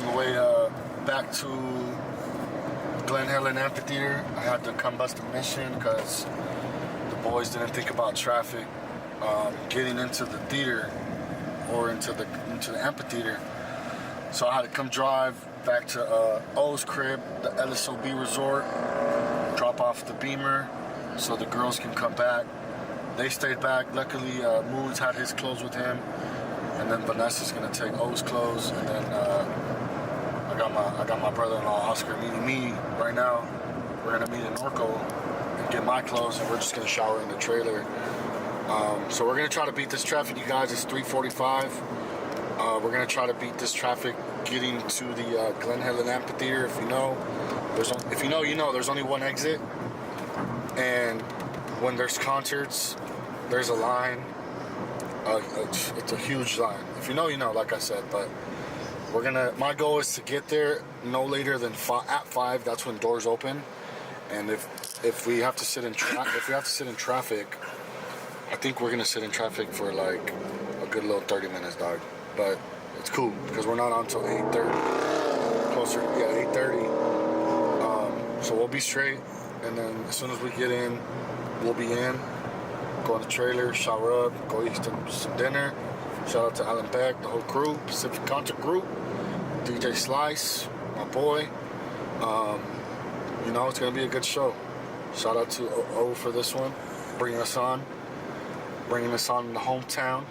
on the way back to Glen Helen Amphitheater. I had to come bust a mission because the boys didn't think about traffic getting into the theater or into the amphitheater. So I had to come drive back to O's crib, the LSOB resort, drop off the Beamer so the girls can come back. They stayed back. Luckily, Moons had his clothes with him, and then Vanessa's gonna take O's clothes, and then I got my brother-in-law Oscar meeting me right now. We're gonna meet in Norco and get my clothes, and we're just gonna shower in the trailer. So we're gonna try to beat this traffic, you guys. It's 3:45. We're gonna try to beat this traffic getting to the Glen Helen Amphitheater. If you know, there's only one exit, and when there's concerts, there's a line. It's a huge line. If you know, you know. Like I said, but my goal is to get there no later than at 5. That's when doors open, and if we have to sit in traffic, I think we're gonna sit in traffic for like a good little 30 minutes, dog. But it's cool because we're not on until 8:30. Closer, yeah, 8:30. So we'll be straight, and then as soon as we get in, we'll be in. Go in the trailer, shower up, go eat some dinner. Shout out to Alan Beck, the whole crew, Pacific Concert Group, DJ Slice, my boy. It's gonna be a good show. Shout out to O for this one, bringing us on in the hometown.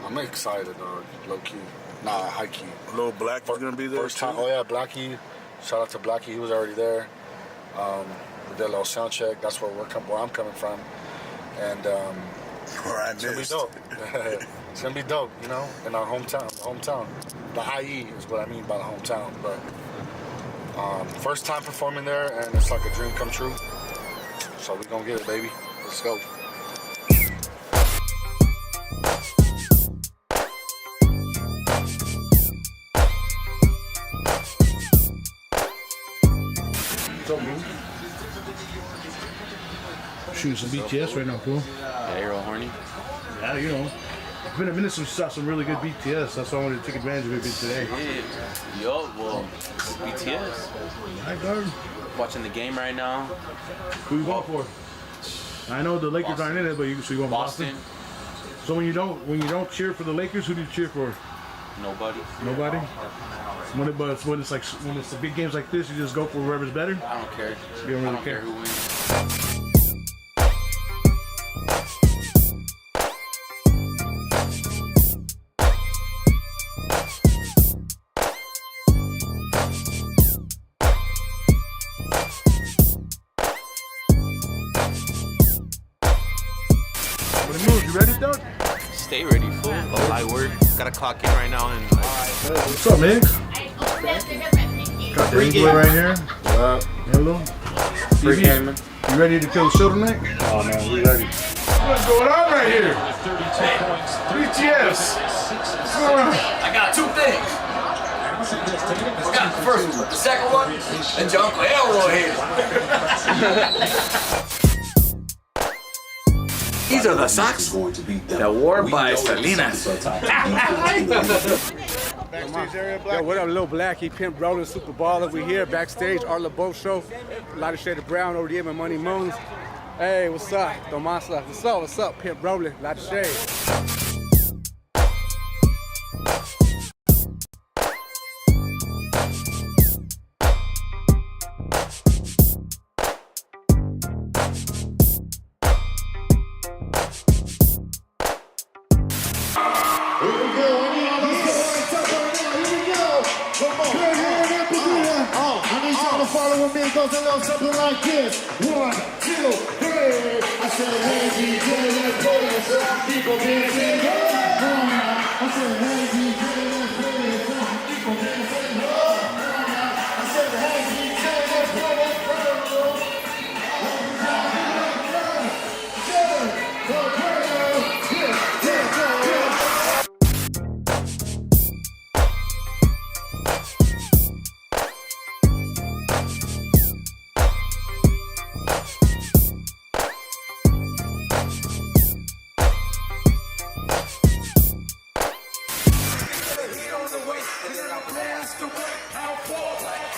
I'm excited, dog. Low key, nah, high key. Little Black is gonna be there. First time. Oh yeah, Blackie. Shout out to Blackie. He was already there. We did a little sound check. That's where I'm coming from, and it's gonna be dope. It's gonna be dope, in our hometown. The IE is what I mean by the hometown. But first time performing there, and it's like a dream come true. So we gonna get it, baby. Let's go. Shooting some BTS right now, cool. Yeah, you're all horny. Yeah, I've been in some really good BTS. That's why I wanted to take advantage of it today. Yeah. Yo, well, BTS. Hi, guard. Watching the game right now. Who you going for? I know the Lakers aren't in it, but you going Boston? So when you don't cheer for the Lakers, who do you cheer for? Nobody. Nobody? When it's the big games like this, you just go for whoever's better? I don't care. You don't really I don't care who wins. You ready, Doug? Stay ready, fool. Light work. Gotta clock in right now. And what's up, man? Got the boy right here. What up? Hello. Free gaming. You ready to kill the show tonight? Oh man, we ready. What's going on right here? 3TS. What's going on? I got two things. I got the first one. The second one, and your Uncle Elroy here. These are the socks that wore by Salinas. Backstage area, Black. Yo, what up, Lil Black? He Pimp Rollin' Super Baller. We here backstage, our LeBeau show. A lot of shade of brown over here, my Money Moons. Hey, what's up? Tomasa. What's up? Pimp Rollin', lot of shade. Follow me, it goes a little something like this. 1, 2, 3. I said, hey, DJ, let's play it. Some people dancing. I said, hey, DJ, let's play it. Some people dancing. I said, hey, DJ, let's play it. away, and then I blast away. How far back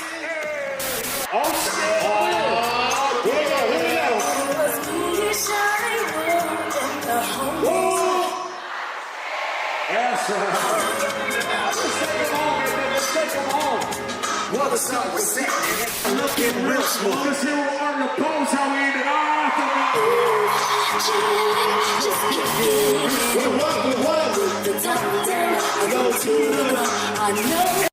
well, the sun was setting, looking real smooth. Let's hear what Art the Pose, how we ended off. With the top down, I go to the ground. I know.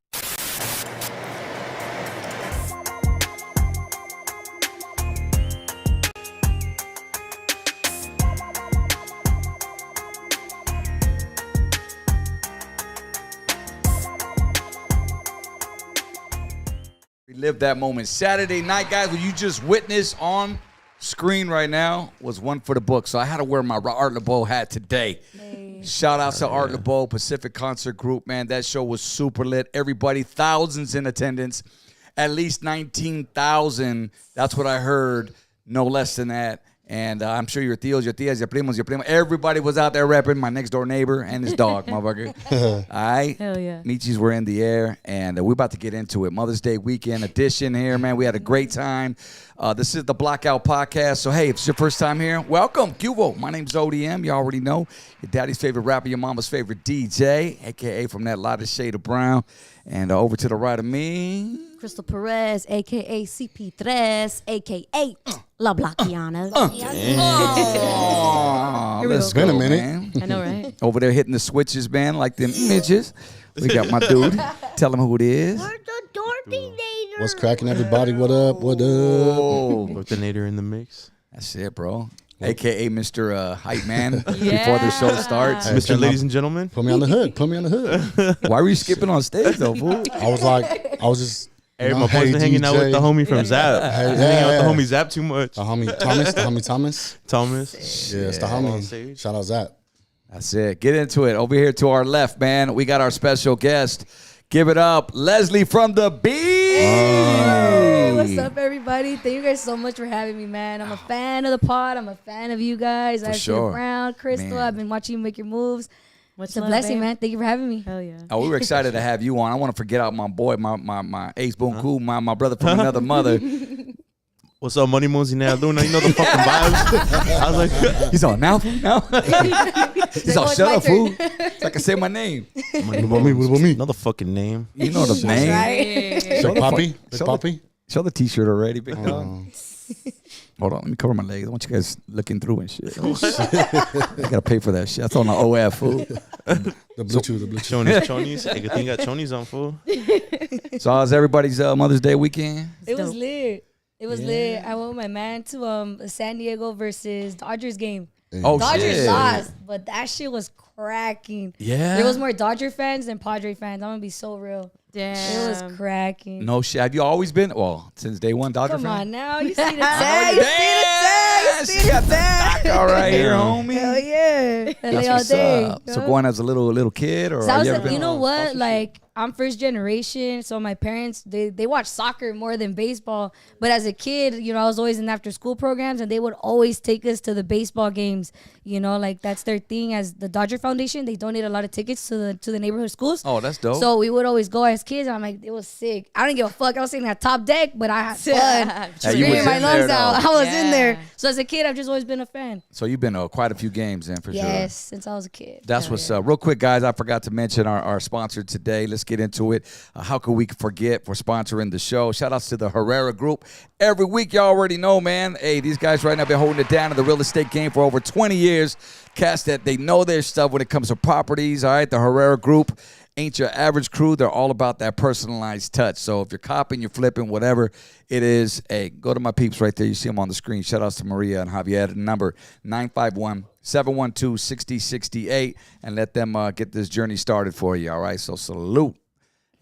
Live that moment. Saturday night, guys, what you just witnessed on screen right now was one for the book. So I had to wear my Art LeBeau hat today. Hey. Shout out to Art LeBeau, Pacific Concert Group, man. That show was super lit. Everybody, thousands in attendance. At least 19,000. That's what I heard. No less than that. And I'm sure your tios, your tias, your primos, your primo. Everybody was out there rapping. My next door neighbor and his dog, motherfucker. All right? Hell yeah. Michis were in the air, and we're about to get into it. Mother's Day weekend edition here, man. We had a great time. This is the Blackout Podcast. So, hey, if it's your first time here, welcome. Cubo. My name's ODM. You already know. Your daddy's favorite rapper, your mama's favorite DJ, a.k.a. from that lighter shade of brown. And over to the right of me, Crystal Perez, a.k.a. CP3, a.k.a. La Blackiana. Let's go, been a minute. Man. I know, right? Over there hitting the switches, man, like them midgets. We got my dude. Tell him who it is. What's cracking, everybody? What up? What up? Orthinator in the mix. That's it, bro. A.K.A. Mr. Hype Man before the show starts. Hey, Mr. Ladies and gentlemen. Put me on the hook. Put me on the hook. Why were you skipping on stage, though, fool? I was just... Hey, my boy's been hanging out with the homie from Zap. Hey, Hanging out with the homie Zap too much. The homie Thomas. Thomas. Yeah, it's the homie. Shout out Zap. That's it. Get into it. Over here to our left, man, we got our special guest. Give it up, Leslie from the B. Hey, what's up, everybody? Thank you guys so much for having me, man. I'm a fan of the pod. I'm a fan of you guys. For I've sure. seen Brown, Crystal. Man. I've been watching you make your moves. What's It's a blessing, man. Thank you for having me. Hell yeah. Oh, we were excited to have you on. I want to forget out my boy, my Ace Boom Cool, my brother from another mother. What's up, Money Moonsy now? Luna, you know the fucking vibes. I was like, He's on now, fool? Now? He's all, "Oh, it's shut my up, fool. turn." It's like I say my name. What about me? What about me? another fucking name. You know the name. Right? Big Poppy? Big Show Poppy? Show the T-shirt already, big dog. Hold on, let me cover my legs. I want you guys looking through and shit. I gotta pay for that shit. That's on the OF, fool. The Bluetooth. Chonies. Hey, good thing you got Chonies on, fool. So how's everybody's Mother's Day weekend? It was dope. lit. It was lit. I went with my man to a San Diego versus Dodgers game. Oh, Dodgers shit. lost, but that shit was cracking. Yeah? There was more Dodger fans than Padre fans. I'm gonna be so real. Damn. It was cracking. No shit. Have you always been? Well, since day one, Dodger Come fan? on now. You see the tag. You see the tag. You see She the got that tag. all right here, homie. Hell yeah. That's LA all what's day. up. So going as a little kid, or So I was you like, ever been you know on what? sponsorship? Like, I'm first generation, so my parents they watch soccer more than baseball. But as a kid, you know, I was always in after school programs, and they would always take us to the baseball games. You know, like that's their thing. As the Dodger Foundation, they donate a lot of tickets to the neighborhood schools. Oh, that's dope. So we would always go as kids, and I'm like, it was sick. I didn't give a fuck. I was sitting at top deck, but I had fun. Yeah, you Screaming was my in there, lungs out. though. I was in there. Yeah. So as a kid, I've just always been a fan. So you've been to quite a few games then, for sure. Yes, since I was a kid. That's what's up. Real quick, guys, I forgot to mention our sponsor today. Let's get into it. How could we forget for sponsoring the show? Shout outs to the Herrera Group. Every week, y'all already know, man. Hey, these guys right now been holding it down in the real estate game for over 20 years. Cast that they know their stuff when it comes to properties. All right, the Herrera Group ain't your average crew. They're all about that personalized touch. So if you're copping, you're flipping, whatever it is, hey, go to my peeps right there. You see them on the screen. Shout outs to Maria and Javier. The number 951-712-6068, and let them get this journey started for you. All right, so salute.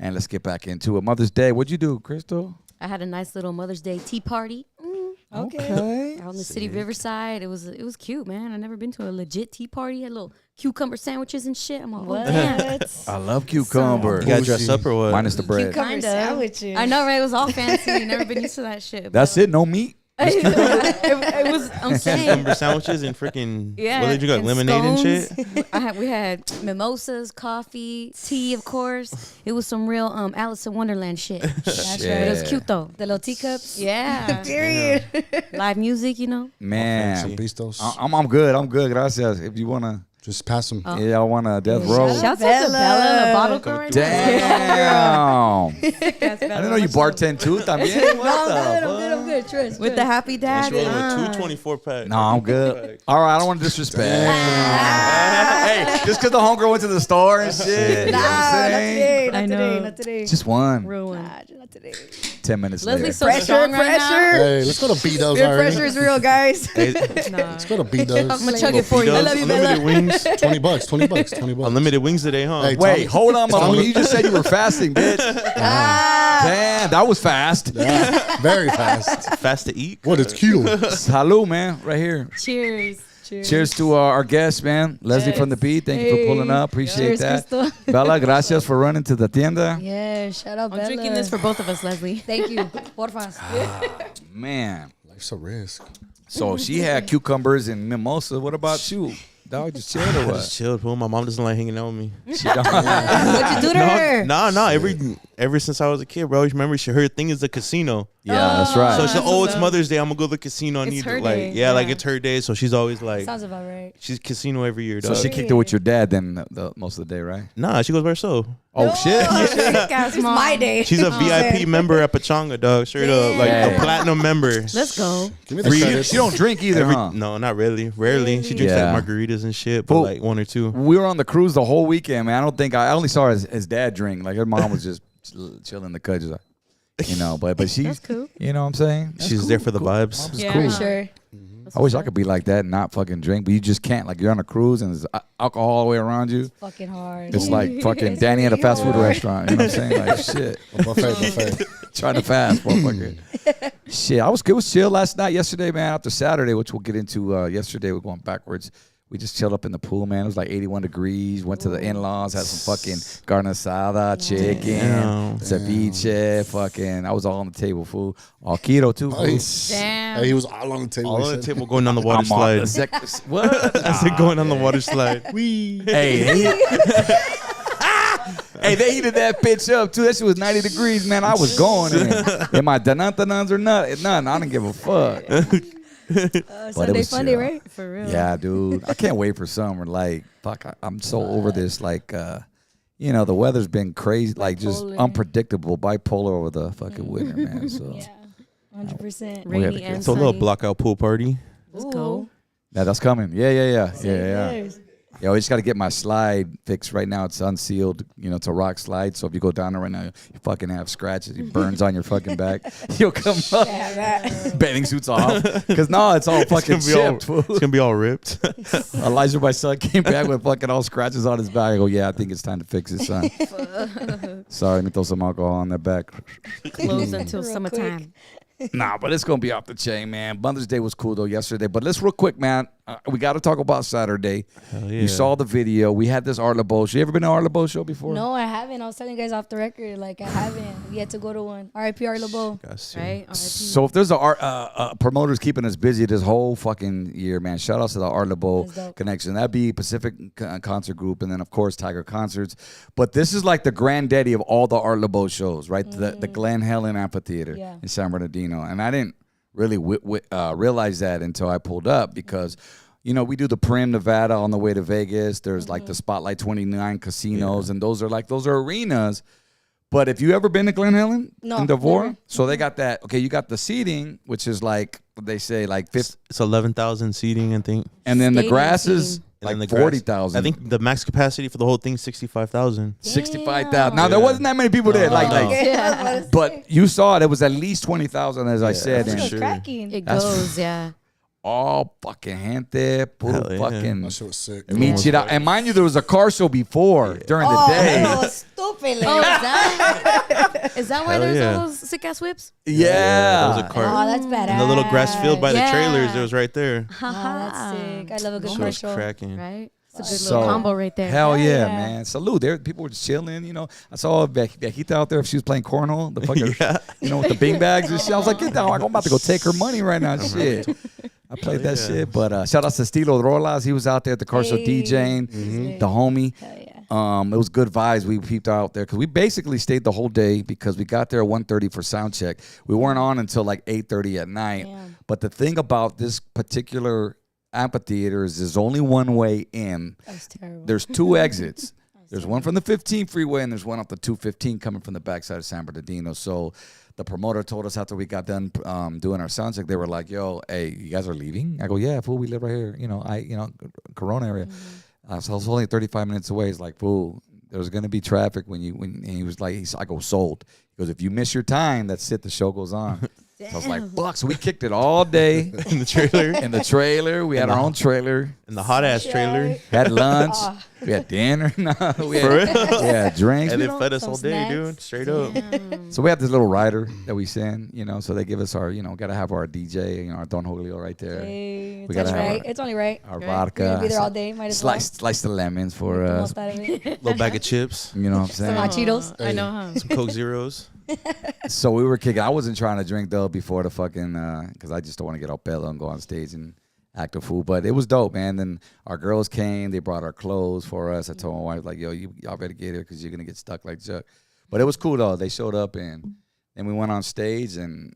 And let's get back into it. Mother's Day. What'd you do, Crystal? I had a nice little Mother's Day tea party. Okay. Out in the city Riverside. It was cute, man. I never been to a legit tea party. Had little cucumber sandwiches and shit. I'm like, oh, damn. I love cucumber. You got dressed up or what? Minus the bread. Cucumber Kinda. sandwiches. I know, right? It was all fancy. Never been used to that shit. That's it. No meat. It was. I'm saying. Cucumber sandwiches and freaking. Yeah. What did you got? and Lemonade and scones. shit. We had mimosas, coffee, tea, of course. It was some real Alice in Wonderland shit. That's Yeah. But it was cute though. The little teacups. Yeah. Period. Live music, you know. Man, Some pistos. I'm good. I'm good. Gracias. If you wanna, Just pass them. yeah, I wanna death row. Shouts out to Bella, the bottle girl. Right Damn. I didn't know you bartend too. También. No, What I'm the good. I'm good. Trust. With the happy She dad. rolling with 224 pack. No, I'm good. All right, I don't want to disrespect. Hey, just because the homegirl went to the store and shit. You know what I'm saying? Not I today. know. Not today. Just one. Real one. Not today. 10 minutes Leslie's later. so strong right now. Hey, let's go to B-Dubs Peer already. pressure is real, guys. Let's go to B-Dubs. I'm gonna chug it for you. I love you, Unlimited Bella. wings. $20, $20, $20. Unlimited wings today, huh? Hey, Wait, Tommy- hold on, Tommy- motherfucker. You just said you were fasting, bitch. Damn, that was fast. Yeah, very fast. Fast to eat. What, it's keto. Salud, man, right here. Cheers. Cheers to our guest, man. Leslie from the B. Thank you for pulling up. Appreciate Cheers, that. Crystal. Bella, gracias for running to the tienda. Yeah, shout out I'm Bella. drinking this for both of us, Leslie. Thank you. Porfa. Man. Life's a risk. So she had cucumbers and mimosa. What about you? Dog, just chilled or I what? just chilled, bro. My mom doesn't like hanging out with me. She don't. What'd you do to her? Nah. Ever since I was a kid, bro. Remember, her thing is the casino. Yeah, that's right. So she's like, oh, it's Mother's Day. I'm gonna go to the casino. I It's need her to, like, day, yeah, like yeah. it's her day. So she's always like, Sounds about right. she's casino every year. So Dog. she kicked it with your dad then most of the day, right? Nah, she goes by herself. Oh, shit. It's my day. She's a VIP member at Pachanga, dog. Straight up, like Yeah. a platinum member. Let's go. Give me the She credits. don't drink either, huh? No, not really. Rarely. She drinks Yeah. like margaritas and shit, but Well, like one or two. We were on the cruise the whole weekend, man. I only saw his dad drink. Like her mom was just chilling in the cut, just like, you know. But she's, That's cool. you know what I'm saying? That's She's cool, there for the cool. vibes. Mom's Yeah. cool. For sure. I wish I could be like that and not fucking drink, but you just can't. Like you're on a cruise and there's alcohol all the way around you. Fucking hard. It's like fucking Danny at a fast food restaurant. You know what I'm saying? Like shit. Buffet. Trying to fast, motherfucker. Shit, it was chill last night, yesterday, man. After Saturday, which we'll get into. Yesterday, we're going backwards. We just chilled up in the pool, man. It was like 81 degrees. Went to the in-laws, had some fucking carne asada, chicken, Damn. ceviche, fucking. I was all on the table, fool. All keto too, fool. Nice. Damn. Hey, he was all on the table. All he on the said. table going on the water I'm on the slide. what? I said going on the water slide. Hey, hey, they heated that bitch up too. That shit was 90 degrees, man. I was going in. Am I danantanans or not? None. I didn't give a fuck. Sunday was Funday, chill. right? For real. Yeah, dude. I can't wait for summer. Like, fuck, I'm so over this. Like, you know, the weather's been crazy, like just Bipolar. unpredictable, bipolar over the fucking winter, man. So Yeah. 100%. We have Rainy to and It's a little sunny. blockout pool party. Let's go. yeah, that's coming. Yeah. Yes. Yeah, we just got to get my slide fixed right now. It's unsealed. You know, it's a rock slide. So if you go down there right now, you fucking have scratches. It burns on your fucking back. You'll come up. Bathing suits off. Because no, it's all fucking chipped. fool. It's gonna be all ripped. Elijah, my son, came back with fucking all scratches on his back. I go, yeah, I think it's time to fix it, son. Sorry, let me throw some alcohol on that back. Closed until Real summertime. Nah, but it's going to be off the chain, man. Mother's Day was cool, though, yesterday. But let's real quick, man. We got to talk about Saturday. Hell yeah. You saw the video. We had this Art LeBeau show. You ever been to Art LeBeau show before? No, I haven't. I was telling you guys off the record. Like, I haven't yet to go to one. R.I.P. Art LeBeau. Right? R.I.P. So if there's a promoters keeping us busy this whole fucking year, man, shout out to the Art LeBeau That's dope. connection. That'd be Pacific Concert Group, and then of course Tiger Concerts. But this is like the granddaddy of all the Art LeBeau shows, right? The Glen Helen Amphitheater Yeah. in San Bernardino, and I didn't really realize that until I pulled up because. You know, we do the Prim, Nevada on the way to Vegas. There's like the Spotlight 29 casinos, and those are arenas. But if you ever been to Glen Helen No, in Devore, never. so they got that. Okay, you got the seating, which is like they say like 50, It's 11,000 seating, I think. and then the Stadium grass is seating. And then like the grass- 40,000. I think the max capacity for the whole thing is 65,000. 65,000. Now there wasn't that many people there, like, Yeah. but you saw it. It was at least 20,000, as I said. for And sure. Cracking. It That's- goes, yeah. all fucking gente, puro Hell yeah. fucking That shit was sick. Michira. And mind you, there was a car show before during the day. Oh, stupid. Oh, is that why Hell there's yeah. all those sick ass whips? Yeah. There was a cart. Oh, that's badass. And the little grass field by Yeah. the trailers, it was right there. Oh, that's sick. I love a good So car it's show. cracking. Right? It's a good little combo right there. Hell yeah, man. Salute. There, people were chilling, you know. I saw Viejita out there. She was playing cornhole, the fucking, you know, with the bean bags and shit. I was like, get down. I'm about to go take her money right now. Shit. I played that shit. But shout out to Stilo Rolas. He was out there at the car show DJing, the homie. Hell yeah. It was good vibes. We peeped out there because we basically stayed the whole day because we got there at 1:30 for sound check. We weren't on until like 8:30 at night. Damn. But the thing about this particular amphitheater is there's only one way in. That was terrible. There's two exits. There's one from the 15 freeway and there's one off the 215 coming from the backside of San Bernardino. So the promoter told us after we got done doing our sound check, they were like, "Yo, hey, you guys are leaving?" I go, "Yeah, fool, we live right here. You know, Corona area." So I was only 35 minutes away. He's like, "Fool, there's gonna be traffic when and he was like, I go, sold. He goes, if you miss your time, that's it. The show goes on." So I was like, fuck. So we kicked it all day in the trailer. In the trailer, we had our own trailer. In the hot ass trailer. Had lunch. We had dinner. We had drinks. And they fed us all day, dude. Straight up. So we have this little rider that we send, you know. So they give us our, you know, gotta have our DJ, you know, our Don Julio right there. Hey, we gotta have it's only right. our We're vodka. gonna be there all day. Might as well. Slice the lemons for us. Little bag of chips. You know what I'm saying? Some Cheetos. I know, huh? Some Coke Zeros. So we were kicking. I wasn't trying to drink though before the fucking because I just don't want to get all bello and go on stage and act a fool. But it was dope, man. Then our girls came. They brought our clothes for us. I told my wife like, "Yo, y'all better get here because you're gonna get stuck like Chuck." But it was cool though. They showed up and we went on stage and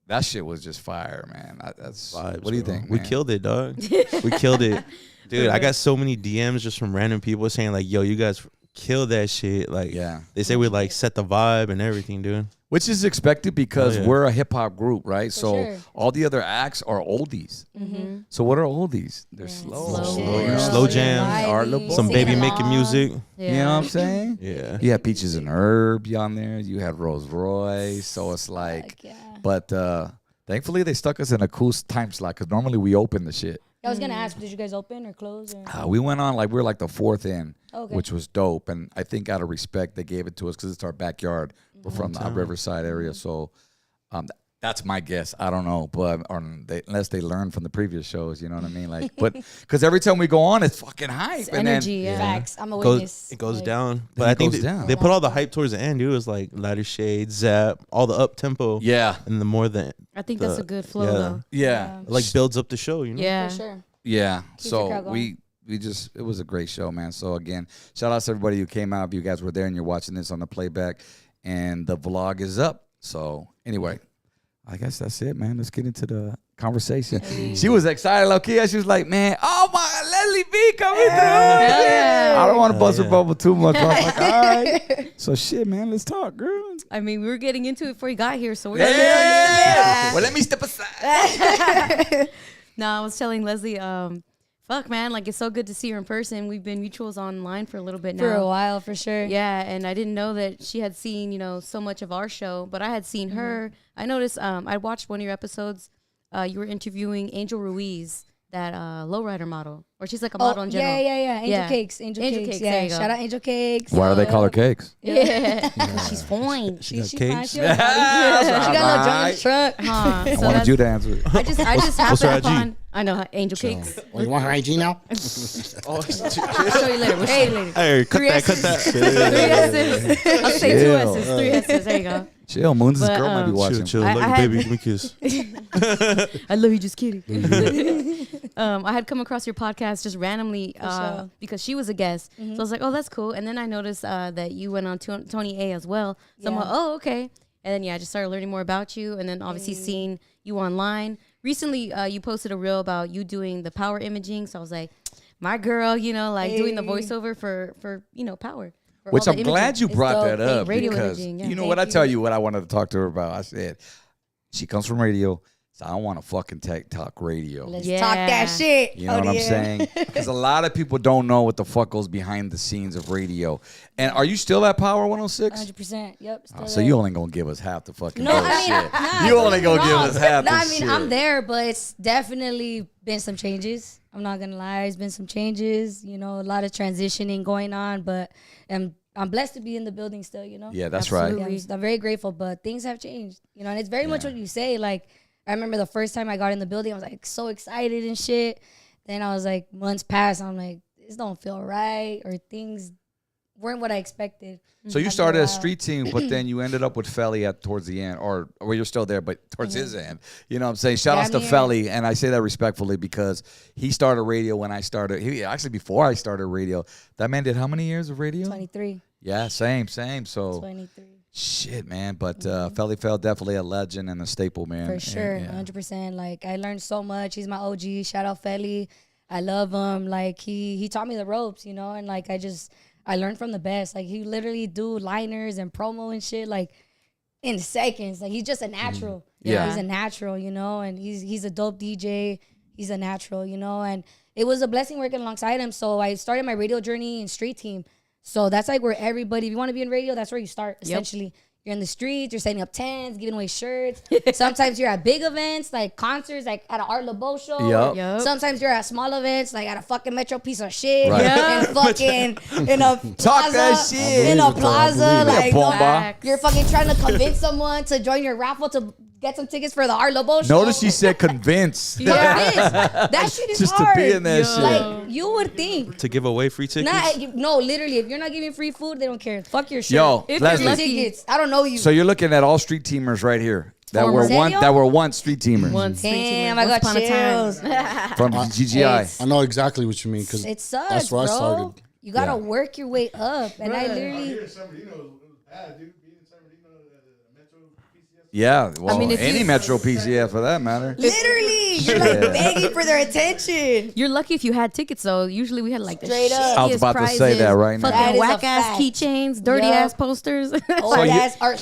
that shit was just fire, man. That's Vibes, what do you bro. think? We man? killed it, dog. We killed it, dude. I got so many DMs just from random people saying like, "Yo, you guys killed that shit." Like, they say we like set the vibe and everything, dude. Which is expected because we're a hip hop group, right? For so sure. all the other acts are oldies. Mm-hmm. So what are oldies? They're slow. Slow jams. Some baby making music. You know what I'm saying? Yeah. You had Peaches and Herb on there. You had Rolls Royce. So it's like, but thankfully they stuck us in a cool time slot because normally we open the shit. I was gonna ask, did you guys open or close? Or? We went on like we were like the fourth in, Okay. which was dope. And I think out of respect they gave it to us because it's our backyard. We're from the Riverside area, so that's my guess. I don't know, but unless they learn from the previous shows, you know what I mean? Like, but because every time we go on, it's fucking hype. It's and energy, then, Facts. I'm a witness. It goes Like, down. Then But I it think goes down. they put all the hype towards the end, dude. It was like Lighter Shade, Zap, all the up tempo. Yeah. And the more than I think that's a good flow, though. Yeah. It like builds up the show, you know? Yeah. For sure. Yeah. Keeps the So crowd going. we just it was a great show, man. So again, shout out to everybody who came out. If you guys were there and you're watching this on the playback, and the vlog is up. So anyway, I guess that's it, man. Let's get into the conversation. She was excited, Lokia. She was like, "Man, oh my, Leslie B coming through." Yeah. I don't want to bust her bubble too much. But I'm like, all right. So shit, man. Let's talk, girl. I mean, we were getting into it before you got here, so we're Yeah. Well, let me step aside. No, I was telling Leslie, fuck, man, like it's so good to see her in person. We've been mutuals online for a little bit now. For a while, for sure. Yeah, and I didn't know that she had seen, you know, so much of our show, but I had seen her. I noticed, I watched one of your episodes. You were interviewing Angel Ruiz, that lowrider model, or she's like a model in general. Yeah. Angel Cakes. Angel Cakes. there Yeah. you go. Shout out Angel Cakes. Why do they call her cakes? Yeah, she's fine. She got She's cakes. fine. She got a little drum in the truck. Huh, I so wanted you to answer it. I just happened What's her IG? upon. I know, Angel Cakes. You want her IG now? We'll show you later. We'll show you later. Hey, cut 3 that, cut S's. that. 3 S's. I'll say 2 Chill. S's. 3 S's. There you go. Chill, Moon's But, girl might be watching. Chill, chill. I Love you, had- baby. Give me a kiss. I love you, just kidding. I had come across your podcast just randomly sure. because she was a guest. So I was like, oh, that's cool. And then I noticed that you went on Tony A as well. So I'm Yeah. like, oh, okay. And then, I just started learning more about you. And then obviously seeing you online. Recently, you posted a reel about you doing the power imaging. So I was like, my girl, you know, like doing the voiceover for you know, power. for Which all I'm the glad imaging. you brought dope. that up Radio because imaging, yeah. you know Thank what I you. tell you what I wanted to talk to her about. I said she comes from radio, so I don't want to fucking talk radio. Let's Yeah. talk that shit. You know what I'm saying? Because a lot of people don't know what the fuck goes behind the scenes of radio. And are you still at Power 106? 100%. Yep. Still So there. you only gonna give us half the fucking No, bullshit. I mean, You only gonna give us half No, the I mean, shit. I'm there, but it's definitely been some changes. I'm not gonna lie, there's been some changes. You know, a lot of transitioning going on, but I'm blessed to be in the building still. You know. Yeah, that's Absolutely. right. I'm very grateful, but things have changed. You know, and it's very much what you say. Like, I remember the first time I got in the building, I was like so excited and shit. Then I was like, months passed, I'm like, this don't feel right, or things weren't what I expected. So you After started a a while. street team, but then you ended up with Felly towards the end, or you're still there, but towards his end. You know what I'm saying? Shout outs to Damn near. Felly, and I say that respectfully because he started radio when I started. Actually, before I started radio, that man did how many years of radio? 23. Yeah, same. So 23. shit, man. But Felly Fell definitely a legend and a staple, man. For sure, Yeah. 100%. Like, I learned so much. He's my OG. Shout out Felly. I love him. Like, he taught me the ropes, you know, and like I learned from the best. Like, he literally do liners and promo and shit like in seconds. Like, he's just a natural. Yeah. He's a natural, you know, and he's a dope DJ. He's a natural, you know, and it was a blessing working alongside him. So I started my radio journey in street team. So that's like where everybody, if you want to be in radio, that's where you start, essentially. You're in the streets, you're setting up tents, giving away shirts. Sometimes you're at big events, like concerts, like at an Art LeBeau show. Yup. Sometimes you're at small events, like at a fucking Metro piece of shit. Right. And fucking in a Talk plaza. that shit. In I a believe it, plaza. I believe it. Like, Bomba. you're fucking trying to convince someone to join your raffle to get some tickets for the Art LeBeau show. Notice she said convince. That shit is Just hard. to be in that shit. Like, you would think. To give away free tickets. No, literally, if you're not giving free food, they don't care. Fuck your shit. Yo, if Leslie. you're tickets, I don't know you. So you're looking at all street teamers right here that Former. were once street teamers One street Damn, teamer. I got Once upon a time. chills. from GGI. I know exactly what you mean because It sucks, that's where bro. I started. You gotta Yeah. work your way up, and I literally. Here in San Bernardino, it was bad, dude. Being in San Bernardino, the Metro PCS. Yeah, well, mean, if any you- Metro PCF for that matter. Literally, you're like begging for their attention. You're lucky if you had tickets, though. Usually we had like the Straight up. I was about to say that right now. That Fucking is a whack ass fact. keychains, dirty Yup. ass posters.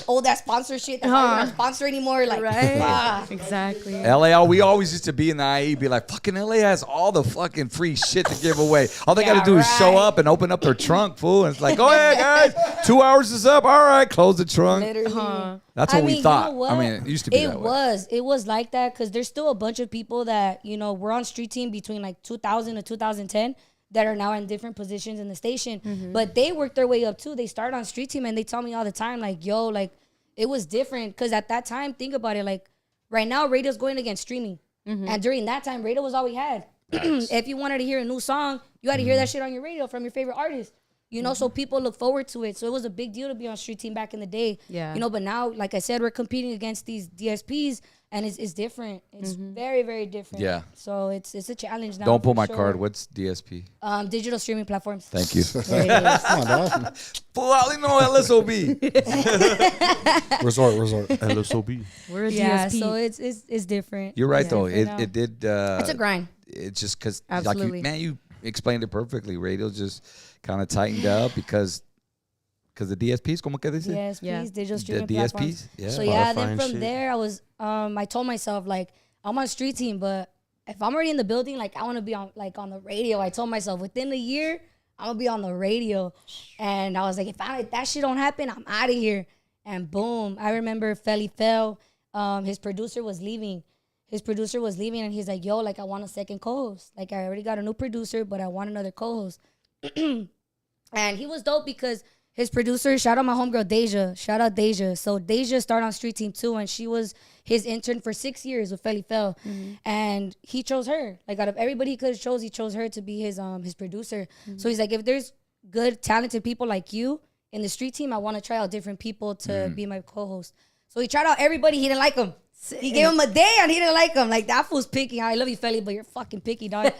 Old ass sponsor shit. That's not even a sponsor anymore. Like, ah. Exactly. LA, we always used to be in the IE, be like, fucking LA has all the fucking free shit to give away. All they Yeah, gotta do is show right. up and open up their trunk, fool. And it's like, go ahead, guys. 2 hours is up. All right, close the trunk. Literally. That's what I we mean, you thought. know what? I mean, it used to be It that way. was like that because there's still a bunch of people that, you know, were on street team between like 2000 to 2010 that are now in different positions in the station. But they worked their way up too. They started on street team and they tell me all the time, like, yo, like, it was different because at that time, think about it, like, right now radio's going against streaming. And during that time, radio was all we had. If you wanted to hear a new song, you had to hear that shit on your radio from your favorite artist. You know, so people look forward to it. So it was a big deal to be on street team back in the day. Yeah. You know, but now, like I said, we're competing against these DSPs, and it's different. It's very, very different. Yeah. So it's a challenge now. Don't pull for my sure. card. What's DSP? Digital streaming platforms. Thank you. There it is. Come on, dog. Fool, I only know LSOB. Resort. LSOB. We're a Yeah. DSP. So it's different. You're right, It's though. different now. It did. It's a grind. It's just because, like, Absolutely. you explained it perfectly. Radio just kind of tightened up because the DSPs, como que dice? DSPs, Yeah. digital The streaming platforms. DSPs? Yeah. So yeah, Spotify then and from shit. there I was I told myself, like, I'm on street team, but if I'm already in the building, like, I want to be on the radio. I told myself within a year I'm gonna be on the radio, and I was like, if that shit don't happen, I'm out of here. And boom, I remember Felly fell. His producer was leaving. And he's like, yo, like, I want a second co-host. Like, I already got a new producer, but I want another co-host. And he was dope because his producer, shout out my homegirl Deja. Shout out Deja. So Deja started on street team too, and she was his intern for 6 years with Felly Fell. And he chose her. Like, out of everybody he could have chose, he chose her to be his producer. So he's like, if there's good, talented people like you in the street team, I want to try out different people to be my co-host. So he tried out everybody. He didn't like him. He gave him a day and he didn't like him. Like, that fool's picky. I love you, Felly, but you're fucking picky, dog.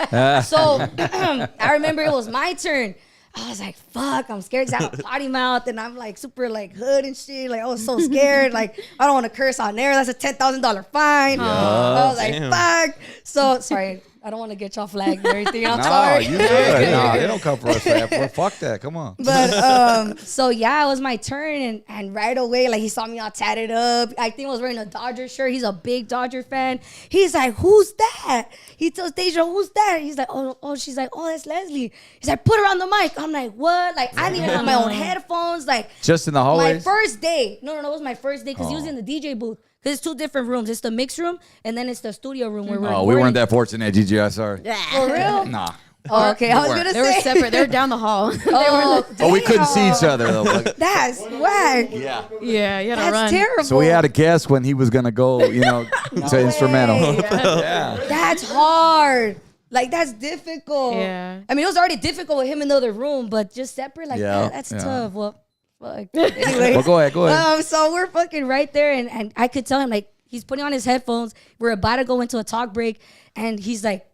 So I remember it was my turn. I was like, fuck, I'm scared because I have a potty mouth and I'm like super like hood and shit. Like, I was so scared. Like, I don't want to curse on there. That's a $10,000 fine. I was like, damn. fuck. So, sorry. I don't want to get y'all flagged or anything. I'm No, sorry. you good. No, they don't come for us for that. Fuck that. Come on. But so yeah, it was my turn, and right away, like, he saw me all tatted up. I think I was wearing a Dodger shirt. He's a big Dodger fan. He's like, "Who's that?" He tells Deja, "Who's that?" He's like, "Oh." She's like, "Oh, that's Leslie." He's like, "Put her on the mic." I'm like, "What?" Like, I didn't even have my own headphones. Like, Just in the my hallways? first day. No, it was my first day because he was in the DJ booth. Because it's two different rooms. It's the mix room, and then it's the studio room where we're Oh, we weren't that fortunate, GGI. Sorry. For real? Nah. Oh, okay, I was gonna They were say. separate. They were down the hall. Oh, we couldn't see each other, though. Like, That's whack. yeah. Yeah, you had to That's run. terrible. So we had to guess when he was going to go, to instrumental. way. Yeah. That's hard. Like, that's difficult. Yeah. I mean, it was already difficult with him in the other room, but just separate like that, that's tough. Well, fuck. Anyway. Well, go ahead. So we're fucking right there, and I could tell him, like, he's putting on his headphones. We're about to go into a talk break, and he's like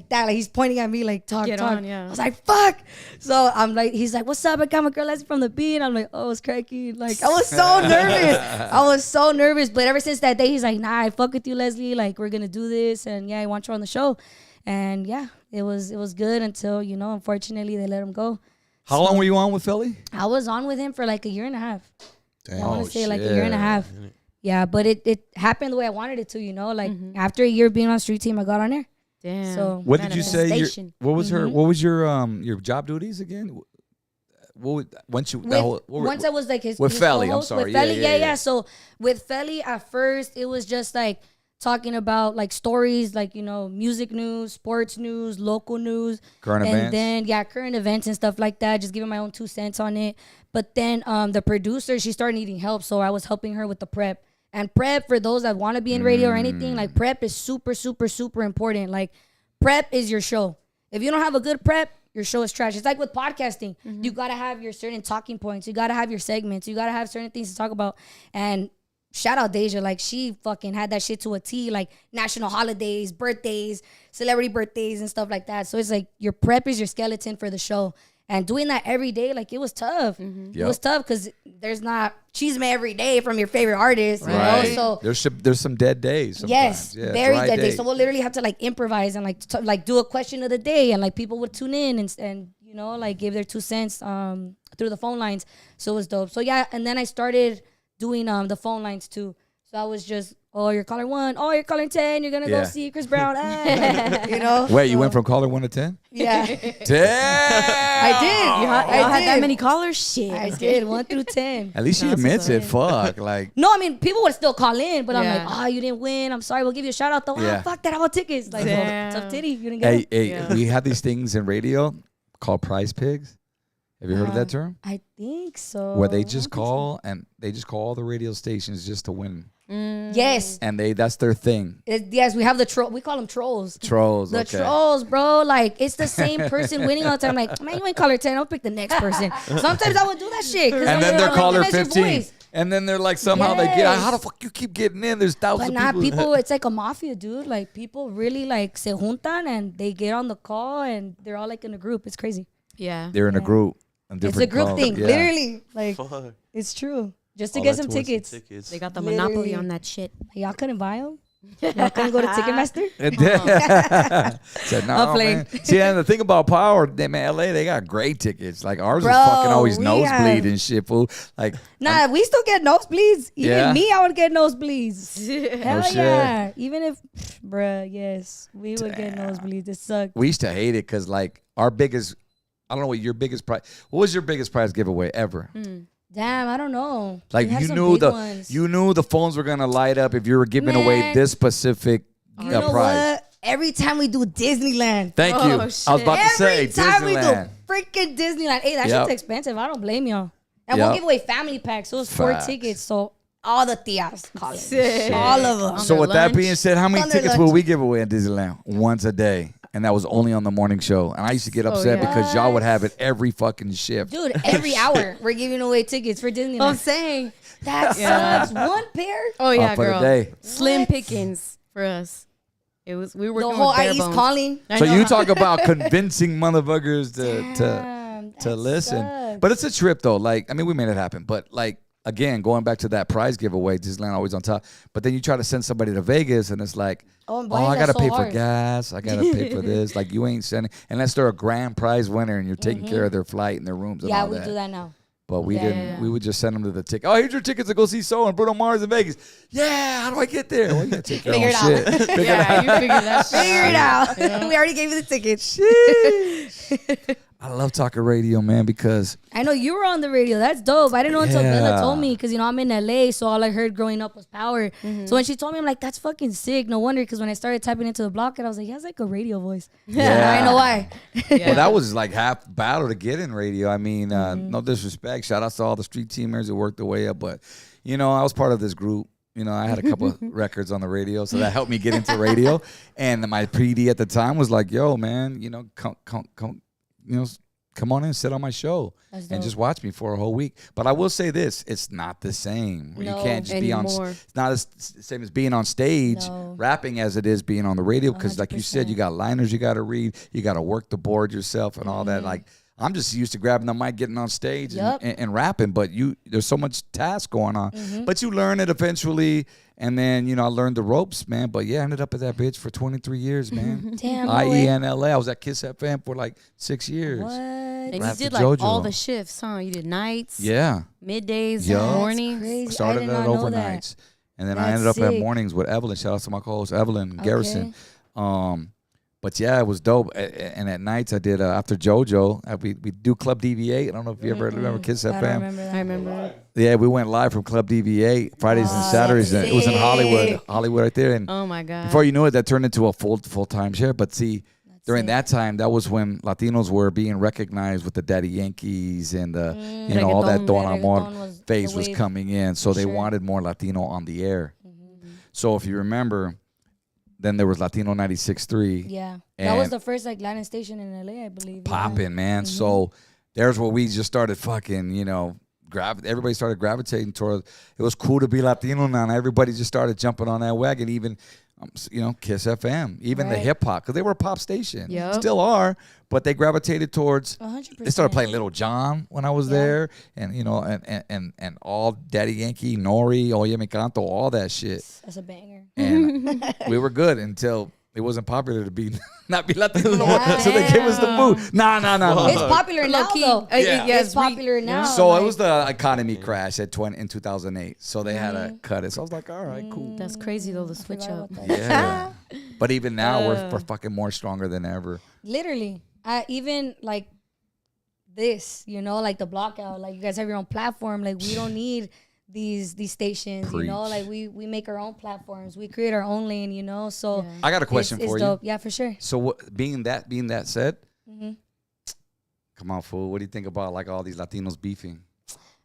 that. Like, he's pointing at me, like, talk. On, yeah. I was like, fuck. So I'm like, he's like, what's up? I got my girl Leslie from the B. And I'm like, oh, it's cracky. Like, I was so nervous. I was so nervous. But ever since that day, he's like, nah, I fuck with you, Leslie. Like, we're going to do this. And yeah, I want you on the show. And yeah, it was good until, you know, unfortunately they let him go. How long were you on with Philly? I was on with him for like a year and a half. Damn. I want to say like a year and a half. Yeah, but it happened the way I wanted it to, you know. Like after a year being on Street Team, I got on there. Damn. So what did you say? What was your job duties again? Once I was like his with Felly, I'm co-host, sorry. With Felly, yeah. So with Felly, at first it was just like talking about like stories, like, you know, music news, sports news, local news, current events. And then current events and stuff like that. Just giving my own 2 cents on it. But then the producer, she started needing help, so I was helping her with the prep. And prep, for those that want to be in radio or anything, like prep is super, super, super important. Like prep is your show. If you don't have a good prep, your show is trash. It's like with podcasting. You got to have your certain talking points. You got to have your segments. You got to have certain things to talk about. And shout out Deja. Like, she fucking had that shit to a T. Like, national holidays, birthdays, celebrity birthdays, and stuff like that. So it's like your prep is your skeleton for the show. And doing that every day, like, it was tough. It was tough because there's not cheese every day from your favorite artist, you know? So there's some dead days sometimes. Yes, yeah, very dead days. So we'll literally have to, like, improvise and, like, do a question of the day. And, like, people would tune in and you know, like, give their 2 cents through the phone lines. So it was dope. So, yeah, and then I started doing the phone lines, too. So I was just, oh, you're caller 1. Oh, you're caller 10. You're going to go see Chris Brown. You know? Wait, you went from caller 1 to 10? Yeah. Damn. I did. I had that many callers? Shit. I did, 1 through 10. At least she admits it. Fuck. Like. No, I mean, people would still call in, but I'm like, oh, you didn't win. I'm sorry. We'll give you a shout out, though. Oh, fuck that. I want tickets. Like, well, tough titty. You didn't get it. Hey, we have these things in radio called prize pigs. Have you heard of that term? I think so. Where they just call all the radio stations just to win. Yes. And that's their thing. Yes, we have the troll. We call them trolls. Trolls. The trolls, bro. Like, it's the same person winning all the time. Like, man, you ain't caller 10. I'll pick the next person. Sometimes I would do that shit. And then they're caller 15. And then they're like, somehow they get, how the fuck you keep getting in? There's thousands of people. It's like a mafia, dude. Like, people really, like, se juntan and they get on the call and they're all, like, in a group. It's crazy. Yeah. They're in a group. It's a group thing, literally. Like, it's true. Just to get some tickets. They got the monopoly on that shit. Y'all couldn't buy them? Y'all couldn't go to Ticketmaster? Said, no, man. See, and the thing about Power, man, LA, they got great tickets. Like, ours is fucking always nosebleed and shit, fool. Like, nah, we still get nosebleeds. Even me, I would get nosebleeds. Hell yeah. Even if, bruh, yes, we would get nosebleeds. It sucked. We used to hate it because, like, our biggest, I don't know what your biggest prize, what was your biggest prize giveaway ever? Damn, I don't know. Like, you knew the phones were gonna light up if you were giving away this specific prize. What? Every time we do Disneyland. Thank you. Shit. I was about to say Every time we do Disneyland. freaking Disneyland. Hey, that shit's expensive. I don't blame y'all. And we'll give away family packs. So it was 4 tickets. So all the tias call it. All of them. So with that being said, how many tickets will we give away at Disneyland? Once a day. And that was only on the morning show. And I used to get upset because y'all would have it every fucking shift. Dude, every hour we're giving away tickets for Disneyland. I'm saying. That sucks. 1 pair? Oh, yeah, for girl. The day. Slim pickings for us. We were working the whole with bare IE's bones. calling. So you talk about convincing motherfuckers to listen. Sucks. But it's a trip, though. Like, I mean, we made it happen. But, like, again, going back to that prize giveaway, Disneyland always on top. But then you try to send somebody to Vegas, and it's like, I got to pay for gas. I got to pay for this. Like, you ain't sending. Unless they're a grand prize winner and you're taking care of their flight and their rooms and all that. Yeah, we do that now. But we didn't. Yeah. We would just send them to the ticket. Oh, here's your tickets to go see and Bruno Mars in Vegas. Yeah, how do I get there? Well, you got to take your own shit. You figure that shit Figure it out. Yeah. We already gave you the tickets. I love talking radio, man, because I know you were on the radio. That's dope. I didn't know until Bella told me because, you know, I'm in LA, so all I heard growing up was Power. So when she told me, I'm like, that's fucking sick. No wonder, because when I started typing into the block, I was like, he has like a radio voice. Yeah. I know why. Well, that was like half battle to get in radio. I mean, no disrespect. Shout out to all the street teamers who worked their way up. But, you know, I was part of this group. You know, I had a couple of records on the radio, so that helped me get into radio. And my PD at the time was like, "Yo, man, you know, come, you know, come on in, sit on my show, and just watch me for a whole week." But I will say this: it's not the same. No, you can't just anymore. be on. It's not as same as being on stage, rapping, as it is being on the radio. Because, like you said, you got liners you got to read, you got to work the board yourself, and all that. Like, I'm just used to grabbing the mic, getting on stage, and rapping. But there's so much task going on. But you learn it eventually. And then, you know, I learned the ropes, man. But yeah, I ended up at that bitch for 23 years, man. Damn. IENLA. I was at Kiss FM for like 6 years. What? And Right you did after like JoJo. all the shifts, huh? You did nights, Yeah. middays, Yeah. mornings. Crazy. Started I did at not know that. overnights. And then I That's ended up at sick. mornings with Evelyn. Shout out to my co-host, Evelyn Garrison. But yeah, it was dope. And at nights I did, after JoJo, we do Club DV8. I don't know if you ever remember Kiss I don't FM. remember that. I remember. Yeah, we went live from Club DV8 Fridays and Saturdays. that's It was in sick. Hollywood right there. And Oh my god. before you knew it, that turned into a full-time share. But see, during that time, that was when Latinos were being recognized with the Daddy Yankees and the, you know, all that Reggaeton. Don Reggaeton Amor was the phase was wave. coming in. So they sure. wanted more Latino on the air. So if you remember, then there was Latino 96.3. Yeah. That was And the first like Latin station in LA, I believe. popping, man. So there's where we just started fucking, you know, everybody started gravitating toward. It was cool to be Latino now. And everybody just started jumping on that wagon. Even, you know, Kiss FM, even the Right. hip hop, because they were a pop station. Yep. Still are, but they gravitated towards. 100%. They started playing Little John when I was there, and you know, and all Daddy Yankee, Nori, Oye Me Canto, all that shit. That's a banger. And we were good until it wasn't popular to be not be Latino no more. So they gave us the boot. Nah. It's popular now, Low-key. though. Yeah. It's popular now. So like, it was the economy crash in 2008. So they had to cut it. So I was like, all right, cool. That's crazy though. The I switch forgot up. about that. Yeah. But even now we're fucking more stronger than ever. Literally. Even like this, you know, like the block out, like you guys have your own platform. Like we don't need these stations, you know, like we make our own platforms. We create our own lane, you know. So I got a question it's for you. dope. Yeah, for sure. So being that said, come on, fool. What do you think about like all these Latinos beefing?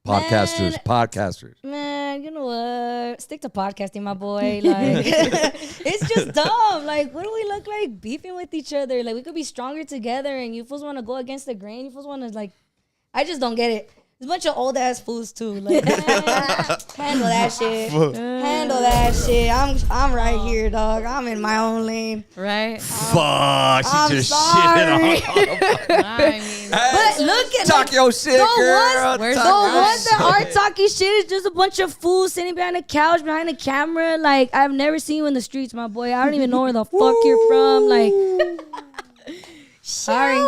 Podcasters. Man, you know what? Stick to podcasting, my boy. Like, it's just dumb. Like, what do we look like beefing with each other? Like, we could be stronger together, and you fools want to go against the grain. You fools want to like, I just don't get it. There's a bunch of old ass fools too. Like, handle that shit. Handle that shit. I'm right here, dog. I'm in my own lane. Right. Fuck, I'm she just sorry. shit on. I mean, But look at Talk your shit, girl. where's Talk the the your ones that shit. are talking shit is just a bunch of fools sitting behind a couch, behind a camera. Like, I've never seen you in the streets, my boy. I don't even know where the fuck you're from. Like, sorry.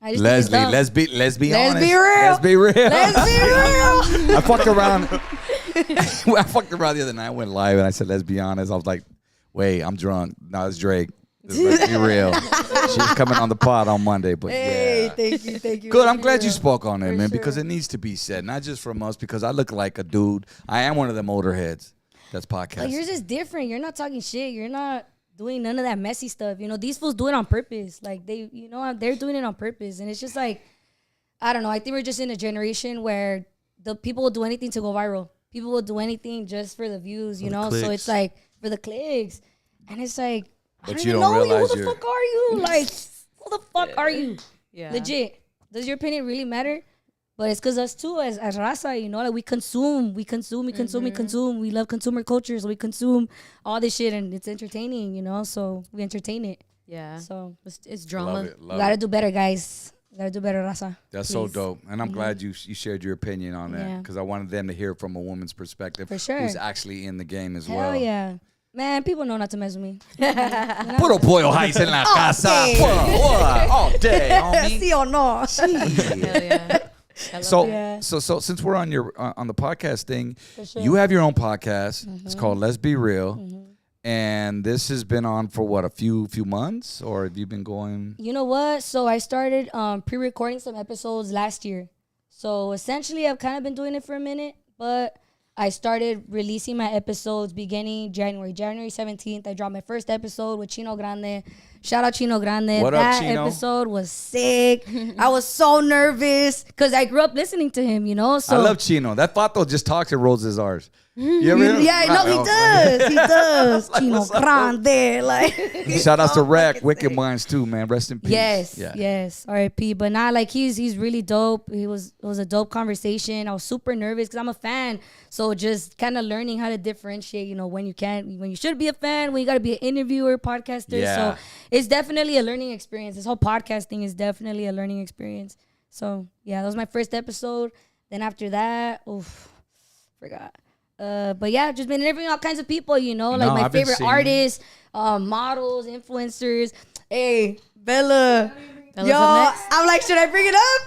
I just think it's Leslie, dumb. let's be Let's honest. be real. Let's be real. Let's be real. I fucked around. I fucked around the other night. I went live and I said, "Let's be honest." I was like, "Wait, I'm drunk." No, it's Drake. Let's be real. She's coming on the pod on Monday, but Hey, yeah. thank you. Good. Let's I'm be glad you real. spoke on it, For man, sure. because it needs to be said, not just from us, because I look like a dude. I am one of them older heads that's But podcasting. yours is different. You're not talking shit. You're not doing none of that messy stuff. You know, these fools do it on purpose. Like they're doing it on purpose, and it's just like, I don't know. I think we're just in a generation where the people will do anything to go viral. People will do anything just for the views, you know. So clicks. it's like for the clicks, and it's like, I But don't you even don't know you. realize Who the fuck are you? Like, who the fuck are you? yeah. Legit. Does your opinion really matter? But it's because us too, as raza, you know, like we consume. We love consumer culture, so we consume all this shit, and it's entertaining, you know. So we entertain it. Yeah. So It's drama. Love it. we Love gotta it. do better, guys. We gotta do better, raza. That's so Please. dope, and I'm glad you shared your opinion on that, Yeah. because I wanted them to hear from a woman's perspective, For sure. who's actually in the game as Hell well. yeah. Man, people know not to mess with me. Puro pollo heights en la casa. What? All day, homie. Sí o no? Hell yeah. I love So, that. so since we're on your on the podcast thing, sure. you have your own podcast. It's called Let's Be Real, and this has been on for what, a few months, or have you been going? You know what? So I started pre-recording some episodes last year. So essentially, I've kind of been doing it for a minute, but I started releasing my episodes beginning January 17th. I dropped my first episode with Chino Grande. Shout out Chino Grande. What up, that Chino? episode was sick. I was so nervous because I grew up listening to him, you know. So I love Chino. That Fato just talks and rolls his R's. You ever hear him? yeah, no, he does. He does. Chino Grande. Like, Shout out to Rack, Wicked Minds too, man. Rest in peace. yes, Yeah. yes. R.I.P. But not like he's really dope. It was a dope conversation. I was super nervous because I'm a fan. So just kind of learning how to differentiate, you know, when you should be a fan, when you got to be an interviewer, podcaster. Yeah. So it's definitely a learning experience. This whole podcasting is definitely a learning experience. So yeah, that was my first episode. Then after that, forgot. But yeah, just been interviewing all kinds of people, you know, like my I've been favorite seeing- artists, models, influencers. Hey, Bella. Bella's Yo, up next. I'm like, should I bring it up?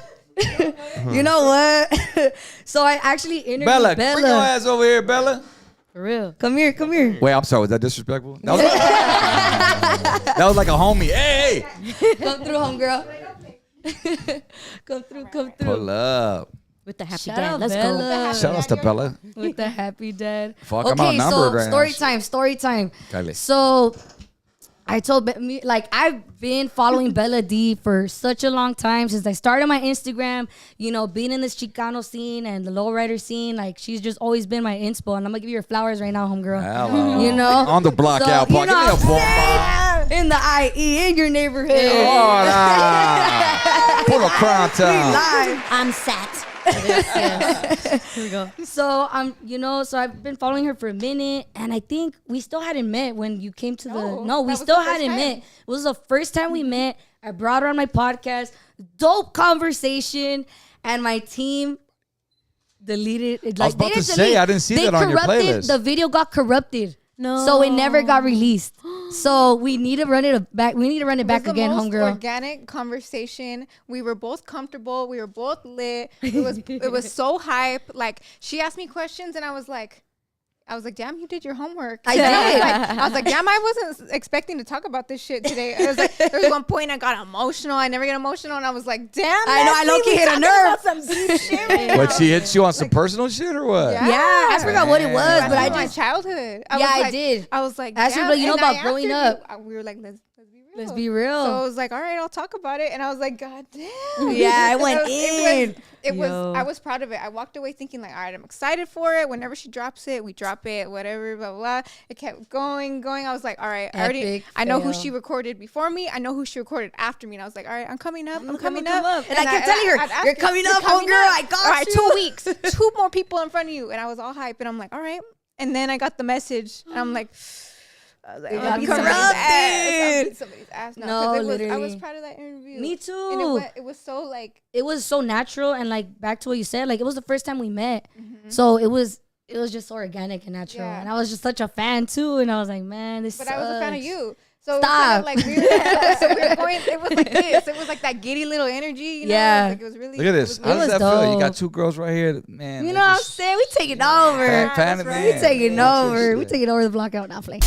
You know what? So I actually interviewed Bella, Bella. bring your ass over here, Bella. For real. Come here. Wait, I'm sorry. Was that disrespectful? That was, that was like a homie. Hey, Come through, homegirl. Come through. pull up. With the happy Shout dad. out Let's Bella. go. Shout out to Bella. With the happy dad. Fuck, I'm outnumbered right now. Story time. Dale. So I told I've been following Bella D for such a long time since I started my Instagram, you know, being in this Chicano scene and the lowrider scene. Like, she's just always been my inspo, and I'm gonna give you her flowers right now, homegirl. Hello. You know, On the block out park. Give me a what I'm bomb. saying? In the IE, in your neighborhood. Oh, pull a crown town. Live. I'm sat. Yes. Here we go. So so I've been following her for a minute, and I think we still hadn't met when you came to we still hadn't met. It was the first time we met. I brought her on my podcast. Dope conversation, and my team deleted it. I was about to say, I didn't see that on your playlist. The video got corrupted. No. So it never got released. So we need to run it back. We need to run it back It was again, the most homegirl. organic conversation. We were both comfortable. We were both lit. It was so hype. Like, she asked me questions, and I was like, damn, you did your homework. I And did. I was like, damn, I wasn't expecting to talk about this shit today. I was like, there was one point I got emotional. I never get emotional, and I was like, damn, I know, Leslie, low-key we hit a talking nerve. about some deep shit right now. What, she hit you on some personal shit or what? Yeah. Yeah, I forgot what it was, That's but I my just childhood. I did. I was like, Asked her, damn. like, you know And about I growing answered up. you. We were like, let's be real. Let's be real. So I was like, all right, I'll talk about it. And I was like, God damn. Yeah, I went in. I was proud of it. I walked away thinking like, all right, I'm excited for it. Whenever she drops it, we drop it, whatever, blah, blah, blah. It kept going. I was like, all right, I know who she recorded before me. I know who she recorded after me. And I was like, all right, I'm coming up. I'm coming up. And I kept telling her, I'd ask you're coming up, homegirl. I got all right, you. 2 weeks, 2 more people in front of you. And I was all hype. And I'm like, all right. And then I got the message. And I'm like, I'm gonna beat somebody's ass. I'll beat somebody's ass now. No, 'Cause I literally. was proud of that interview. Me too. And it was so like, it was so natural, and like back to what you said, like it was the first time we met, so it was just so organic and natural, Yeah. and I was just such a fan too, and I was like, man, this. but I was a fan of sucks. you. So Stop. It was kind of like we were going. It was like this. It was like that giddy little energy. You know? Yeah. Like it was really. Look at this. How does was that feel? You got dope. 2 girls right here, man. You they know what I'm just saying? We taking over. fan of We man. taking That's over. your We shit. taking over the block out now, play.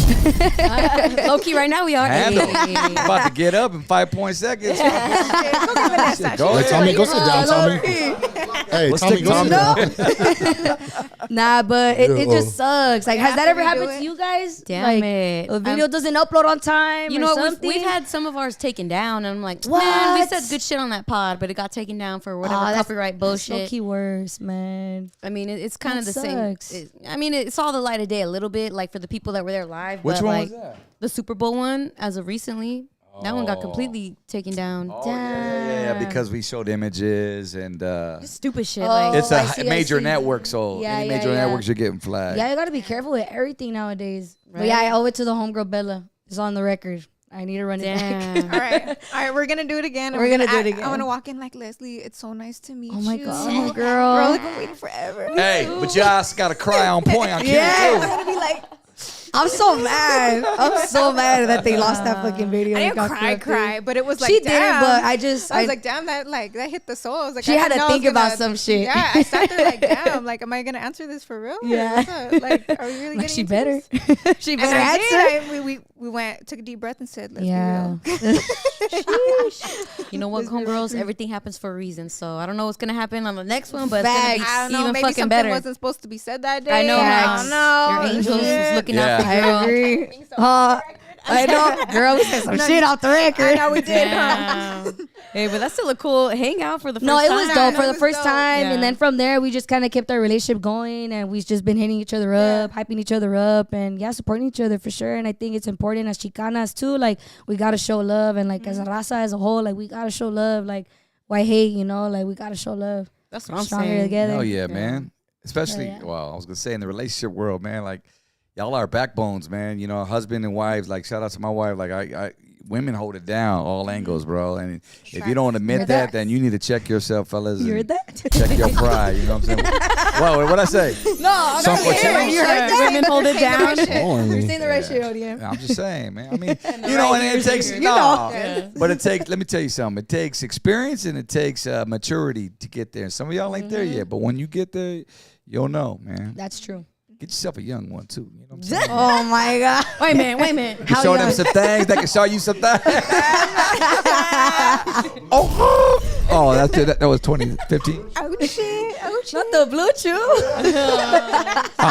Low key, right now we are. Handle. Hey. I'm about to get up in 5 seconds. Go Hey, Tommy, go sit down, Tommy. Hey, Let's Tommy, take go sit Tommy. down. Nah, but it just sucks. Like, has that after ever we do happened it- to you guys? Damn like, it. A video doesn't upload on time. You or know what? something? We've had some of ours taken down, and I'm like, man, we What? said good shit on that pod, but it got taken down for whatever Aw, copyright bullshit. That's low-key worse, man. I mean, it's kind of That the same. sucks. It saw the light of day a little bit, like for the people that were there live. Which but one like was that? the Super Bowl one, as of recently, that one got completely taken down. Oh, yeah, because we showed images and Stupid shit. Oh. Like it's I a see, I major see. network, so Yeah, any yeah, major yeah. networks you're getting flagged. Yeah, you gotta be careful with everything nowadays. But Right. yeah, I owe it to the homegirl Bella. It's on the record. I need to run it back. damn. All right, we're gonna do it again. We're gonna do it I again. want to walk in like, Leslie, it's so nice to meet you. Oh my god, Girl, girl. I've been waiting forever. Hey, but you guys gotta cry on point on Yeah. camera I'm gonna be like, I'm so mad. I'm so mad that they lost that fucking video. I and didn't got cry, corrupted. but it was like, She damn. didn't, but I was like, damn, that hit the soul. I was like, She I had didn't to know I was think about gonna- some shit. Yeah, I sat there like, damn, like, am I gonna answer this for real? Or Yeah. what's up? Like, are we really Like, getting she into better. this? She And better I answer. did. We went, took a deep breath and said, let's Yeah. be real. You know what, homegirls? Everything happens for a reason. So I don't know what's gonna happen on the next one, but it's Facts. gonna I be don't know, even maybe fucking something better. wasn't supposed to be said that day. I know. I Max. don't know. Your angels was looking out for Yeah. you, girl. I agree. I know, girl. We said some shit off the record. I know we did. Hey, but that's still a cool hangout for the first No, time. it was dope for the first dope. time, Yeah. and then from there we just kind of kept our relationship going, and we've just been hitting each other up, hyping each other up, and supporting each other for sure. And I think it's important as Chicanas too. Like we gotta show love, and like as a raza as a whole, like we gotta show love. Like why hate? Like we gotta show love. That's what I'm Stronger saying. together. Oh yeah, man. Especially, Yeah. well, I was gonna say in the relationship world, man. Like y'all are backbones, man. Husband and wives. Like shout out to my wife. Like I women hold it down all angles, bro. And if you don't admit that, then you need to check yourself, fellas. You heard that? Check your pride. You know what I'm saying? Whoa, what'd I say? No, Some for change. You heard women hold it down. You're saying the right shit, ODM. I'm just saying, man. I mean, and it takes but it takes. Let me tell you something. It takes experience and it takes maturity to get there. And some of y'all ain't there yet, but when you get there, you'll know, man. That's true. Get yourself a young one too. You know what I'm saying? Oh my God. Wait a minute. You show them some things. They can show you some things. Oh, that's it. That was 2015. Ouchie. Not the blue chew.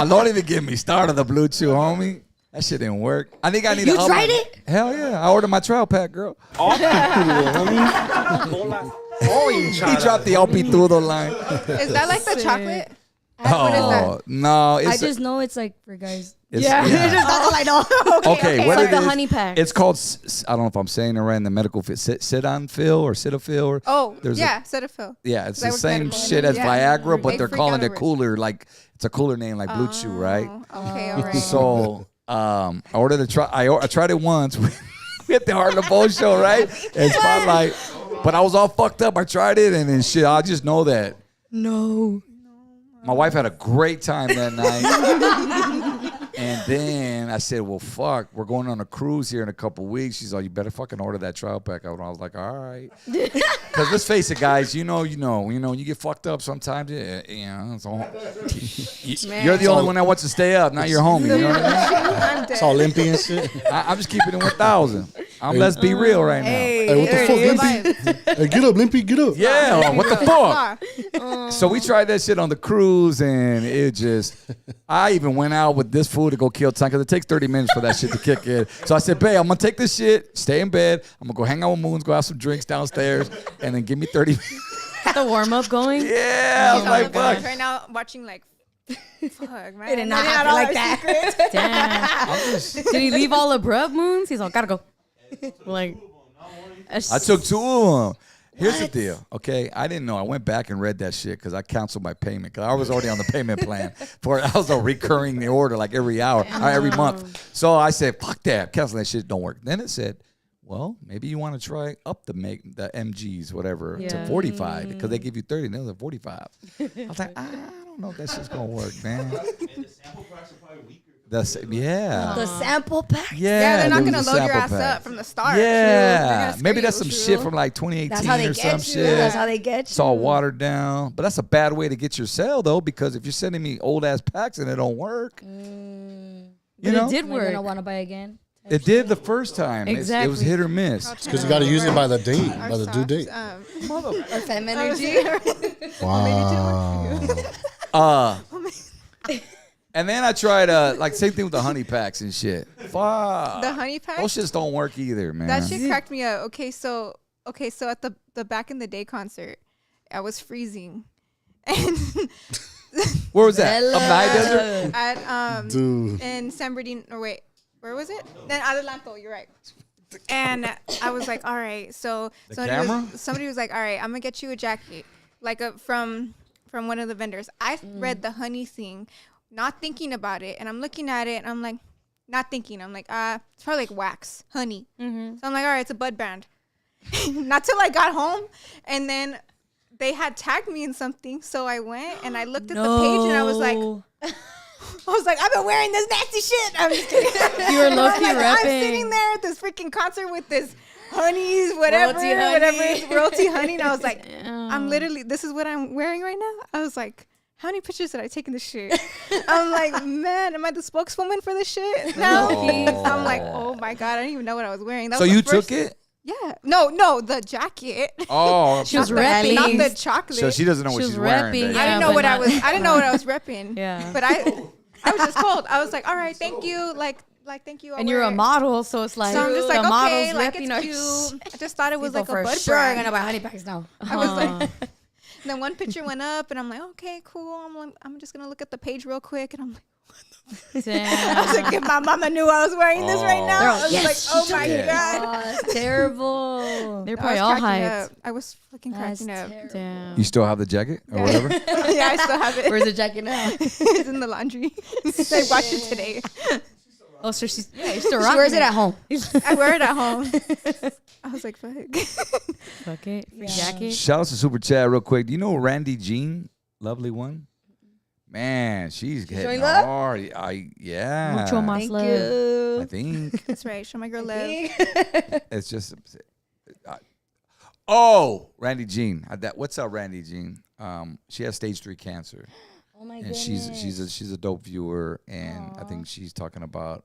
Don't even get me started. The blue chew, homie. That shit didn't work. I think I need. You tried it? Hell yeah! I ordered my trial pack, girl. He dropped the Opitudo line. Is that like the chocolate? What is that? No, it's I just know it's like for guys. That's all I know. okay. What Like it the is, honey pack. It's called. I don't know if I'm saying it right in the medical field. Cetaphil or Cetaphil. Or, Cetaphil. Yeah, it's That the was same medical. shit as Yeah. Viagra, but They they're freak calling out it over it. cooler. Like it's a cooler name, like Blue Chew, right? Okay, all right. So I ordered a try. I tried it once. We at the Heart of the Bowl show, right? And Spotlight. But I was all fucked up. I tried it and then shit. I just know that. No. My wife had a great time that night. And then I said, well, fuck, we're going on a cruise here in a couple weeks. She's like, you better fucking order that trial pack. I was like, all right. Because let's face it, guys, you know, when you get fucked up sometimes, it's all, you're the only one that wants to stay up, not your homie. You know what I mean? It's all limpy and shit. I'm just keeping it 1,000. Let's be real right now. Hey, what the fuck, Limpy? Hey, get up, Limpy, get up. Yeah, what the fuck? So we tried that shit on the cruise, and it just, I even went out with this fool to go kill time, because it takes 30 minutes for that shit to kick in. So I said, babe, I'm going to take this shit, stay in bed, I'm going to go hang out with Moons, go have some drinks downstairs, and then give me 30 minutes. The warm up going. Yeah, I was like, fuck. Right now, watching like, fuck, man. It did not happen like that. Damn. Did he leave all abrupt, Moons? He's all, gotta go. Like, I took 2 of them. Here's the deal, okay? I didn't know. I went back and read that shit because I canceled my payment because I was already on the payment plan for it. I was recurring the order like every hour, or every month. So I said, fuck that. Cancel that shit. Don't work. Then it said, well, maybe you want to try up the MGs, whatever, to 45 because they give you 30 and they're 45. I was like, I don't know if that shit's going to work, man. The sample pack. Yeah, they're not there gonna was a load your sample ass pack. up from the start. Yeah, True. maybe that's some shit from like 2018 That's how they or get some you. shit. That's how they get you. It's all watered down, but that's a bad way to get your sale though, because if you're sending me old ass packs and it don't work, but you know, it did Am I work. gonna want to buy again? it did the first time. It was hit or miss. Because you got to use it by the date, by the due date. Or fem energy. Wow. And then I tried like same thing with the honey packs and shit. Fuck. The honey pack? Those shits don't work either, man. That shit cracked me up. Okay, so at the back in the day concert, I was freezing. And Where was that? Up the high desert? at Dude. in San Bernardino, or wait, where was it? Then Adelanto, you're right. And I was like, all right, so somebody was like, all right, I'm gonna get you a jacket, like from one of the vendors. I read the honey thing, not thinking about it, and I'm looking at it, and I'm like, not thinking. I'm like, it's probably like wax, honey. So I'm like, all right, it's a bud brand. Not till I got home, and then they had tagged me in something, so I went and I looked at the page, and I was like, I've been wearing this nasty shit. I'm just kidding. You were low-key I'm repping. sitting there at this freaking concert with this honeys, whatever, royalty honey, and I was like, I'm literally, this is what I'm wearing right now. I was like, how many pictures did I take in this shit? I'm like, man, am I the spokeswoman for this shit? No. I'm like, oh my God, I didn't even know what I was wearing. That So was you the first- took it? Yeah. No, the jacket. Oh, She was Not repping. the chocolate. so she doesn't know what She was she's wearing. repping, baby. I didn't know but what I was repping. Yeah. But I was just cold. I was like, all right, thank you. Like, like, thank you. And you're a model, so it's like, so I'm just like, the okay, models like repping it's cute. I just thought it was like a for bud sure brand. I'm gonna buy honey packs now. I was like, and then one picture went up, and I'm like, okay, cool. I'm just gonna look at the page real quick, and I'm like, I was like, if my mama knew I was wearing this right now, I was like, oh my god, that's terrible. They're probably all hyped. I was fucking cracking up. Damn. You still have the jacket or whatever? Yeah, I still have it. Where's the jacket now? It's in the laundry. I washed it today. Oh, so she's still She wears it at home. I wear it at home. I was like, fuck. Fuck it. Free jacket. Shout out to Super Chat real quick. Do you know Randy Jean? Lovely one. Man, she's getting showing love? hard. Yeah. Mucho más Thank love. you. I think That's right. Show my girl love. it's just. Oh, Randy Jean. What's up, Randy Jean? She has stage 3 cancer. Oh my And goodness. she's a dope viewer, and I think she's talking about.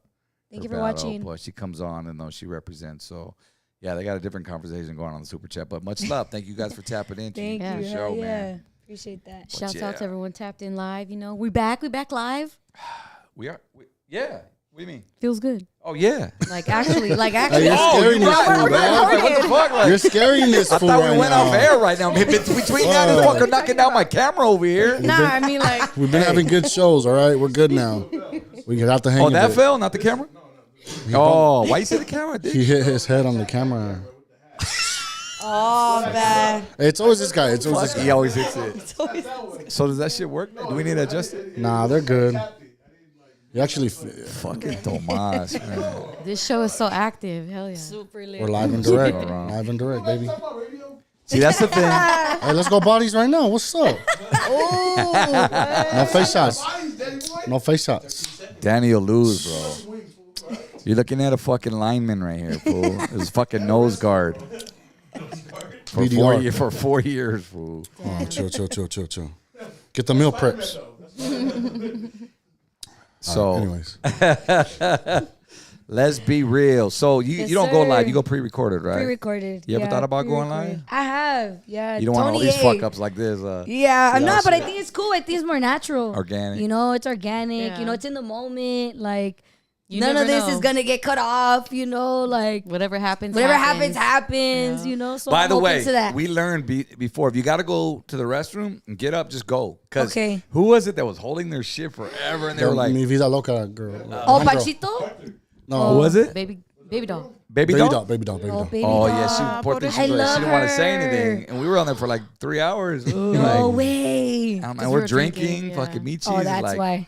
Thank her you for battle, watching. But she comes on and she represents. So, yeah, they got a different conversation going on the Super Chat. But much love. Thank you guys for tapping into Thank the you. show, Hell man. Appreciate that. Shouts out to everyone tapped in live. You know, we back live. We are. Yeah. What do you mean? Feels good. Oh yeah. Like actually. Hey, you're scaring this fool, man. What the fuck? Like, You're scaring this I fool thought right we went now. off air right now. Between that and fucker knocking down my camera over here. Nah, I mean like. We've been having good shows, all right? We're good now. We get out the hang Oh, of that it. fell, not the camera. Oh, why you say the camera? Dude? He hit his head on the camera. Oh, bad. It's always this guy. It's always this guy. He always hits it. So does that shit work? Do we need to adjust it? Nah, they're good. You actually, Fucking Tomas, man. This show is so active. Hell yeah. Super lit. we're live and direct. Live and direct, baby. See, that's the thing. Hey, let's go bodies right now. What's up? No face shots. No face shots. Danny will lose, bro. You're looking at a fucking lineman right here, fool. His fucking nose guard. For BDR. for 4 years, fool. Oh, chill. Get the meal preps. So, anyways. let's be real. So you Yes, don't go sir. live. You go pre-recorded, right? Pre-recorded. You ever thought about going live? I have. Yeah. You don't want all Tony these A. fuck ups like this. Yeah, I'm see, not, but I see. think it's cool. I think it's more natural. Organic. You know, it's organic. Yeah. You know, it's in the moment. Like, You none never of this know. is going to get cut off, you know, like. Whatever happens. Whatever happens, Yeah. you know. So By I'm the open way, to that. we learned before, if you got to go to the restroom and get up, just go. Because Okay. who was it that was holding their shit forever? And they were like, Mi vida loca girl. Oh, One girl. Panchito? No. who was it? Baby doll. Baby Baby doll? doll, baby doll, baby Oh, doll. baby Oh, doll. yeah. She, poor thing, I she love didn't want to say her. anything. And we were on there for like 3 hours. Ooh, No like, way. and we we're were drinking, drinking, yeah. fucking meat cheese. Oh, that's like, why.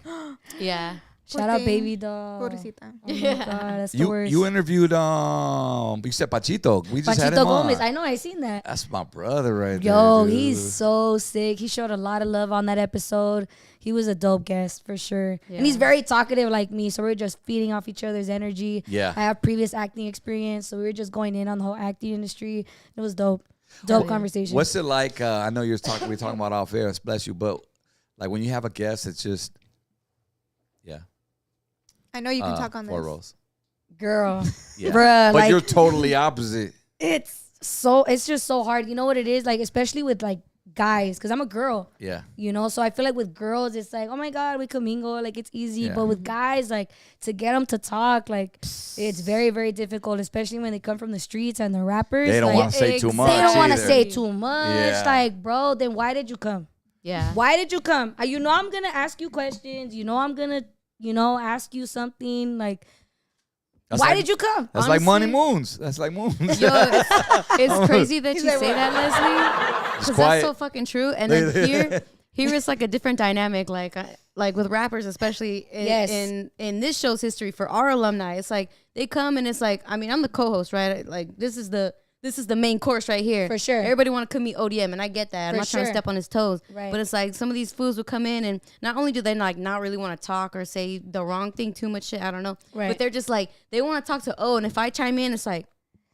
Yeah. Shout out thing. baby doll. Pobrecita. Oh my God, that's the worst. You interviewed you said Pachito. We just had Panchito him Gomez. on. I know, I seen that. That's my brother right Yo, there. Dude. he's so sick. He showed a lot of love on that episode. He was a dope guest for sure. And he's Yeah. very talkative like me. So we're just feeding off each other's energy. Yeah. I have previous acting experience. So we were just going in on the whole acting industry. It was dope. Dope conversation. What's it like? I know we're talking about off air, bless you, but like when you have a guest, it's just, yeah. I know you can talk on 4 this. rows. Girl. Yeah. Bruh. But like, you're totally opposite. it's just so hard. You know what it is? Like, especially with like guys, because I'm a girl. Yeah. You know, so I feel like with girls, it's like, oh my God, we could mingle. Like, it's easy. Yeah. But with guys, like, to get them to talk, like, it's very, very difficult, especially when they come from the streets and they're rappers. They don't like, want to say too much. They don't want to either. say too much. Yeah. Like, bro, then why did you come? Yeah. Why did you come? You know, I'm going to ask you questions. You know, I'm going to, ask you something. Like, That's why like- did you come? That's like Money Moons. That's like Moons. Yo, it's crazy that you say that, Leslie. Because quiet. that's so fucking true. And then here is like a different dynamic, like with rappers, especially in this show's history for our alumni. It's like they come and it's like, I mean, I'm the co-host, right? Like this is the main course right here. For sure. Everybody want to come meet ODM, and I get that. I'm For not trying to sure. step on his toes. Right. But it's like some of these fools will come in, and not only do they like not really want to talk or say the wrong thing, too much shit, I don't know. Right. But they're just like, they want to talk to O, and if I chime in, it's like,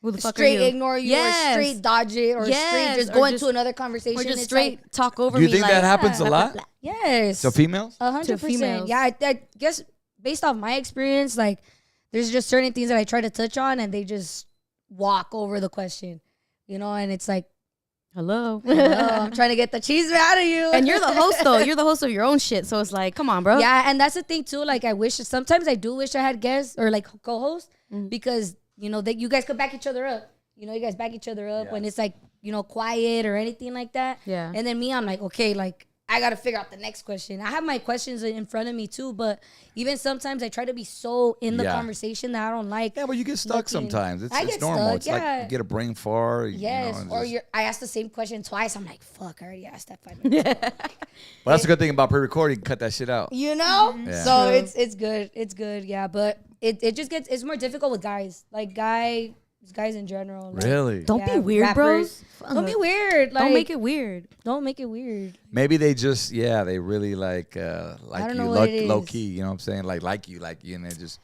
who the fuck Straight are you? ignore you Yes. or straight dodge it or straight Yes, just or go just- into another conversation. Or just It's straight like, talk over Do you me. think like, that happens a lot? yes. To females? 100%. females. Yeah, I guess based off my experience, like there's just certain things that I try to touch on and they just walk over the question, and it's like, Hello. I'm trying to get the cheese out of you. And you're the host, though. You're the host of your own shit. So it's like, come on, bro. Yeah, and that's the thing, too. Like, sometimes I do wish I had guests or, like, co-hosts because, you know, you guys could back each other up. You know, you guys back each other up when it's, like, you know, quiet or anything like that. Yeah. And then me, I'm like, okay, like, I got to figure out the next question. I have my questions in front of me, too, but even sometimes I try to be so in the conversation that I don't like. Yeah, but you get stuck sometimes. It's normal. Stuck, it's like you get a brain fart. Yes, you know, or I ask the same question twice. I'm like, fuck, I already asked that 5 minutes ago. Well, that's a good thing about pre-recording. You can cut that shit out. You know? Yeah. So it's good. It's good, yeah. But it just it's more difficult with guys. Like guys in general. Like, really? Don't be weird, bros. Don't be weird. Like, don't make it weird. Don't make it weird. Maybe they just, they really like you, low key. You know what I'm saying? Like you, and they just.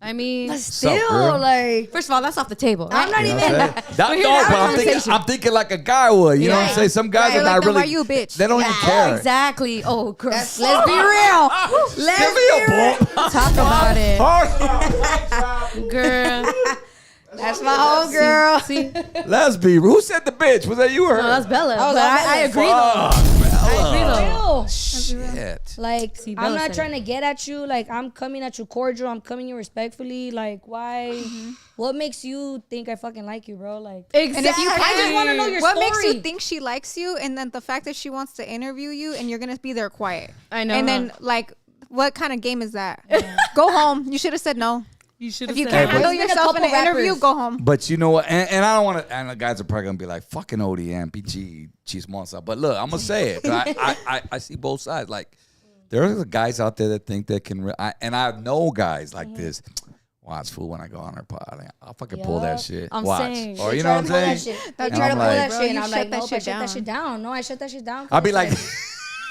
I mean, but still, like, first of all, that's off the table. Right? I'm not even. But I'm thinking like a guy would. You know what I'm saying? Some guys are not really. Why you a bitch? They don't even care. Exactly. Oh, girl. Let's be real. Let's be real. Talk about it, girl. That's my whole girl. See? Let's be. Who said the bitch? Was that you or her? No, that's Bella. Oh, but I agree though. Bella. I agree though. Shit. Like, See, I'm Bella not said trying to get at you. Like, I'm coming at you cordial. I'm coming you respectfully. Like, why? What makes you think I fucking like you, bro? Like, Exactly. And if you I just want to know your what story. makes you think she likes you, and then the fact that she wants to interview you, and you're gonna be there quiet. I know. And then like, what kind of game is that? Go home. You should have said no. You should If have you said can't handle There's been a yourself in an couple interview, rappers. go home. But you know what? And I don't want to. And the guys are probably gonna be like, "Fucking ODM, PG, chismosa." But look, I'm gonna say it. 'Cause I see both sides. Like, there are guys out there that think they can. And I know guys like this. Watch, fool, when I go on her pod, I'll fucking pull that shit. I'm Watch, saying. or you know what I'm saying? They And try to I'm pull like- that Bro, shit, and you I'm shut like, that nope, I shit shut that down. shit down. No, I shut that shit down. I'll be like.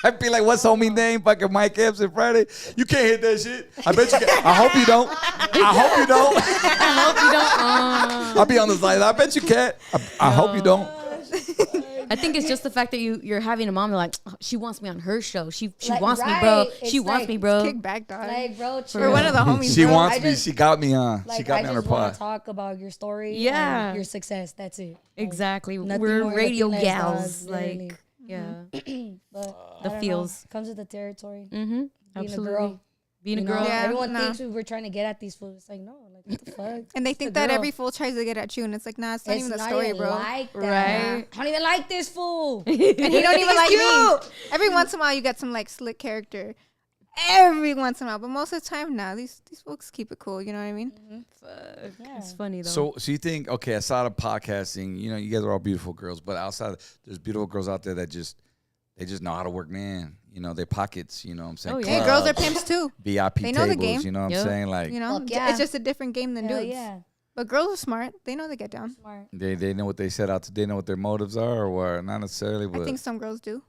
I'd be like, what's homie name? Fucking Mike Epps and Friday. You can't hit that shit. I bet you can. I hope you don't. I hope you don't. I hope you don't. I'll be on the side. I bet you can't. I hope you don't. I think it's just the fact that you're having a mom like, oh, she wants me on her show. She Like, wants me, right. bro. It's She wants like- me, bro. Kick back, dog. Like, bro, We're one of the homies. She bro. wants I me. just- She got me on. Like, She got me on her I just want pod. to talk about your story. Yeah. And your success. That's it. Exactly. Nothing We're more, radio nothing less, gals. dog, literally. Like, yeah. But The I don't feels. know. Comes with the territory. Mm-hmm. Being Absolutely. a girl. Being a You know, girl. Yeah. everyone no. thinks we're trying to get at these fools. It's like, no, like, what the fuck? And they It's think a that girl. every fool tries to get at you, and it's like, nah, it's not even the not story, even bro. like that. Right. I don't even like this fool. And he don't even like me. cute. Every once in a while, you get some like slick character. Every once in a while, but most of the time, nah, these folks keep it cool. You know what I mean? Yeah. It's funny though. So you think, okay, outside of podcasting, you know, you guys are all beautiful girls, but outside, there's beautiful girls out there that they just know how to work, man. You know, their pockets, you know what I'm saying? Oh, yeah. Hey, girls are pimps too. VIP They know the tables, game. you know what Yep. I'm saying? Like, You know, Fuck yeah. it's just a different game than Hell dudes. yeah. But girls are smart. They know they get down. Smart. they know what they set out to, they know what their motives are or what? Not necessarily, but I think some girls do.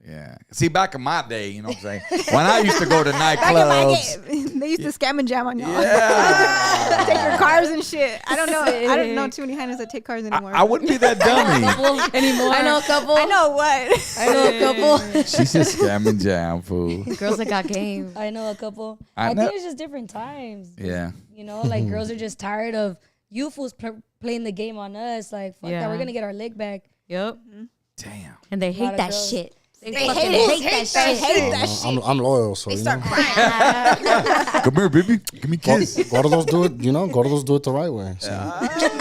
yeah. See, back in my day, you know what I'm saying? When I used to go to Back in my nightclubs. game, they used to scam and jam on y'all. Yeah. Take your cars and shit. I don't know too many hyenas that take cars anymore. I wouldn't be that dummy. anymore. I know a couple. I know what. I know a couple. She's just scamming jam, fool. Girls that got game. I know a couple. I I know- think it's just different times. Yeah. You know, like girls are just tired of you fools playing the game on us. Like, fuck Yeah. that. We're going to get our lick back. Yep. Damn. And they lot hate of that girls. shit. They hate that shit. I'm loyal, so They you start know. crying. Come here, baby. Give me a kiss. Gordos do it, you know. Gordos do it the right way. So. Shit.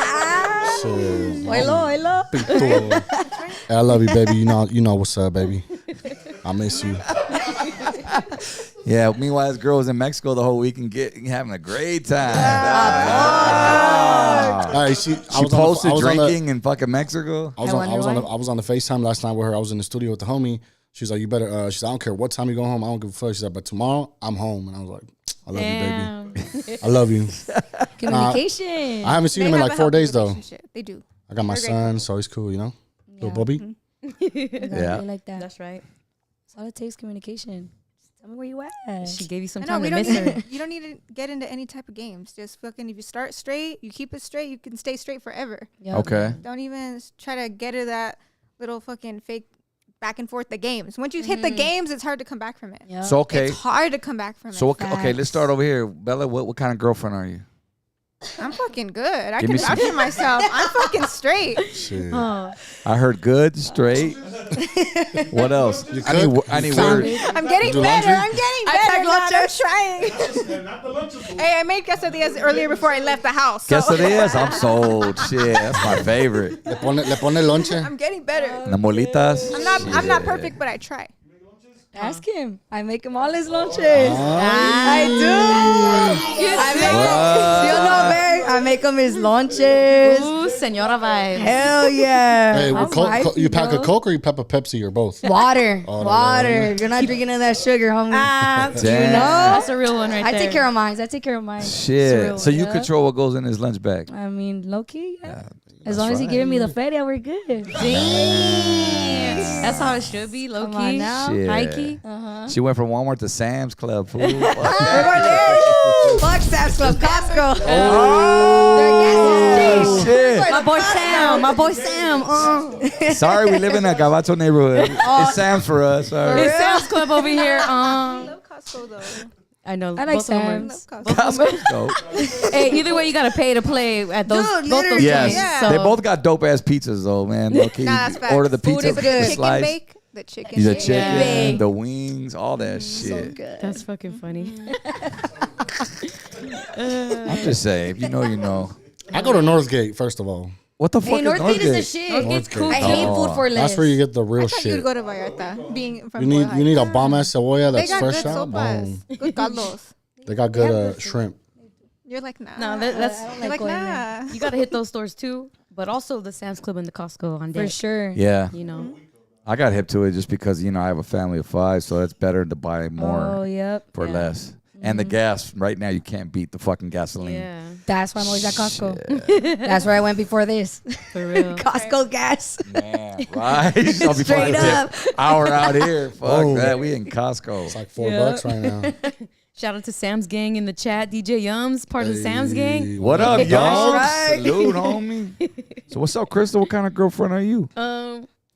Hello. Hey, I love you, baby. You know what's up, baby. I miss you. Yeah. Meanwhile, this girl was in Mexico the whole week and having a great time. Hey, She posted drinking in fucking Mexico. I was on the FaceTime last night with her. I was in the studio with the homie. She's like, you better. She's like, I don't care what time you go home. I don't give a fuck. She's like, but tomorrow I'm home. And I was like, I love you, baby. I love you. Communication. I haven't seen They him in have like a 4 healthy days though. relationship. They do. I got my They're son, so he's cool, you know. Little Bobby. Yeah. Like that. That's right. That's all it takes, communication. Just tell me where you at. She gave you some I know time we to don't miss her. need. You don't need to get into any type of games. Just fucking. If you start straight, you keep it straight. You can stay straight forever. Yep. Okay. Don't even try to get to that little fucking fake back and forth the games. Once you hit the games, it's hard to come back from it. Yep. So, okay. It's hard to come back from So, it. okay, let's start over here. Bella, what kind of girlfriend are you? I'm fucking good. I Give can me some- vouch for myself. I'm fucking straight. Shit. I heard good, straight. What else? I need words. I'm getting Do better. laundry? I'm getting better. I'm trying. Hey, I made quesadillas earlier before I left the house. So. Quesadillas, I'm sold. Shit, that's my favorite. Le pone lonche. I'm getting better. Namolitas. I'm not perfect, but I try. Ask him. I make him all his lunches. Ah. I do. I make him. You know, babe. I make him his lunches. Ooh, senora vibes. Hell yeah. Hey, I'm you hyped, pack a bro. Coke or you pack a Pepsi or both? Water. Oh, no, Water. You're not drinking any of that sugar, homie. Damn. You know? That's a real one right I there. take care of mine. I take care of mine. Shit. So you yeah. control what goes in his lunch bag. I mean, low key. Yeah. As that's long as he right. giving me the feria, we're good. Damn. That's how it should be, low Come on key. now. Shit. High key. She went from Walmart to Sam's Club. Fool. Fuck We're that. going there. Fuck Sam's Club, Costco. Oh, shit. My boy Sam. My boy Sam. Sorry, we live in a Gabacho neighborhood. It's Sam's for us. Sorry. It's Sam's Club over here. I love Costco though. I know. I like both of them are- Sam's. Costco's dope. Hey, either way, you gotta pay to play at those. Dude, both those literally. Yes, joints, Yeah. so- they both got dope ass pizzas though, man. Low-key. Nah, that's facts. Order the Food pizza is good. Chicken slice, bake. The chicken. the bake. chicken, bake. the wings, all that shit. Good. That's fucking funny. I'm just saying, if you know, you know. I go to Northgate first of all. What the fuck Hey, is Northgate is the Northgate? shit. Northgate's cool. I hate Oh. food for less. That's where you get the I real thought shit. you'd go to Vallarta. Being from You need Boyle you need a Heights. bomb ass cebolla They that's got fresh good out. sopas. Boom. Good caldos. They got good shrimp. You're like nah. No, that's I don't You're like going nah. you gotta hit those stores too, but also the Sam's Club and the Costco on For deck. sure. Yeah, You know, I got hip to it just because you know I have a family of 5, so it's better to buy more Oh, yep. for yeah. less. And the gas right now you can't beat the fucking gasoline. yeah, That's why I'm always at Costco. That's where I went before this. for real. Costco gas. Man, right? I'll be Straight fucking up. hour out here. Fuck Oh. that. We in Costco. It's like $4 right now. Shout out to Sam's gang in the chat. DJ Yums, part of the Sam's gang. What up, That's y'all? right. Salute, homie. So what's up, Crystal? What kind of girlfriend are you?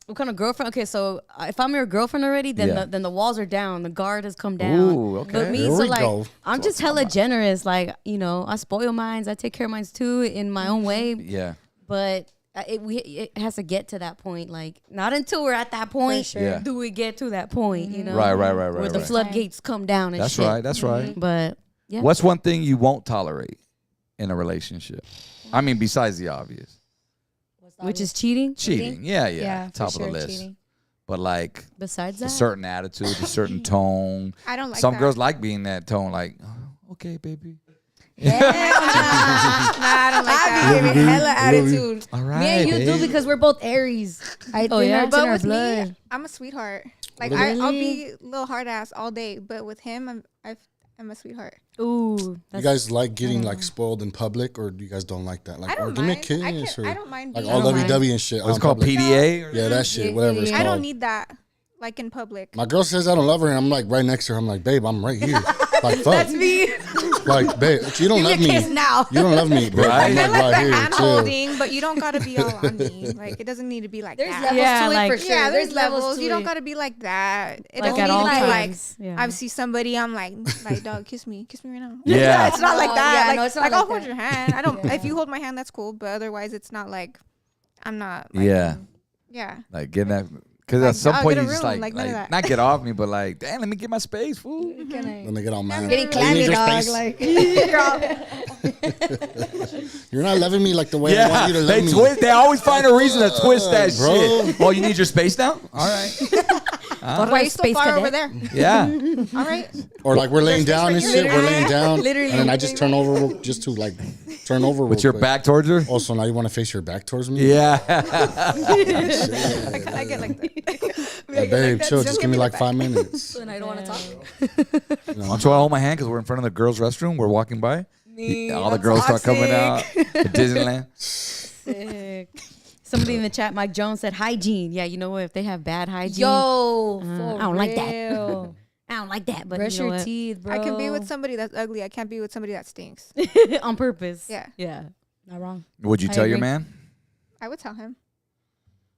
What kind of girlfriend? Okay, so if I'm your girlfriend already, then Yeah. the walls are down. The guard has come down. Ooh, okay. But me, Here so we like go. I'm just hella generous. Like, you know, I spoil mines. I take care of mines too in my own way. Yeah. But it has to get to that point. Like, not until we're at that point sure. Yeah. do we get to that point. You know, Right. where the right. floodgates come down and That's shit. right. That's right. But yeah, What's one thing you won't tolerate in a relationship? I mean, besides the obvious. which is cheating. Cheating. Yeah. Yeah, Top for of the sure, list. cheating. But like Besides a that, certain attitude, a certain tone. I don't like Some that. girls like being that tone, like, oh, okay, baby. I don't like I that. be giving hella attitude. All right. Me and you babe. do because we're both Aries. I think yeah? that's in But our with blood. me, I'm a sweetheart. Like Really? I'll be a little hard ass all day, but with him, I'm a sweetheart. ooh, You that's, guys like getting like spoiled in public, or do you guys don't like that? Like, I don't or give me a mind. kiss, or I don't mind like being all I don't lovey mind. dovey and shit. What's on called public. PDA? Yeah, that shit. Whatever it's I called. don't need that, like in public. My girl says I don't love her, and I'm like right next to her. I'm like, babe, I'm right here. Like, fuck. That's me. Like, babe, you don't love me a me. kiss now. You don't love me, babe. Right? I'm I like like right the here. hand Chill. holding, but you don't gotta be all on me. Like it doesn't need to be like There's that. levels Yeah, to it like- for sure. Yeah, there's levels. to You don't it. gotta be like that. It Like doesn't at mean all like times. Yeah. I see somebody, I'm like, dog, kiss me right now. Yeah. It's not like Oh, that. yeah, like, no, it's not like like I'll hold that. your hand. I don't. If you hold my hand, that's cool. But otherwise, it's not like I'm not. Like, Yeah. Yeah. Like getting that. Because Like, at some I'll point get a you just room, like like, none of that. not get off me, but like, damn, let me get my space, fool. Then they get all mad. Getting You clammy, need your dog. space. Like, You're not loving me like the way I want Yeah, you to love they me. twist. They always find a reason to twist that bro. shit. Oh, you need your space now? All right. Why are you so Space far cadet. over there? Yeah. All right. Or like we're laying down and shit. We're laying down, Literally. and then I just turn over just to like turn over With real your quick. back towards her? Also, now you want to face your back towards me? Yeah. I get like that. Like, babe, chill. Just give me like the 5 minutes. and I don't want to talk. Why don't you hold my hand? Because we're in front of the girls' restroom. We're walking by. All the that's girls start coming toxic. out at Disneyland. sick. Somebody in the chat, Mike Jones, said hygiene. Yeah, you know what? If they have bad hygiene, Yo, I don't like that. real. I don't like that. But Brush you know your what? teeth, bro. I can be with somebody that's ugly. I can't be with somebody that stinks. On purpose. Yeah. Yeah. Not wrong. Would you I tell your agree. man? I would tell him.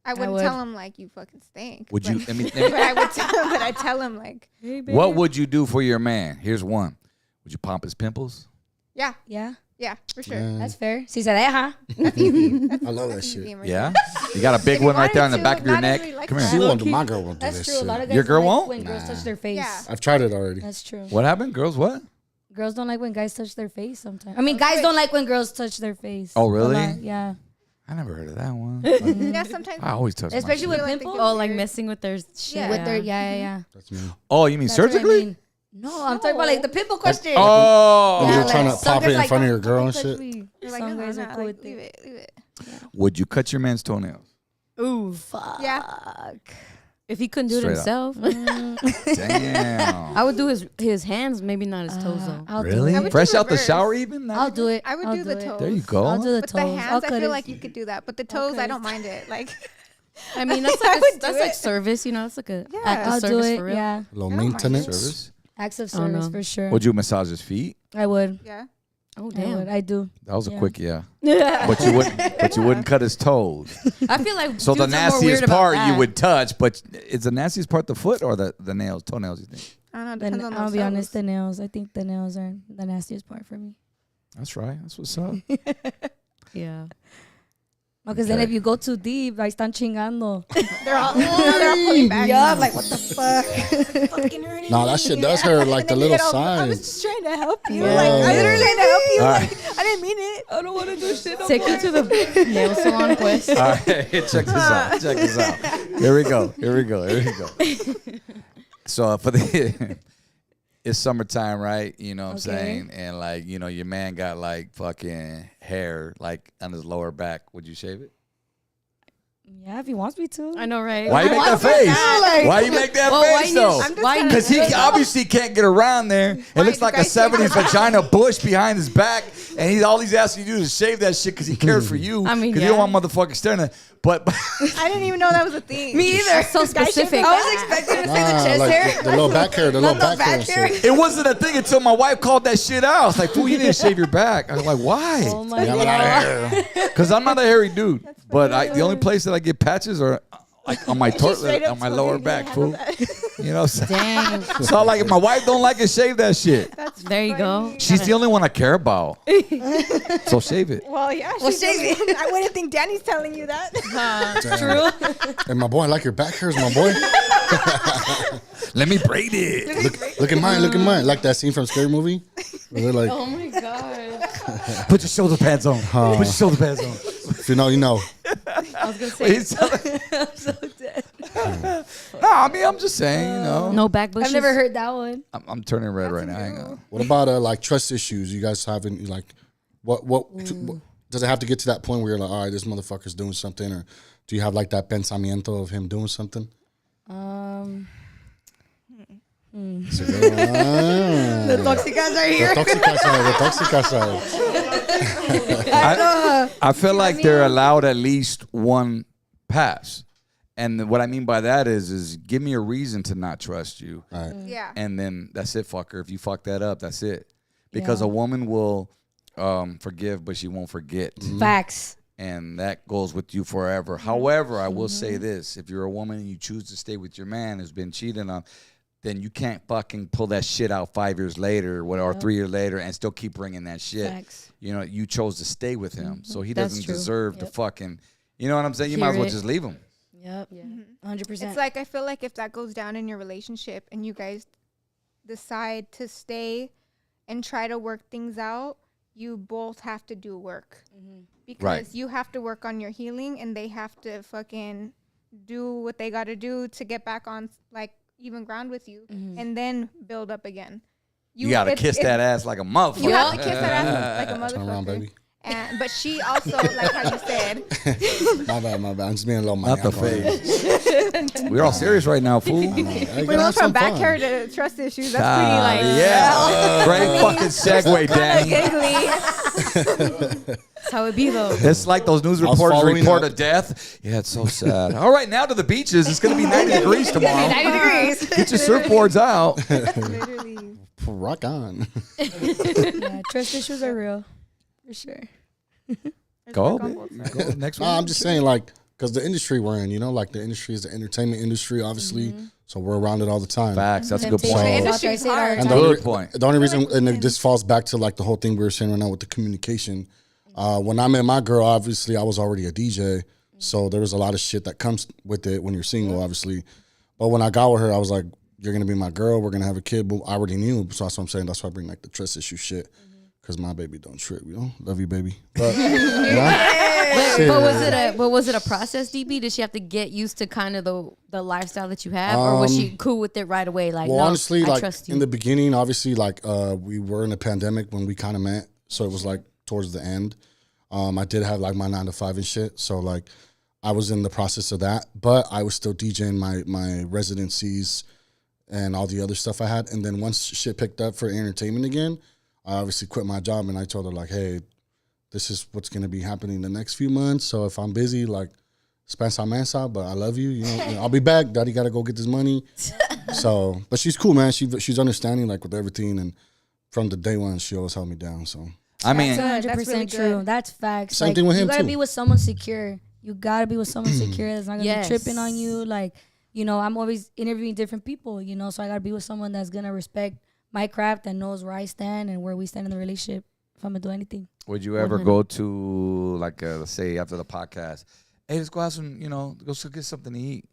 I wouldn't would. tell him like you fucking stink. Would you? but- I mean, But I would tell him. But I tell him like, what would you do for your man? Here's one. Would you pump his pimples? yeah, Yeah. Yeah, for sure. That's fair. Si se deja. That's easy. That's I love that easy shit. game right Yeah, there. you got a big If you one right there on the wanted back to, of your not neck. everybody likes Come that. She here. won't do. My girl won't do That's this true. A lot shit. of guys Your girl like won't? when girls touch their face. Yeah. I've tried it already. That's true. What happened, girls? What? Girls don't like when guys touch their face sometimes. I mean, guys don't like when girls touch their face. Oh, really? A lot, yeah. I never heard of that one. Yeah, sometimes. I always touch Especially my with shit. like pimples. Oh, like messing with their shit. Yeah. With their, yeah. That's me. Oh, you mean That's what I surgically? mean. No, I'm talking about like the pimple question. Oh, You're Yeah, trying like, to pop some it in guys front of like, your girl "Don't and touch shit. me." You're like, Some no, guys no, are cool like, with leave it. it, leave it. would you cut your man's toenails? Ooh. Fuck. Yeah. If he couldn't do it Straight up. himself, Damn. I would do his hands, maybe not his toes though. I'll Really? do I it. would Fresh do out the reverse. shower, even? I'll do it. I would I'll do the it. toes. There you go. I'll do the But toes. the I'll hands, I cut feel it. like you could do that. But the I'll toes, cut I it. don't mind it. Like, I mean, that's I like would that's do like it. service, you know. It's like a Yeah. act of I'll do service it. for real. Yeah. Low I don't mind maintenance. Service? Acts of Oh, no. service for sure. Would you massage his feet? I would. yeah. Oh I would. damn! I do. That was a Yeah. quick yeah. But you wouldn't cut his toes. I feel like So the dudes are more weird nastiest about part you that. would touch, but is the nastiest part the foot or the nails, toenails, you think? I don't know. Then Depends on I'll those be honest, toes. the nails. I think the nails are the nastiest part for me. That's right. That's what's up. Yeah. Because then Okay. if you go too deep, ahí están chingando. They're all pulling back. Yeah, I'm like, what the fuck? fucking hurting Nah, that me. shit does hurt, like And the then you little get all- I was signs. just trying to help you. Yeah. Like, I was trying to help you. All Like, I didn't mean it. I don't want to do shit. Take you to the nail salon quest. All right, check this out. Check this out. Here we go. Here we go. Here we go. So for the it's summertime, right? You know what I'm Okay. saying? And like, you know, your man got like fucking hair like on his lower back. Would you shave it? Yeah, if he wants me to. I know, right? Why you make that face? Why you make that Well, why face you- though? I'm just Why kinda- Because he obviously can't get around there. It Why looks do like a guys shave 70s their vagina bush behind his back. And all he's asking you to do is shave that shit because he cares for you. I mean, because you don't yeah. want motherfuckers staring at. But I didn't even know that was a thing. Me either. That's so Guys shave specific. their I was expecting to say the chest like hair. the little back hair, the little back hair and shit. it wasn't a thing until my wife called that shit out. I was like, fool, you didn't shave your back. I was like, why? Oh my You got a lot of god. hair. Because I'm not a hairy dude. But the only place that I get patches are like on my Straight up on my told lower you back, to fool. handle that. You know what I'm saying? Dang. So like, if my wife don't like it, shave that shit. That's There you go. funny. She's the only one I care about. So shave it. Well, yeah. Well, she's shave the- I wouldn't think Danny's telling you that. True. And my boy, I like your back hairs, my boy. Let me braid it. Look at mine, look at mine. Like that scene from Scary Movie. Where they're like, Oh my god. Put your shoulder pads on. Put your shoulder pads on. if you know, you know. I was gonna say He's telling- I'm so dead. No, I mean, I'm just saying, you know. no back bushes. I've never heard that one. I'm turning red right now. Hang on. What about like trust issues? You guys having like, what does it have to get to that point where you're like, all right, this motherfucker's doing something, or do you have like that pensamiento of him doing something? The toxicas are here. The toxica side. I feel like they're allowed at least one pass. And what I mean by that is give me a reason to not trust you. Right. Yeah. And then that's it, fucker. If you fuck that up, that's it. Because Yeah. a woman will forgive, but she won't forget. Facts. And that goes with you forever. However, I will say this. If you're a woman and you choose to stay with your man who's been cheated on, then you can't fucking pull that shit out 5 years later or 3 years later and still keep bringing that shit. Facts. You know, you chose to stay with him. So he That's doesn't true. deserve to Yep. fucking, you know what I'm saying? You might as well Hear it. just leave him. Yep. Yeah. 100%. It's like I feel like if that goes down in your relationship and you guys decide to stay and try to work things out, you both have to do work. Because Right. you have to work on your healing and they have to fucking do what they got to do to get back on like even ground with you and then build up again. You gotta kiss that ass like a motherfucker. You have to kiss that ass like a motherfucker. Turn around, baby. And, but she also, like how you said, My bad. I'm just being a little Not the maniacal. face. We're all serious right now, fool. we went from back hair to trust issues. That's pretty like, yeah. Great fucking segue, Danny. That's how it be though. It's like those news I was reporters following report up. a death. Yeah, it's so sad. All right, now to the beaches. It's going to be 90 degrees tomorrow. 90 degrees. Get your surfboards out. literally. Rock on. Yeah, trust issues are real. For sure. There's Go, work on baby. both sides. Go. Next No, one. I'm just saying, like, because the industry we're in, like the industry is the entertainment industry, obviously. So we're around it all the time. Facts. That's a good point. The industry's hard. And Good point. The only reason, and this falls back to like the whole thing we were saying right now with the communication. When I met my girl, obviously I was already a DJ, so there was a lot of shit that comes with it when you're single, obviously. But when I got with her, I was like, "You're gonna be my girl. We're gonna have a kid." But I already knew, so that's what I'm saying. That's why I bring like the trust issue shit, because my baby don't trip. Love you, baby. But, but was it a process, DB? Did she have to get used to kind of the lifestyle that you have, or was she cool with it right away? Like, well, no, honestly, I like trust you. in the beginning, obviously, like we were in a pandemic when we kind of met, so it was like towards the end. I did have like my 9 to 5 and shit, so like I was in the process of that, but I was still DJing my residencies and all the other stuff I had. And then once shit picked up for entertainment again, I obviously quit my job and I told her like, "Hey, this is what's gonna be happening the next few months. So if I'm busy, like, Spencer Mansa, but I love you. I'll be back. Daddy gotta go get this money." So, but she's cool, man. She's understanding like with everything, and from the day one, she always held me down. So I mean, that's 100% really true. good. That's facts. Same thing with him, You gotta too. be with someone secure. You gotta be with someone secure that's not gonna be tripping on you. Like, I'm always interviewing different people. So I gotta be with someone that's gonna respect my craft and knows where I stand and where we stand in the relationship. If I'm gonna do anything. would you ever go to like let's say after the podcast, "Hey, let's go have some, go get something to eat.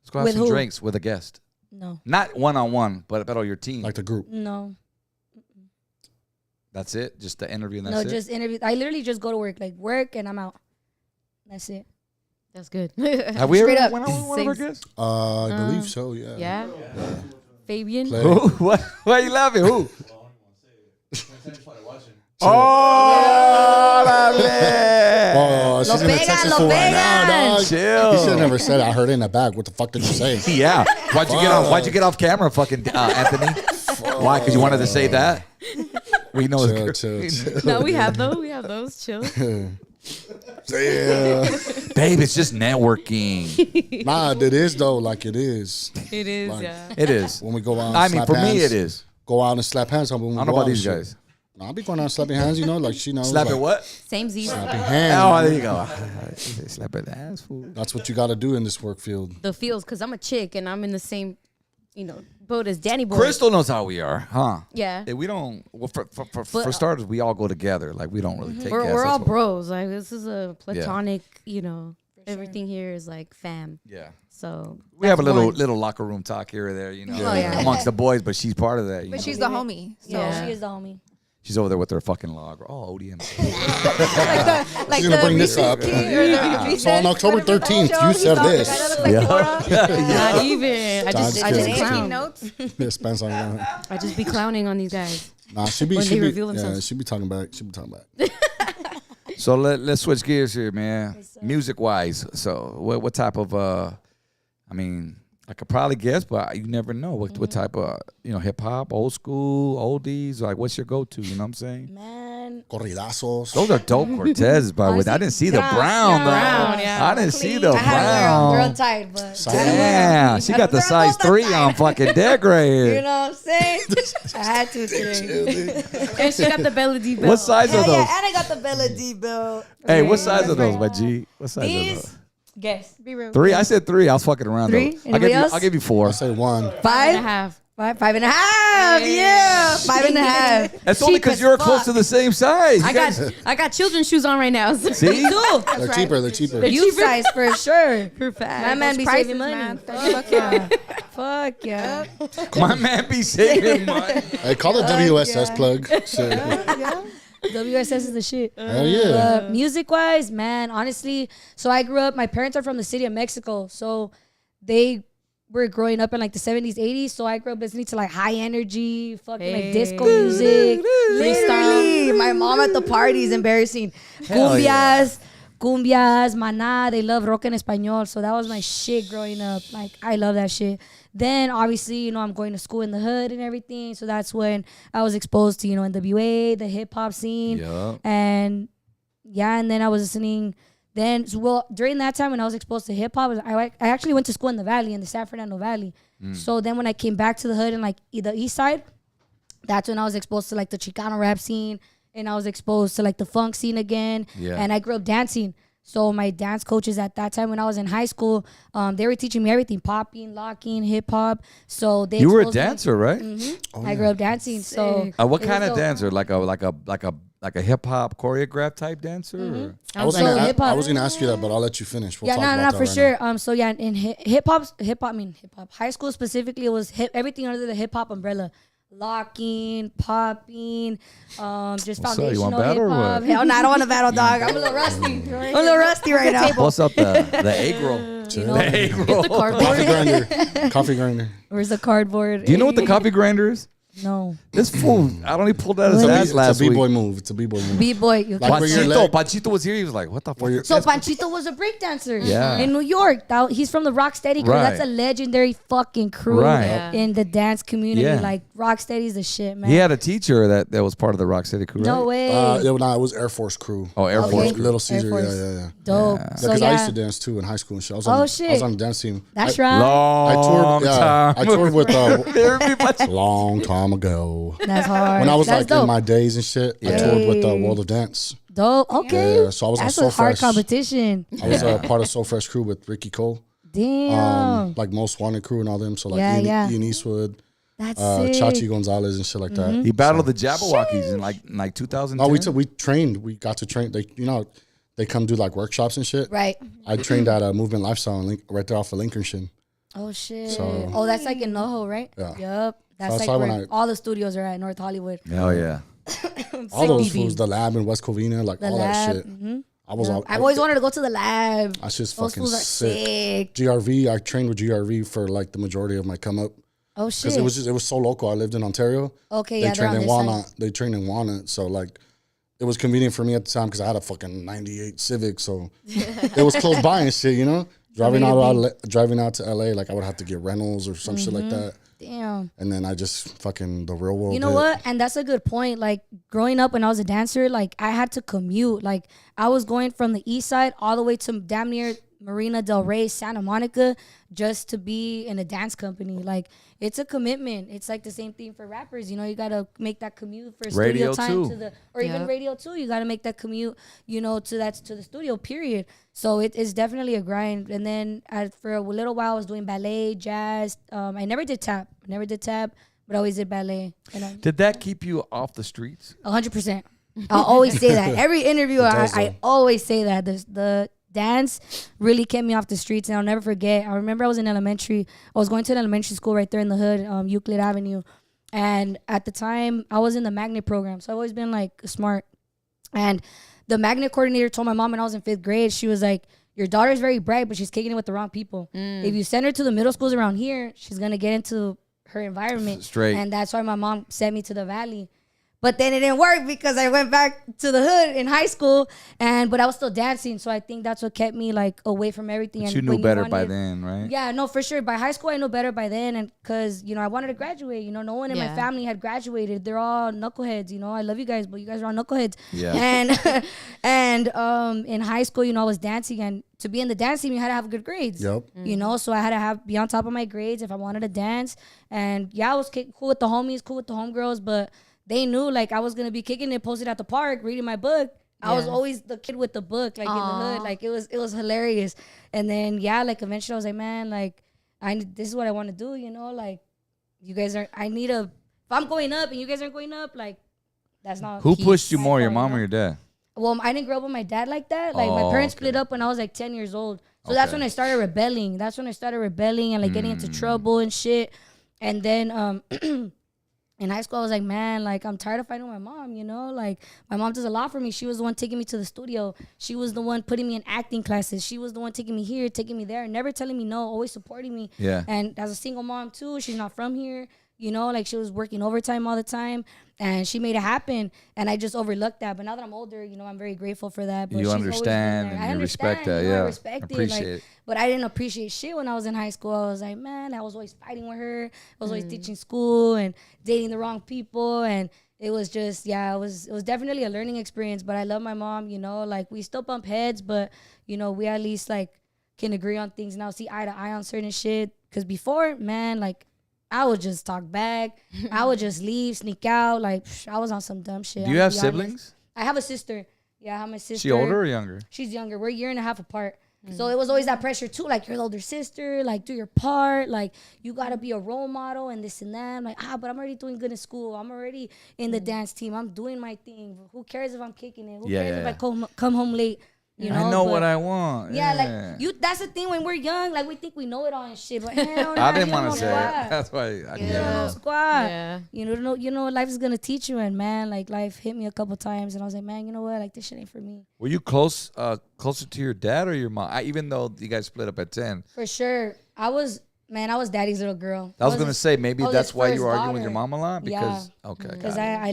Let's go have With some who? drinks with a guest." No. Not one-on-one, but on your team. like the group. No. That's it? Just the interview and No, that's it? just interview. I literally just go to work and I'm out. That's it. That's good. Have we Straight ever up. went on one of our guests? I believe so. Yeah. Yeah. Fabian. Play. Who? Why are you laughing? Who? Oh, Oh, she's gonna text us for right now, dog. Chill. You should have never said it. I heard it in the back. What the fuck did you say? Yeah. Why'd you get off camera, fucking Anthony? Why? Because you wanted to say that? We know Chill. No, we have those. Chill. Yeah. Babe, it's just networking. Nah, it is though. Like it is. It is. Like, Yeah. It is. When we go out and I mean, slap for hands, me, it is. Go out and slap hands. When we I don't go know about out these and guys. shit. Nah, I'll be going out and slapping hands, like she knows. Slap like, it what? Same Z. Slapping hands. Oh, there you go. Slap it ass, fool. That's what you got to do in this work field. The feels, because I'm a chick and I'm in the same, boat as Danny Boy. Crystal knows how we are, huh? Yeah. We don't. Well, for starters, we all go together. Like we don't really take. We're all bros. bros. Like this is a platonic. Everything here is like fam. Yeah. So We have a that's little locker room talk here or there, Oh, yeah. amongst the boys. But she's part of that. But she's the homie. So. Yeah. She is the homie. She's over there with her fucking log. Oh, ODM. like She's gonna bring this up. So on October 13th, you said this. Not even. I just Taking clown. notes. Yeah, Spence on that. I just be clowning on these guys. Nah, When they reveal themselves. she be talking back. So let's switch gears here, man. Music wise, so what type of I could probably guess, but you never know what type of hip hop, old school, oldies. Like, what's your go to? You know what I'm saying? Man. Corridazos. Those are dope Cortez, by the way. I didn't see the brown though. yeah. I didn't see the I had to wear them. They're brown. untied, but Damn, she got the size 3 on fucking deck right you here. know what I'm saying? I had to today. And she got the Bella D belt. What size are Hell those? yeah, and I got the Bella D belt. Hey, what size are those, my G? What size are These? those? Guess. Be real. 3? I said 3. I was fucking around. 3? Though. Anybody else? I'll give you 4. I say 1. 5? 5 and a half. Yeah. 5 and a half. That's only because you're close to the same size. I got children's shoes on right now. So. See? They're cheaper. They're cheaper. You size for sure. For fact. My man be saving money. man. Fuck yeah. Fuck yeah. My man be saving money. Hey, call the WSS plug. Shit. WSS is the shit. Hell yeah. Music wise, man, honestly. So I grew up, my parents are from the city of Mexico. So they were growing up in like the 70s, 80s. So I grew up listening to like high energy, fucking like disco music. Literally, my mom at the parties, embarrassing. Cumbias, maná. They love rock en español. So that was my shit growing up. Like, I love that shit. Then, obviously, I'm going to school in the hood and everything. So that's when I was exposed to, NWA, the hip-hop scene. Yeah. And, and then I was listening. Then, during that time when I was exposed to hip-hop, I actually went to school in the Valley, in the San Fernando Valley. So then when I came back to the hood and, like, the east side, that's when I was exposed to, like, the Chicano rap scene. And I was exposed to, like, the funk scene again. Yeah. And I grew up dancing. So my dance coaches at that time when I was in high school, they were teaching me everything: popping, locking, hip hop. So they You were a exposed me- dancer, right? Mhm. I grew up dancing. So What it kind was of dope. dancer? Like a hip hop choreographed type dancer? or- I was gonna ask you that, but I'll let you finish. We'll Yeah, talk no, about no, that for right sure. now. So yeah, in hip hop, high school specifically, it was everything under the hip hop umbrella. Locking, popping, just What's up, you foundational want battle or hip hop. what? Hell no, I don't want to battle, dog. I'm a little rusty. I'm a little rusty right now. Bust up the egg roll. You know, The egg roll. the cardboard. Coffee grinder. Coffee grinder. Where's the cardboard? Do you know what the coffee grinder is? No. This fool, I only pulled out his It's ass last a b-boy week. move. It's a b-boy move. B-boy. You Like where your Panchito, leg- Panchito was here. He was like, "What the fuck?" So Panchito was a breakdancer Yeah. in New York. He's from the Rocksteady crew. Right. That's a legendary fucking crew Right. Yeah. in the dance community. Yeah. Like Rocksteady's the shit, man. He had a teacher that was part of the Rock City crew. No right? way. It was Air Force crew. Oh, Air Okay. Force. Little Caesar. Air Force. Yeah. Dope. Yeah. So Because yeah, I used to dance too in high school and shit. I was Oh, on, shit. I was on the dance team. that's I, right. Long I toured with time. long time ago. That's hard. When I was That's like dope. in my days and shit, I toured with World of Dance. Dope. Okay. Yeah, so I was on That's So a hard Fresh. competition. I was part of So Fresh crew with Ricky Cole, Damn. like Most Wanted crew and all them. So like Yeah, yeah. Ian Eastwood, That's sick. Chachi Gonzalez and shit like that. He battled the Jabberwockies in like 2010. No, we trained. We got to train. They come do like workshops and shit. Right. I trained at Movement Lifestyle right there off of Lincolnshire. Oh shit. So- That's like in NoHo, right? Yeah. Yup. That's that's like why where when all the studios are at North Hollywood. Hell yeah. All those BB. fools, the lab in West Covina, like The all lab. that shit. Mhm. I was all. I've always wanted to go to the lab. That's just Those fucking fools are sick. sick. GRV, I trained with GRV for like the majority of my come up. Oh Because shit. it was so local. I lived in Ontario. Okay, They yeah, they're trained on in this side. Walnut. They trained in Walnut, so like it was convenient for me at the time because I had a fucking '98 Civic, so it was close by and shit. You know, driving out to LA, like I would have to get rentals or some shit like that. Damn. And then I just fucking the real world. You know hit. what? And that's a good point. Like growing up when I was a dancer, like I had to commute. Like I was going from the east side all the way to damn near Marina Del Rey, Santa Monica, just to be in a dance company. Like it's a commitment. It's like the same thing for rappers. You know, you gotta make that commute for Radio studio time too. or even Yep. radio too. You gotta make that commute, you know, to the studio. Period. So it's definitely a grind. And then for a little while, I was doing ballet, jazz. I never did tap. But I always did ballet. And Did that keep you off the streets? 100%. I'll always say that. Every interview, does, I though. always say that. The dance really kept me off the streets, and I'll never forget. I remember I was in elementary. I was going to an elementary school right there in the hood, Euclid Avenue. And at the time, I was in the magnet program. So I've always been like smart. And the magnet coordinator told my mom when I was in 5th grade, she was like, your daughter's very bright, but she's kicking it with the wrong people. If you send her to the middle schools around here, she's going to get into her environment. Straight. And that's why my mom sent me to the valley. But then it didn't work because I went back to the hood in high school, but I was still dancing. So I think that's what kept me like away from everything. But And you knew when better by wanted- then, right? Yeah, no, for sure. By high school, I knew better by then, and because I wanted to graduate. No one in my Yeah. family had graduated. They're all knuckleheads. I love you guys, but you guys are all knuckleheads. Yeah. And in high school, I was dancing, and to be in the dance team, you had to have good grades. Yep. So I had to be on top of my grades if I wanted to dance. And yeah, I was cool with the homies, cool with the homegirls, but they knew like I was gonna be kicking it, posted at the park, reading my book. I was Yeah. always the kid with the book, like in the hood. Like it was hilarious. And then like eventually I was like, man, like this is what I want to do. Like you guys are. If I'm going up and you guys aren't going up, like that's not. Who peace. pushed you more, your Like, mom or your dad? Well, I didn't grow up with my dad like that. Like my Oh, parents okay. split up when I was like 10 years old. So that's Okay. when I started rebelling. And like getting into trouble and shit. And then in high school, I was like, man, like I'm tired of fighting with my mom, Like my mom does a lot for me. She was the one taking me to the studio. She was the one putting me in acting classes. She was the one taking me here, taking me there, never telling me no, always supporting me. Yeah. And as a single mom too, she's not from here. Like she was working overtime all the time, and she made it happen. And I just overlooked that. But now that I'm older, I'm very grateful for that. But You she's always been understand there. and I you respect understand, that, yeah. I respect Appreciate it. it. But I didn't appreciate shit when I was in high school. I was like, man, I was always fighting with her. I was always teaching school and dating the wrong people. And it was just, it was definitely a learning experience. But I love my mom, like we still bump heads, but we at least like can agree on things now, see eye to eye on certain shit. Because before, man, like I would just talk back. I would just leave, sneak out. Like I was on some dumb shit. Do you I'm have gonna be honest. siblings? I have a sister. Yeah, I have my sister. She older or younger? She's younger. We're a year and a half apart. So it was always that pressure too. Like, you're the older sister. Like, do your part. Like, you got to be a role model and this and that. I'm like, but I'm already doing good in school. I'm already in the dance team. I'm doing my thing. Who cares if I'm kicking it? Who cares if I come home late? You know, I know what I want. Yeah, like that's the thing when we're young, like we think we know it all and shit. But hell no, I didn't want to say it. That's why I you know, squad. Yeah. You know what life is gonna teach you, and man, like life hit me a couple times, and I was like, man, you know what, like this shit ain't for me. Were you closer to your dad or your mom? Even though you guys split up at 10. For sure, I was daddy's little girl. I was gonna say maybe that's why you were arguing with your mom a lot because because I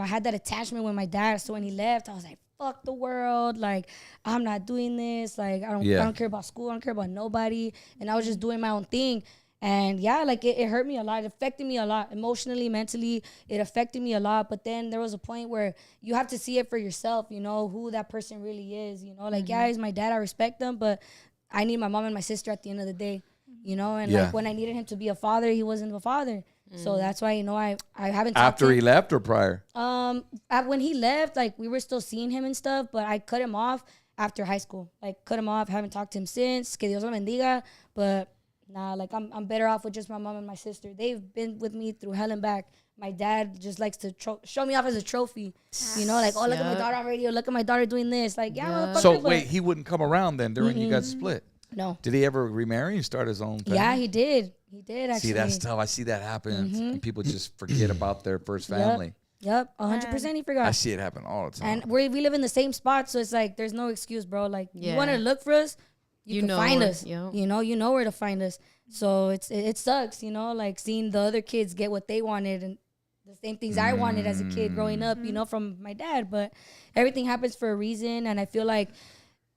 had that attachment with my dad. So when he left, I was like, fuck the world, like I'm not doing this, like I don't care about school, I don't care about nobody, and I was just doing my own thing. And yeah, like it hurt me a lot, it affected me a lot emotionally, mentally, it affected me a lot. But then there was a point where you have to see it for yourself, you know, who that person really is, you know, like yeah, he's my dad, I respect him, but I need my mom and my sister at the end of the day, you know. And like when I needed him to be a father, he wasn't a father. So that's why, you know, I haven't talked after he left or prior? When he left, like we were still seeing him and stuff, but I cut him off after high school. Like cut him off, haven't talked to him since. Que Dios lo bendiga. But nah, like I'm better off with just my mom and my sister. They've been with me through hell and back. My dad just likes to show me off as a trophy. You know, like, oh, look at my daughter on radio. Look at my daughter doing this. Like, yeah. So wait, he wouldn't come around then during you guys split? No. Did he ever remarry and start his own family? Yeah, he did. He did, actually. See, that's tough. I see that happen. And people just forget about their first family. Yep, 100% he forgot. I see it happen all the time. And we live in the same spot, so it's like there's no excuse, bro. Like, you want to look for us, you can find us. Yep. You know where to find us. So it sucks, you know, like seeing the other kids get what they wanted and the same things I wanted as a kid growing up, you know, from my dad. But everything happens for a reason, and I feel like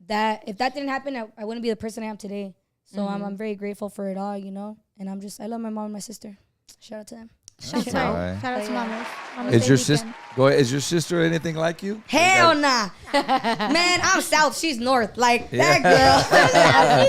that if that didn't happen, I wouldn't be the person I am today. So I'm very grateful for it all, you know. And I love my mom and my sister. Shout out to them. Shout out to mama. Is your sister? Go ahead. Is your sister anything like you? Hell nah. Man, I'm south. She's north. Like that girl.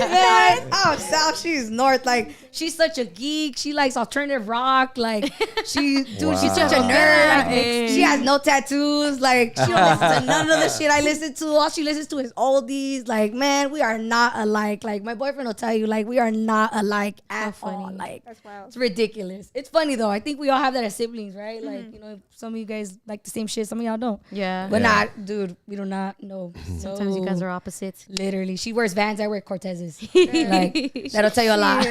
Man, I'm south. She's north. Like she's such a geek. She likes alternative rock. Like she's such a nerd. Like, she has no tattoos. Like she don't listen to none of the shit I listen to. All she listens to is oldies. Like, man, we are not alike. Like my boyfriend will tell you, like we are not alike at all. Like that's wild. It's ridiculous. It's funny though. I think we all have that as siblings, right? Like, you know, some of you guys like the same shit, some of y'all don't. Yeah. But not, dude, we do not know. Sometimes you guys are opposites. Literally. She wears Vans, I wear Cortezes. Like, that'll tell you a lot.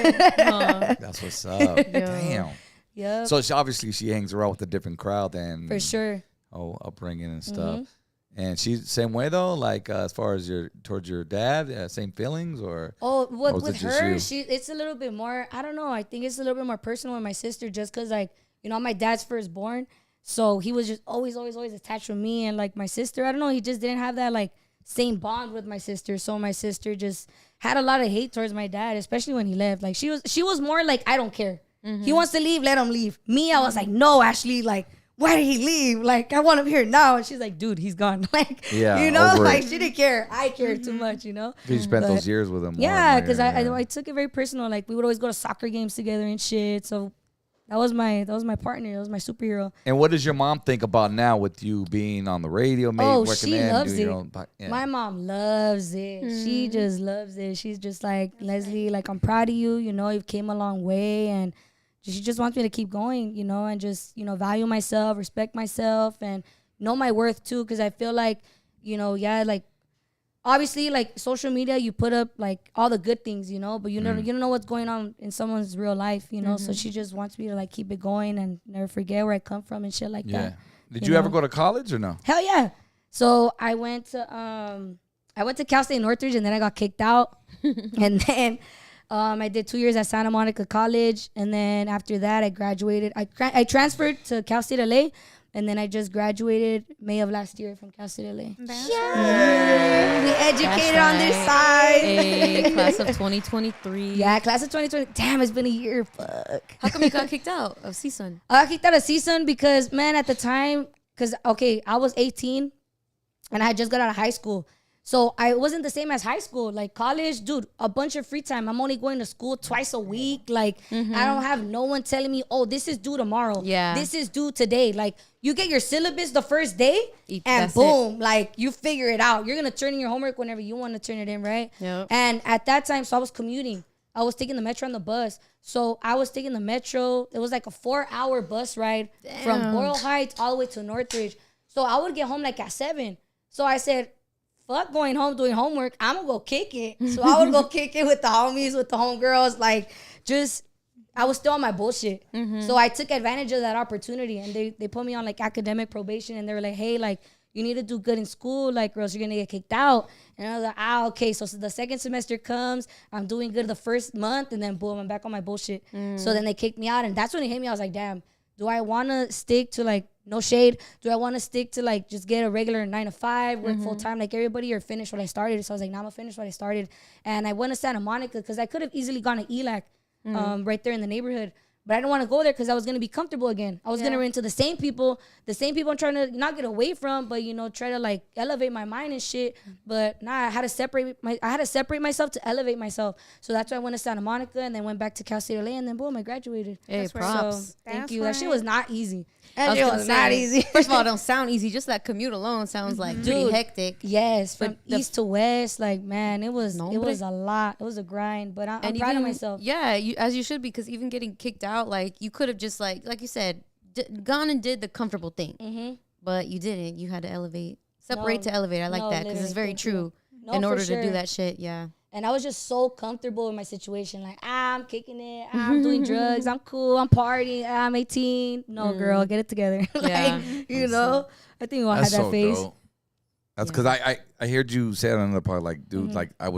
That's what's up. Damn. Yeah. So she hangs around with a different crowd than for sure. Oh, upbringing and stuff. And she's same way though, like as far as towards your dad, same feelings or? Oh, with her, it's a little bit more. I don't know. I think it's a little bit more personal with my sister, just because like, you know, I'm my dad's firstborn, so he was just always attached with me and like my sister. I don't know. He just didn't have that like same bond with my sister. So my sister just had a lot of hate towards my dad, especially when he left. Like she was more like, I don't care. He wants to leave, let him leave. Me, I was like, no, Ashley, like, why did he leave? Like, I want him here now. And she's like, dude, he's gone. Like, you know, like she didn't care. I cared too much, you know. You spent those years with him. Yeah, because I took it very personal. Like we would always go to soccer games together and shit. So that was my partner. That was my superhero. And what does your mom think about now with you being on the radio? She loves it. My mom loves it. She just loves it. She's just like, Leslie, like I'm proud of you. You know, you've came a long way, and she just wants me to keep going, you know, and just, you know, value myself, respect myself, and know my worth too. Because I feel like, you know, like obviously, like social media, you put up like all the good things, you know, but you don't know what's going on in someone's real life, you know. So she just wants me to like keep it going and never forget where I come from and shit like that. Did you ever go to college or no? Hell yeah. So I went to Cal State Northridge, and then I got kicked out, and then. I did 2 years at Santa Monica College, and then after that, I graduated. I transferred to Cal State LA, and then I just graduated May of last year from Cal State LA. Yeah. We educated on this side. Hey, class of 2023. Yeah, class of 2020. Damn, it's been a year. Fuck. How come you got kicked out of CSUN? I got kicked out of CSUN because, man, at the time, I was 18, and I had just got out of high school. So I wasn't the same as high school. Like college, dude, a bunch of free time. I'm only going to school twice a week. Like I don't have no one telling me, oh, this is due tomorrow. Yeah. This is due today. Like you get your syllabus the first day and That's boom, like you figure it out. You're going to turn in your homework whenever you want to turn it in, right? Yep. And at that time, so I was commuting. I was taking the metro and the bus. So I was taking the metro. It was like a 4-hour bus ride from Boyle Heights all the way to Northridge. So I would get home like at 7. So I said, fuck going home doing homework. I'm gonna go kick it. So I would go kick it with the homies, with the homegirls. Like, just, I was still on my bullshit. So I took advantage of that opportunity. And they put me on like academic probation. And they were like, hey, like, you need to do good in school, like, or else you're gonna get kicked out. And I was like, okay. So the second semester comes, I'm doing good the first month, and then boom, I'm back on my bullshit. So then they kicked me out, and that's when it hit me. I was like, damn, do I wanna stick to like, no shade, do I wanna stick to like just get a regular 9 to 5, work full time like everybody, or finish what I started? So I was like, nah, I'm gonna finish what I started. And I went to Santa Monica because I could have easily gone to ELAC right there in the neighborhood. But I didn't want to go there because I was going to be comfortable again. I was going to run into the same people I'm trying to not get away from, but, you know, try to like elevate my mind and shit. But nah, I had to separate myself to elevate myself. So that's why I went to Santa Monica and then went back to Cal State LA, and then boom, I graduated. Hey, props. So, thank you. That shit was not easy. That shit was not easy. First of all, it don't sound easy. Just that commute alone sounds like pretty hectic. Yes, from east to west, like, man, it was a lot. It was a grind, but I'm proud of myself. Yeah, as you should be, because even getting kicked out, like, you could have just like you said, gone and did the comfortable thing, but you didn't. You had to elevate, separate to elevate. I like that because it's very true. In order to do that shit, yeah. And I was just so comfortable in my situation. Like, I'm kicking it. I'm doing drugs. I'm cool. I'm partying. I'm 18. No, girl, get it together. Like, you know, I think we all had that phase. Dope. That's because I heard you say it on another part. Like, dude, like I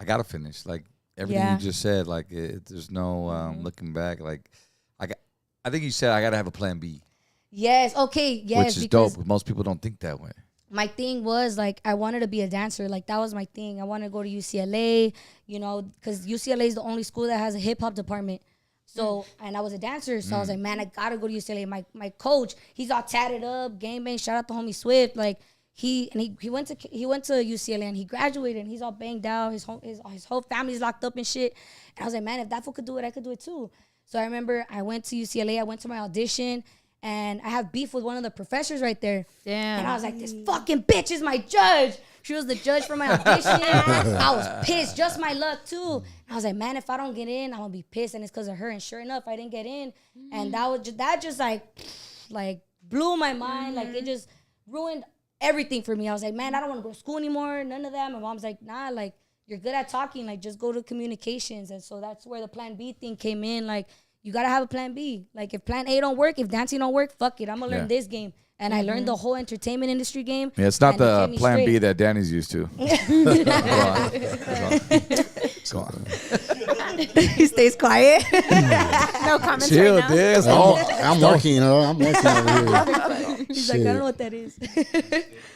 got to finish. Like, everything you just said. Like, there's no looking back. Like, I think you said I got to have a plan B. Yes. Okay. Yes. Which is dope. Most people don't think that way. My thing was, like, I wanted to be a dancer. Like, that was my thing. I wanted to go to UCLA, you know, because UCLA is the only school that has a hip-hop department. So, and I was a dancer. So I was like, man, I got to go to UCLA. My coach, he's all tatted up, gang bang, shout out to homie Swift. Like, he went to UCLA and he graduated and he's all banged out. His whole family's locked up and shit. And I was like, man, if that fool could do it, I could do it too. So I remember I went to UCLA. I went to my audition. And I have beef with one of the professors right there. Damn. And I was like, this fucking bitch is my judge. She was the judge for my audition. I was pissed. Just my luck, too. And I was like, man, if I don't get in, I'm going to be pissed. And it's because of her. And sure enough, I didn't get in. And that just like blew my mind. Like, it just ruined everything for me. I was like, man, I don't want to go to school anymore. None of that. My mom's like, nah, like, you're good at talking. Like, just go to communications. And so that's where the plan B thing came in. Like, you got to have a plan B. Like, if plan A don't work, if dancing don't work, fuck it. I'm going to learn this game. And I learned the whole entertainment industry game. Yeah, it's not the plan B that Danny's used to. Go on. He stays quiet. No comments Chill, right now. dude. I'm working, you know. I'm working over here. He's like, I don't know what that is.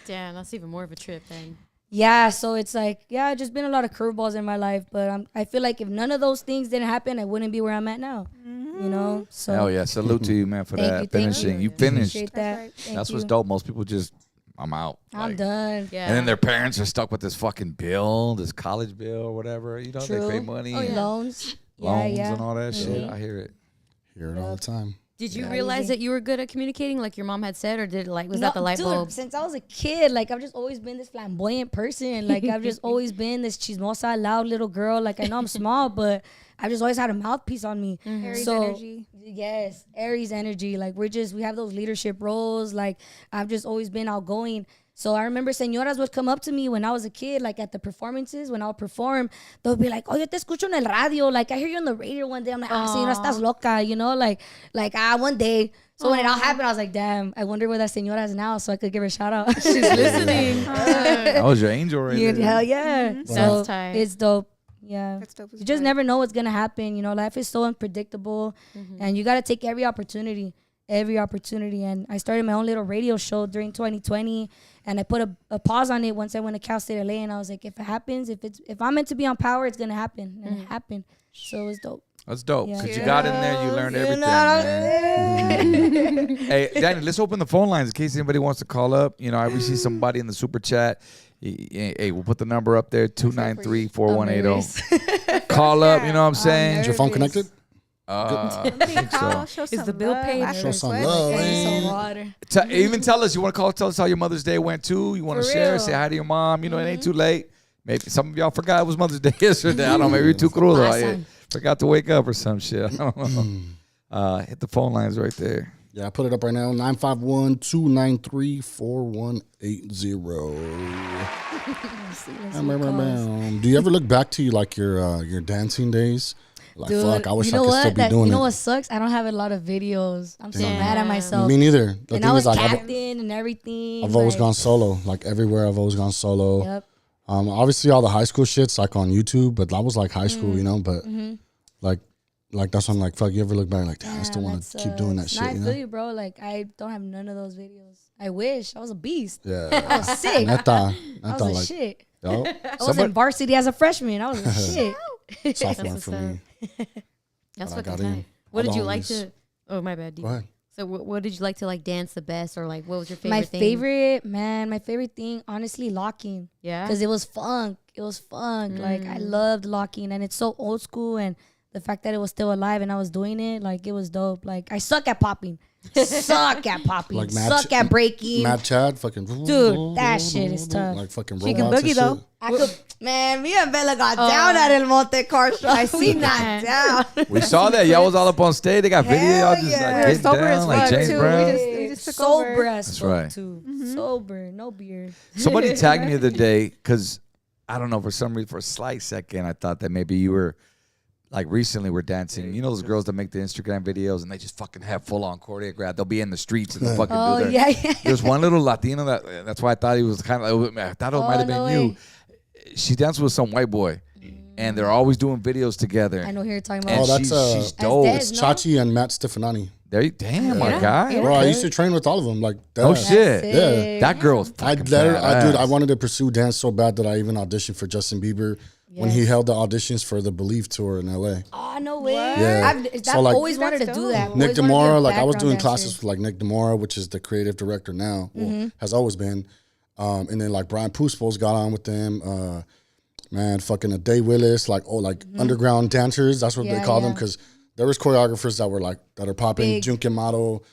Damn, that's even more of a trip then. Yeah, so it's like, yeah, just been a lot of curveballs in my life. But I feel like if none of those things didn't happen, I wouldn't be where I'm at now. You know? So hell yeah. Salute to you, man, for that. Finishing. You finished. That's what's dope. Most people just, I'm out. I'm done. Yeah. And then their parents are stuck with this fucking bill, this college bill or whatever. You know, True. they pay money. Oh, and loans. Loans and all that shit. I hear it. Hear it all the time. Did you realize that you were good at communicating, like your mom had said, or was that the light bulb? Since I was a kid, like, I've just always been this flamboyant person. Like, I've just always been this chismosa, loud little girl. Like, I know I'm small, but I've just always had a mouthpiece on me. Aries energy. Yes, Aries energy. Like, we have those leadership roles. Like, I've just always been outgoing. So I remember señoras would come up to me when I was a kid, like at the performances, when I would perform, they would be like, oh, yo te escucho en el radio. Like, I hear you on the radio one day. I'm like, señora, estás loca, you know? Like, one day. So when it all happened, I was like, damn, I wonder where that señora is now so I could give her a shout out. She's listening. That was your angel right there. Hell yeah. Mm-hmm. So That's tight. it's dope. Yeah. That's dope. You just never know what's going to happen. You know, life is so unpredictable. And you got to take every opportunity. And I started my own little radio show during 2020, and I put a pause on it once I went to Cal State LA, and I was like, if it happens, if I'm meant to be on Power, it's gonna happen. And it happened. So it was dope. That's dope. Yeah. Because you got in there, you learned everything. Man. Hey, Danny, let's open the phone lines in case anybody wants to call up. You know, we see somebody in the super chat. Hey, we'll put the number up there, 293-4180. Call up, you know what I'm saying? Is your phone connected? I think so. Is the bill paid? Show some love, man. Water. Even tell us, you want to call, tell us how your Mother's Day went too. You want to share, say hi to your mom. You know, it ain't too late. Maybe some of y'all forgot it was Mother's Day yesterday. I don't know, maybe you're too cruel. I forgot to wake up or some shit. I don't know. Hit the phone lines right there. Yeah, I put it up right now. 951-293-4180. Do you ever look back to like your dancing days? Like, Dude, fuck, I wish I could still be doing You it. know what sucks? I don't have a lot of videos. I'm so mad at myself. Me neither. The and thing I was is, like, captain and everything. I've always gone solo. Like everywhere, I've always gone solo. Yep. Obviously, all the high school shit's like on YouTube, but that was like high school, you know. But like that's when like fuck, you ever look back like, damn, I still want to keep doing that shit. I You feel know? you, bro. Like I don't have none of those videos. I wish I was a beast. Yeah, I was sick. Neta, I was a shit. Yo, I was in varsity as a freshman. I was a shit. sophomore for me. That's But I fucking got in. tight. What did you I've like always- to? Oh, my bad. Go ahead. So what did you like to like dance the best, or like what was your favorite My thing? my favorite thing, honestly, locking. Yeah. Because it was funk. It was funk. Like I loved locking, and it's so old school, and the fact that it was still alive and I was doing it, like it was dope. Like I suck at popping. Suck at popping. Like suck at breaking. Matt Chad, fucking Dude, that shit is tough. Like fucking She can robots boogie and though. shit. I could, man, me and Bella got down at El Monte Car Show. I see that down. We saw that. Y'all was all up on stage. They got video. Y'all just like We're getting sober down as like fuck, James too. Brown. We just took Sober over. as That's fuck, right. too. Sober, no beer. Somebody tagged me the other day because I don't know, for some reason, for a slight second, I thought that maybe you were like recently were dancing. You know those girls that make the Instagram videos and they just fucking have full on choreograph. They'll be in the streets and they'll fucking do their. Yeah. There's one little Latino that's why I thought he was kind of. I thought it might have been no you. way. She danced with some white boy, and they're always doing videos together. I know who you're talking And about. that's, she's dope. Des, It's no? Chachi and Matt Stefanani. There you, damn, my guy. Bro, I used to train with all of them. Like, Oh that. shit! Yeah. That girl's I fucking dude, I badass. wanted to pursue dance so bad that I even auditioned for Justin Bieber when he held the auditions for the Believe tour in LA. Oh, no way. Yeah. I've So, like, always wanted to do that. Nick Always wanted to be a DeMora, like I was background doing dancer. classes with like Nick DeMora, which is the creative director now, well, has always been. And then like Brian Puspos got on with them. Man, fucking a Day Willis, like underground dancers. That's what they call them, because there was choreographers that were like that are popping, Big. Junkin Model,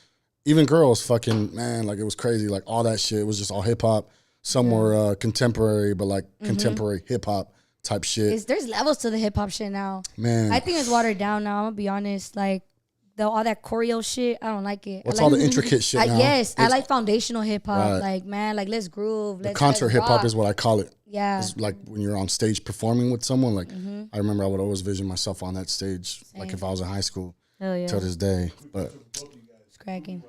even girls. Fucking man, like it was crazy. Like all that shit. It was just all hip hop. Some were contemporary, but like contemporary hip hop type shit. There's levels to the hip hop shit now. Man, I think it's watered down now. I'm gonna be honest. Like all that choreo shit, I don't like it. what's I all like, the intricate shit now? Yes, I It's- like foundational hip hop. Right. Like man, like let's groove. the Let's concert hip hop rock. is what I call it. Yeah. It's like when you're on stage performing with someone. Like I remember I would always vision myself on that stage, like if I was in high school. Hell yeah. Till this day, but It's cracking.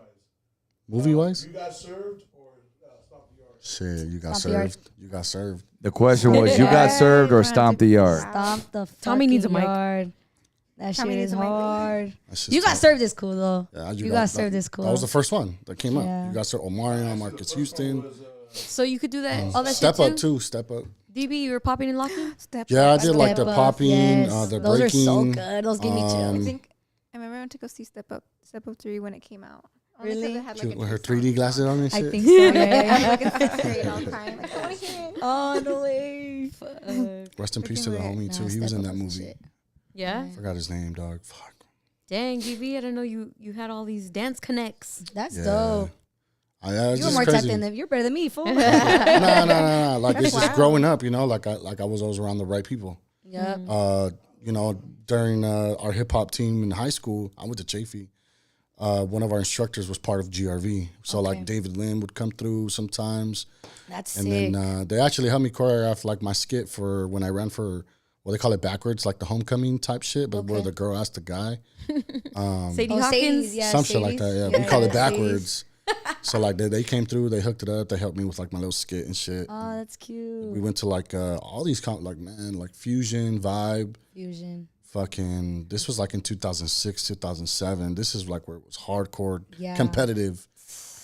movie wise, You got served or stop the yard? shit, you got Stomp the yard. served. You got served. The question was, you got served or stomped the yard? Stomp the Tommy needs a mic. yard. That Tommy shit needs is a mic. hard. That's just You got tough. served is cool though. Yeah, you got served is cool. That was the first one that came Yeah. up. You got served. Omarion, Marcus Houston. So you could do that all that Step shit up too? too. Step up. DB, you were popping and locking? Yeah, I did like the Step Up, popping, yes. the Those breaking. are so good. Those give me I chills. think I remember I went to go see Step Up 3 when it came out. Only 'cause Really? it had, She like, a with her new 3D song. glasses on and shit. I think so. Yeah. Like, it's great all the time. Like, I wanna hear it. Oh no way. Fuck. Rest in peace to the homie too. Nah, He was Step in Up that was the movie. shit. Yeah. Forgot his name, dog. Fuck. Dang, DB, I didn't know you had all these dance connects. That's Yeah. dope. It's You were just more crazy. tapped in them. You're better than me, fool. No. Like it's just growing up, you know. Like I was always around the right people. Yep. You know, during our hip hop team in high school, I went to Chafee. One of our instructors was part of GRV, so like David Lynn would come through sometimes, That's and sick. then they actually helped me choreograph like my skit for when I ran for what they call it backwards, like the homecoming type shit, but where the girl asked the guy, Sadie Oh, Hawkins? Sadie's, yeah, some shit like that. Sadie's. Yeah, we call it Sadie's. backwards. So like they came through, they hooked it up, they helped me with like my little skit and shit. Oh, that's cute. We went to like all these like fusion vibe. Fusion. Fucking, this was like in 2006, 2007. This is like where it was hardcore, Yeah. competitive.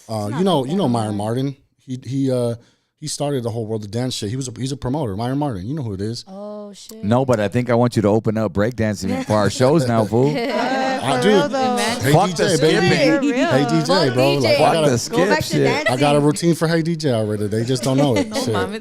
You know Myron Martin. He started the whole world of dance shit. He's a promoter. Myron Martin. You know who it is. Oh shit. No, but I think I want you to open up breakdancing for our shows now, fool. Dude, real, though. hey Fuck the DJ, baby. skipping. Hey DJ, Fuck bro. DJ. Like, Fuck I the got skip shit. I got a routine for Hey DJ already. They just don't know it. Shit. Mom,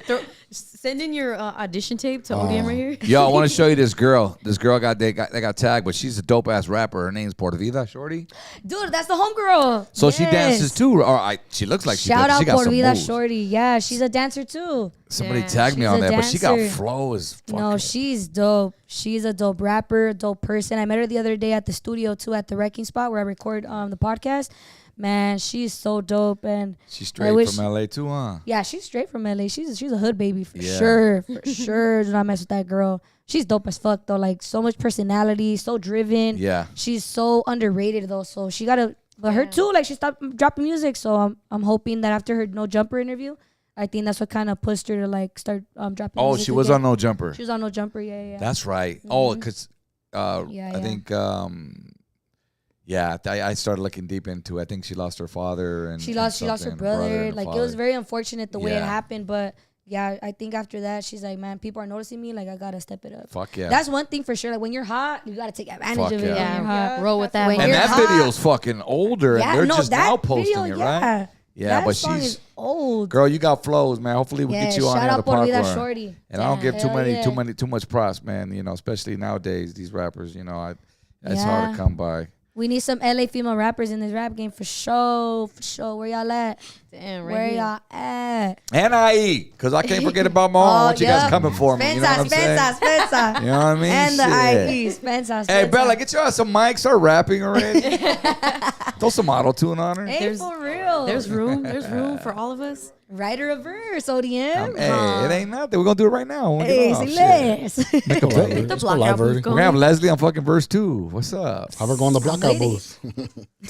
Send in your audition tape to ODM right here. Yo, I want to show you this girl. This girl they got tagged, but she's a dope ass rapper. Her name's Porta Vida Shorty. Dude, that's the homegirl. So she dances too, or she looks like Shout out she got Porta some Vida moves. Shorty. Yeah, she's a dancer too. Somebody Yeah, tagged me she's on a that, but she got dancer. flow as fuck. No, she's dope. She's a dope rapper, a dope person. I met her the other day at the studio too, at the Wrecking Spot where I record the podcast. Man, she's so dope, and She's straight from LA too, huh? Yeah, she's straight from LA. She's a hood baby for Yeah. sure. For sure. Do not mess with that girl. She's dope as fuck though. Like so much personality, so driven. Yeah. She's so underrated though. So she gotta but her too, like she stopped dropping music. So I'm hoping that after her No Jumper interview, I think that's what kind of pushed her to like start dropping Oh, music she was again. on No Jumper. She was on No Jumper, yeah. That's right. Oh, because Yeah, I think I started looking deep into it. I think she lost her father and she lost her something, brother. and Like father. it was very unfortunate the way it Yeah. happened, but yeah, I think after that she's like, man, people are noticing me. Like I gotta step it up. Fuck yeah. That's one thing for sure. Like when you're hot, you gotta take advantage Fuck of it. yeah. When you're hot. Roll with that. When And you're that hot- video's fucking older, Yeah, and they're no, just that now posting video, it, right? yeah. Yeah, That but song she's is old. girl. You got flows, man. Hopefully we Yeah, get you on shout here out to Porta Vida Park Shorty. And I don't give Hell yeah. too much props, man. You know, especially nowadays, these rappers. You know, it's Yeah. hard to come by. We need some LA female rappers in this rap game for sure. For sure. Where y'all at? Damn, right Where here. y'all at? And IE, because I can't forget about Mo. I want you guys coming for me. You know what I'm saying? Spencer. You know what I mean? And the Shit. IE. Spencer. Hey, Bella, get your ass some mics. Start rapping already. Throw some auto-tune on her. Hey, for real. There's room. There's room for all of us. Writer of verse, ODM. Hey, it ain't nothing. We're going to do it right now. When we Hey, get off. say Shit. less. Make a Get live. the blockout booth We're going. going to have Leslie on fucking verse 2. What's up? Have her go on the blockout lady. booth.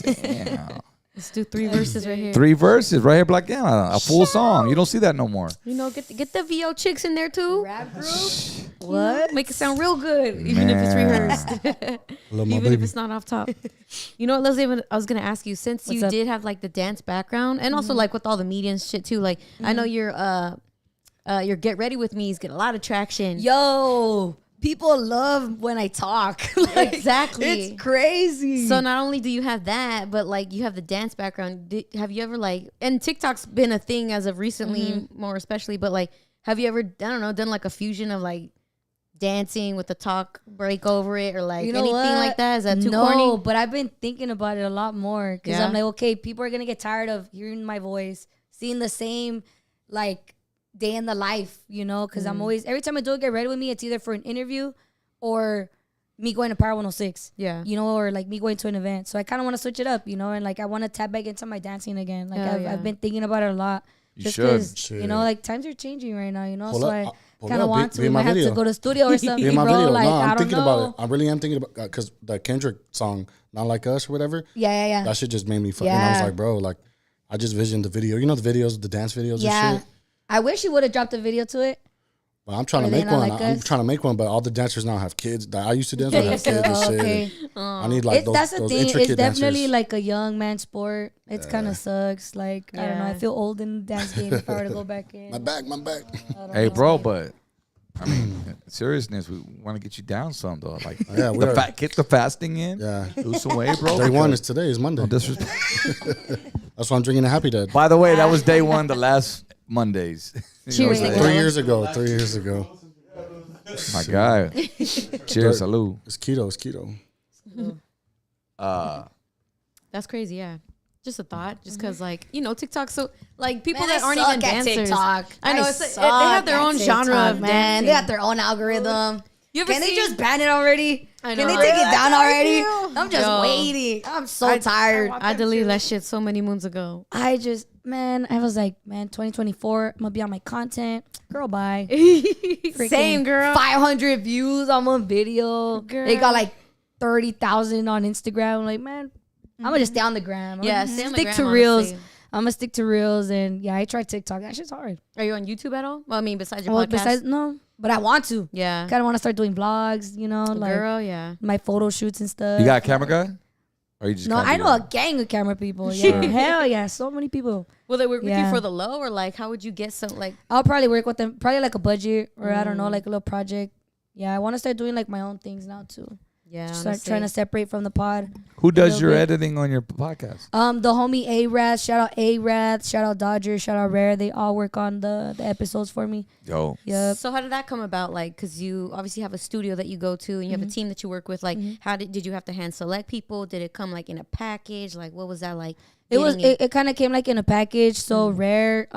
Damn. Let's do 3 verses right here. 3 verses right here, Black Gamma. A full song. You don't see that no more. You know, get the VO chicks in there too. Rap group? What? Make it sound real good, even if it's Man. rehearsed. Love my Even if baby. it's not off top. You know what, Leslie? I was gonna ask you, since What's you up? did have like the dance background, and also like with all the media and shit too. Like I know your Get Ready With Me is getting a lot of traction. Yo, people love when I talk. Like, Exactly. It's crazy. So not only do you have that, but like you have the dance background. Have you ever like, and TikTok's been a thing as of recently, more especially. But like, have you ever, I don't know, done like a fusion of like dancing with the talk break over it, or like You know anything what? like that? Is that too no, corny? but I've been thinking about it a lot more because Yeah? I'm like, okay, people are gonna get tired of hearing my voice, seeing the same like day in the life, you know? Because I'm always, every time I do Get Ready With Me, it's either for an interview or me going to Power 106. Yeah. You know, or like me going to an event. So I kind of want to switch it up, you know, and like I want to tap back into my dancing again. Like Hell yeah. I've been thinking about it a lot. You Just should. 'cause, you know, like times are changing right now, you know? Pull so up, I pull kind of up, want be to. in my I have to video. go to studio or something, Be in my bro. video. Like, No, I I'm don't thinking know. about it. I really am thinking about because the Kendrick song, Not Like Us or whatever, Yeah. that shit just made me fucking. I was Yeah. like, bro, like, I just visioned the video. You know the videos, the dance videos Yeah. and shit? I wish he would have dropped a video to it. But I'm trying Are to they make not one. like I'm us? trying to make one, but all the dancers now have kids. That I used to dance with have kids and Oh, shit. okay. I need like That's those the thing. It's intricate definitely dancers. like a young man sport. It's kind of sucks. Like I don't know. I Yeah. feel old in the dance game if I were to go back in. my back. Hey, bro, but I mean, seriousness, we want to get you down some though. Like, Yeah, we are. get the fasting in. Yeah. Lose some weight, bro. Day one is because- today. Is Monday. No disrespect. That's why I'm drinking a Happy Dad. By the way, that was day one, the last Mondays. You know what I'm Cheers. saying? 3 years ago. 3 years ago. My guy. Cheers, salute. It's keto. It's keto. That's crazy, yeah. Just a thought, just because, like, you know, TikTok. So, like, people Man, that I aren't suck even at dancers. TikTok. I know I it's they suck have their at own genre TikTok, of man. dancing. They got their own algorithm. You ever Can they seen- just ban it already? I Can know. they take it down already? you. I'm just Yo. waiting. I'm so tired. I deleted that shit so many moons ago. I was like, man, 2024, I'm gonna be on my content. Girl, bye. Same, girl. 500 views on one video. Girl. They got like 30,000 on Instagram. I'm like, man, I'm gonna just stay on the gram. I'm Yeah, gonna stay on the stick to gram, reels. honestly. I'm gonna stick to reels, and yeah, I tried TikTok. That shit's hard. Are you on YouTube at all? Well, I mean, besides your Well, podcast. besides, no, but I want to. Yeah. Kind of want to start doing vlogs. You know, like Girl, yeah. my photo shoots and stuff. You got a camera guy? Or you just No, kinda I do know a that? gang of camera people. Yeah, hell yeah, so many people. Will they work with you Yeah. for the low, or like, how would you get some, like, I'll probably work with them, probably like a budget or I don't know, like a little project. Yeah, I want to start doing like my own things now too. Yeah, Start trying to separate from the pod. Who does your editing on your podcast? The homie A-Rath. Shout out A-Rath. Shout out Dodger. Shout out Rare. They all work on the episodes for me. Yo. Yep. So how did that come about? Like, because you obviously have a studio that you go to and you have a team that you work with. Like, how did you have to hand select people? Did it come like in a package? Like, what was that like? It kind of came like in a package. So Rare,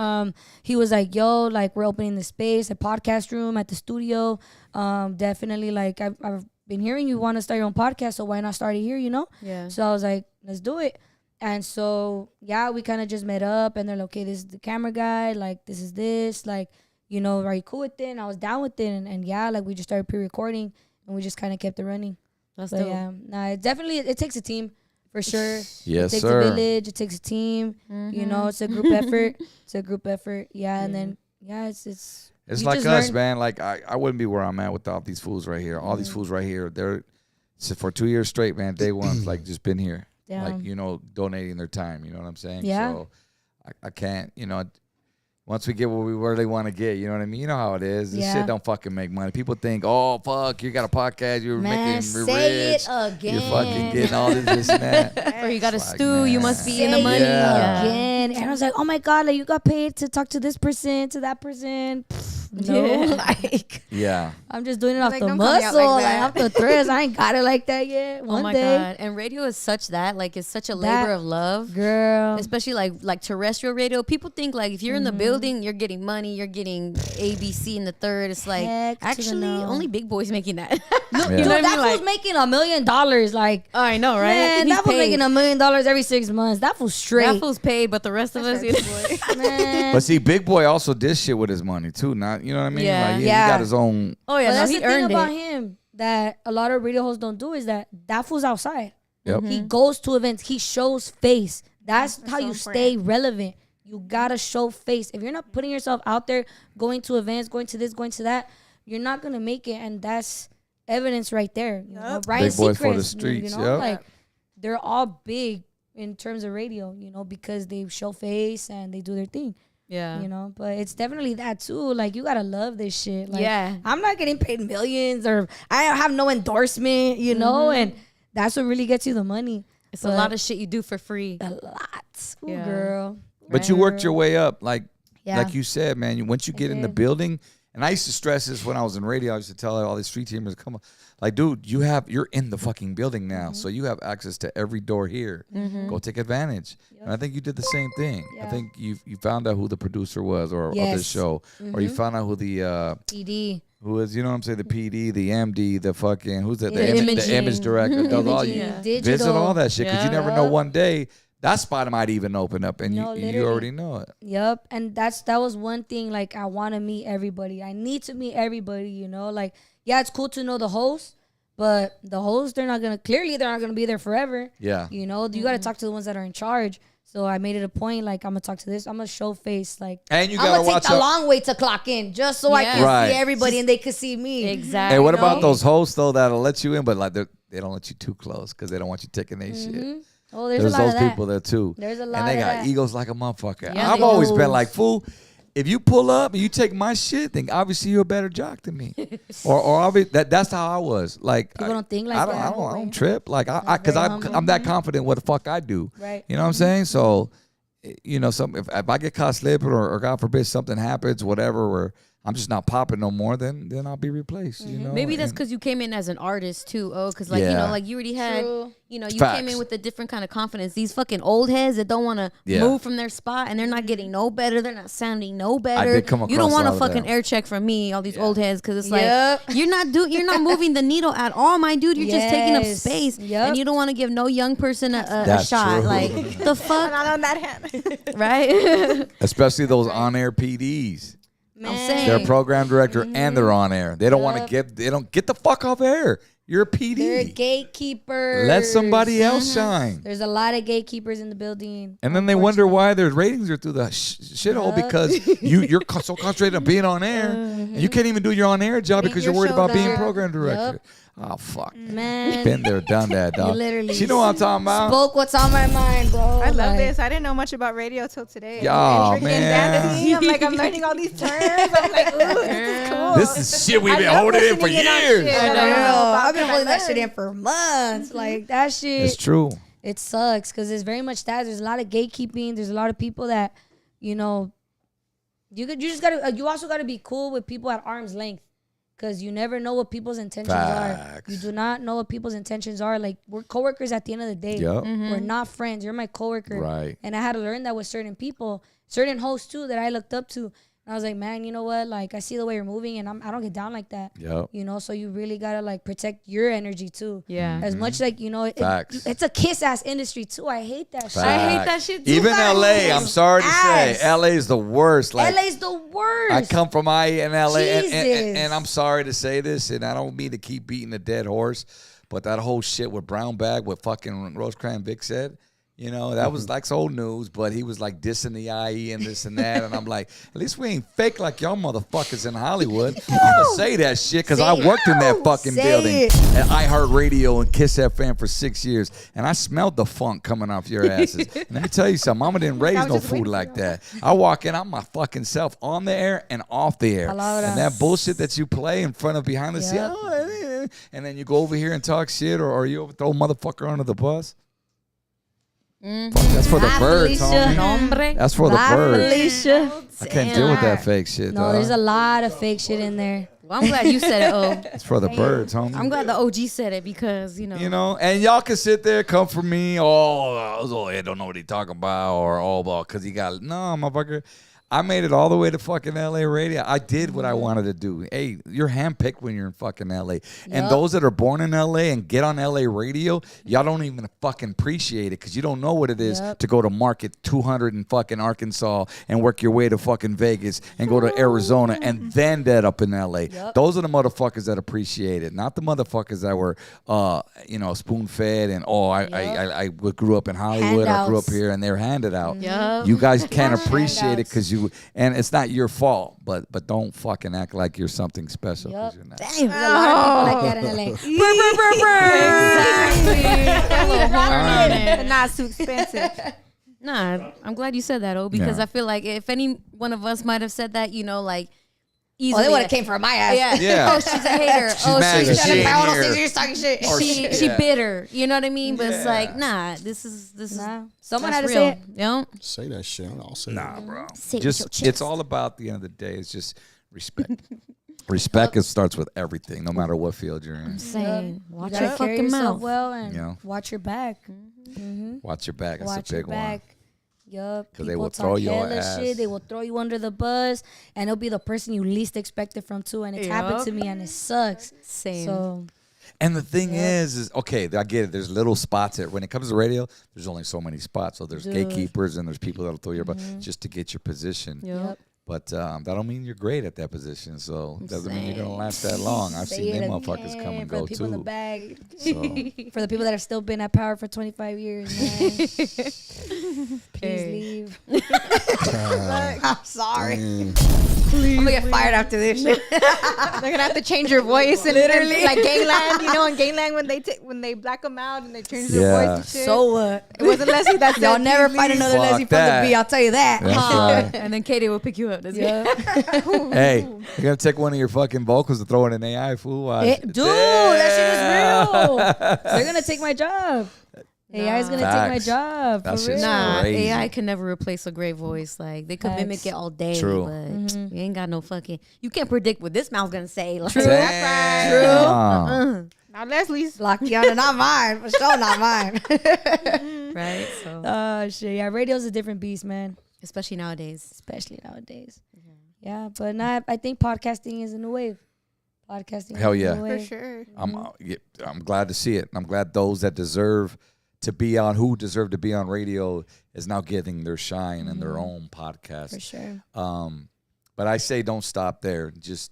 he was like, yo, like we're opening the space, a podcast room at the studio. Definitely like I've been hearing you want to start your own podcast, so why not start it here, you know? Yeah. So I was like, let's do it. And so, yeah, we kind of just met up and they're like, okay, this is the camera guy. Like, this is this. Like, you know, are you cool with it? And I was down with it. And yeah, like we just started pre-recording and we just kind of kept it running. That's but dope. yeah, nah, it definitely, it takes a team for sure. Yes, it takes sir. a village. It takes a team. You know, it's a group effort. It's a group effort. Yeah. And then, yeah, it's It's you like just us, learn. man. Like I wouldn't be where I'm at without these fools right here. All these fools right here, they're for 2 years straight, man. Day one's like just been here, like you know, donating their time. You know what I'm saying? Yeah. So I can't, you know. Once we get what we really want to get, you know what I mean? You know how it is. This shit don't fucking make money. People think, oh, fuck, you got a podcast, you're Man, making say rich. it again. You're fucking getting all this and that. Or you got a Fuck, stew, you man. must be in the Say money. it Yeah. again. And I was like, oh my God, like you got paid to talk to this person, to that person. No, like Yeah. I'm just doing it off Like, the don't call me out muscle, like like that. off the threads. I ain't got it like that yet. Oh One my day, God. And radio is such that, like it's such a labor That- of love. girl. Especially like terrestrial radio. People think like if you're in the building, you're getting money, you're getting ABC in the third. It's like Heck to the actually no. only big boys making that. Yeah. Dude, You know what I that mean? fool's making $1 million. Like, Oh, I know, right? man, He's that fool's paid. making $1 million every 6 months. That fool's straight. That fool's paid, but the rest of us, you know? Man. But see, Big Boy also did shit with his money too. Not, you know what I mean? Yeah. Like, he Yeah. got his own. Oh yeah, But no, that's he the thing earned about it. him that a lot of radio hosts don't do is that fool's outside. Yep. He goes to events. He shows face. That's how so you stay relevant. You gotta show face. If you're not putting yourself out there, going to events, going to this, going to that, you're not gonna make it. And that's evidence right there. You know, Ryan Big boys for the Seacrest, streets, You know, yep. like they're all big in terms of radio. You know, because they show face and they do their thing. Yeah. You know, but it's definitely that too. Like you gotta love this shit. Like, Yeah. I'm not getting paid millions or I have no endorsement. You know, and that's what really gets you the money. It's a lot of shit you do for free. A lot, Ooh, Yeah. girl. But you worked your way up, like Yeah. like you said, man. Once you get in the building, and I used to stress this when I was in radio. I used to tell all these street teamers, "Come on, like, dude, you're in the fucking building now, so you have access to every door here. Go take advantage." And I think you did the same thing. I think you found out who the producer was, or of the Yes. show, or you found out who the PD. who is, you know what I'm saying, the PD, the MD, the fucking who's that, Yeah. the Imaging. image director, does all you Imaging. visit Digital. all that shit because you Yeah. never know one day that spot might even open up and No, you literally. already know it. Yep. And that was one thing. Like I want to meet everybody. I need to meet everybody. You know, like yeah, it's cool to know the host, but the hosts they're not gonna be there forever. Yeah. You know, you got to talk to the ones that are in charge. So I made it a point. Like I'm gonna talk to this. I'm gonna show face. Like And you I'm gotta gonna watch take the out. long way to clock in, just so I Yeah. can Right. see everybody and they can see me. Exactly. Hey, what you about know? those hosts though that'll let you in, but like they don't let you too close because they don't want you taking their shit. Oh, there's There's a lot those of that. people there too. There's a lot and they of got that. egos like a motherfucker. Yeah, I've they always do. been like, fool, if you pull up and you take my shit, then obviously you're a better jock than me. or that's how I was. Like People don't think like I don't, that. I don't trip. Like because very humble. I'm that confident what the fuck I do. Right. You know what I'm saying? So, you know, if I get caught slipping or God forbid something happens, whatever, where I'm just not popping no more, then I'll be replaced. You know. Maybe that's And- because you came in as an artist too. Oh, because like you Yeah. know, like you already had, True. you know, you Facts. came in with a different kind of confidence. These fucking old heads that don't want to Yeah. move from their spot and they're not getting no better. They're not sounding no better. did come You don't across want a a lot of fucking them. air check from me. All these old heads, because it's Yep. like you're not moving the needle at all, my dude. You're just taking up Yes. space, Yep. and you don't want to give no young person a That's shot. true. Like the fuck, Not on that hand. right? Especially those on-air PDs. I'm saying. Their program director and they're on air. They don't want to they don't get the fuck off air. You're a PD. They're gatekeepers. Let somebody else shine. There's a lot of gatekeepers in the building. And then they wonder why their ratings are through the shithole because you're so concentrated on being on air and you can't even do your on air job Ain't because you're your worried show about being done. program director. Oh, fuck. Man. Been there, done that, dog. Literally. She know what I'm talking about? Spoke what's on my mind, bro. I love Like, this. I didn't know much about radio till today. Y'all, And freaking man. dancing, I'm like, I'm learning all these terms. I'm like, ooh, this is cool. This is shit we've been I love holding in for listening on years. shit I that don't know know. about I've been that I holding that shit learned. in for months. Like, that shit. It's true. It sucks because it's very much that. There's a lot of gatekeeping. There's a lot of people that, you know, you just gotta. You also gotta be cool with people at arm's length, because you never know what people's intentions are. You do not know what people's intentions are. Like, we're coworkers at the end of the day. Yep. We're not friends. You're my coworker. Right. And I had to learn that with certain people, certain hosts too that I looked up to. And I was like, man, you know what? Like, I see the way you're moving, and I don't get down like that. Yep. You know, so you really gotta like protect your energy too. Yeah. As much like, you know, Facts. it's a kiss ass industry too. I hate that shit. I hate that shit too. Even LA, I'm sorry to say, Ass. LA is the worst. Like, LA's the worst. I come from IE in LA, and Jesus. I'm sorry to say this, and I don't mean to keep beating a dead horse, but that whole shit with Brown Bag, what fucking Rosecrans Vic said, you know, that was like old news, but he was like dissing the IE and this and that, and I'm like, at least we ain't fake like y'all motherfuckers in Hollywood. I'm gonna say that shit because I worked in that fucking building at iHeartRadio and Kiss FM for 6 years, and I smelled the funk coming off your asses. And let me tell you something, Mama didn't raise no food like that. I walk in, I'm my fucking self on the air and off the air. And that bullshit that you play in front of behind the scenes, and then you go over here and talk shit, or you throw a motherfucker under the bus. Fuck, that's for the birds, homie. That's for the birds. I can't deal with that fake shit, No, dog. there's a lot of fake shit in there. Well, I'm glad you said it, O. It's for the birds, homie. I'm glad the OG said it because, you know. You know, and y'all can sit there, come for me, I don't know what he talking about, or because he got, no, motherfucker. I made it all the way to fucking LA radio. I did what I wanted to do. Hey, you're handpicked when you're in fucking LA. And those that are born in LA and get on LA radio, y'all don't even fucking appreciate it because you don't know what it is to go to Market 200 in fucking Arkansas and work your way to fucking Vegas and go to Arizona and then that up in LA. Those are the motherfuckers that appreciate it, not the motherfuckers that were, you know, spoon fed and, I grew up in Hollywood, I grew up here, and they're handed out. You guys can't appreciate it because and it's not your fault, but don't fucking act like you're something special. You're not. Damn, there's a lot of people like that in LA. Exactly. Not too expensive. Nah, I'm glad you said that, O, because I feel like if any one of us might have said that, you know, like, easily. They would have came for my ass. Yeah. Oh, she's a hater. She's talking shit. She bitter. You know what I mean? But it's like, nah, this is someone had to real. say it. You know? Say that shit. I'll say Nah, it. bro. Say it with Just your chest. it's all about the end of the day. It's just respect. Respect starts with everything, no matter what field you're in. Saying, watch You your gotta carry fucking yourself mouth. well and You know? watch your back. Watch your back. That's Watch a your big one. back. Yup. 'Cause they People will talk throw your hella ass. shit. They will throw you under the bus, and it'll be the person you least expect it from too. And it's happened to me, and it sucks. Same. So And the thing is okay, I get it. There's little spots when it comes to radio, there's only so many spots. So there's gatekeepers and there's people that'll throw your butt just to get your position. Yep. But that don't mean you're great at that position. So doesn't mean you're gonna last that long. I've seen them motherfuckers come and for go the people in the too. bag. So For the people that have still been at power for 25 years, man. Please leave. I'm sorry. I'm gonna get fired after this shit. They're gonna have to change your voice and literally like Gangland. You know, in Gangland when they black them out and they change their voice and shit. So what? It wasn't Leslie that said. Y'all never find please another Fuck Leslie from that. the B. I'll tell you that. that's right. And then Katie will pick you up. That's Hey, you're gonna take one of your fucking vocals and throw it in AI, fool. Dude, that shit is real. They're gonna take my job. AI is gonna take my Facts. job. That For shit's real. Nah, crazy. AI can never replace a great voice. Like they could mimic Facts. it all day, True. but you ain't got no fucking. You can't predict what this mouth's gonna say. Like, Damn. Now Leslie's. Lockdown, not mine. For sure, not mine. right? So, Oh shit, yeah. Radio's a different beast, man. especially nowadays. Especially nowadays. Yeah, but not. I think podcasting is a new wave. Podcasting. Hell is a yeah. new For wave. sure. I'm glad to see it. I'm glad those that deserve to be on, who deserve to be on radio, is now getting their shine in their own podcast. For sure. But I say don't stop there. Just,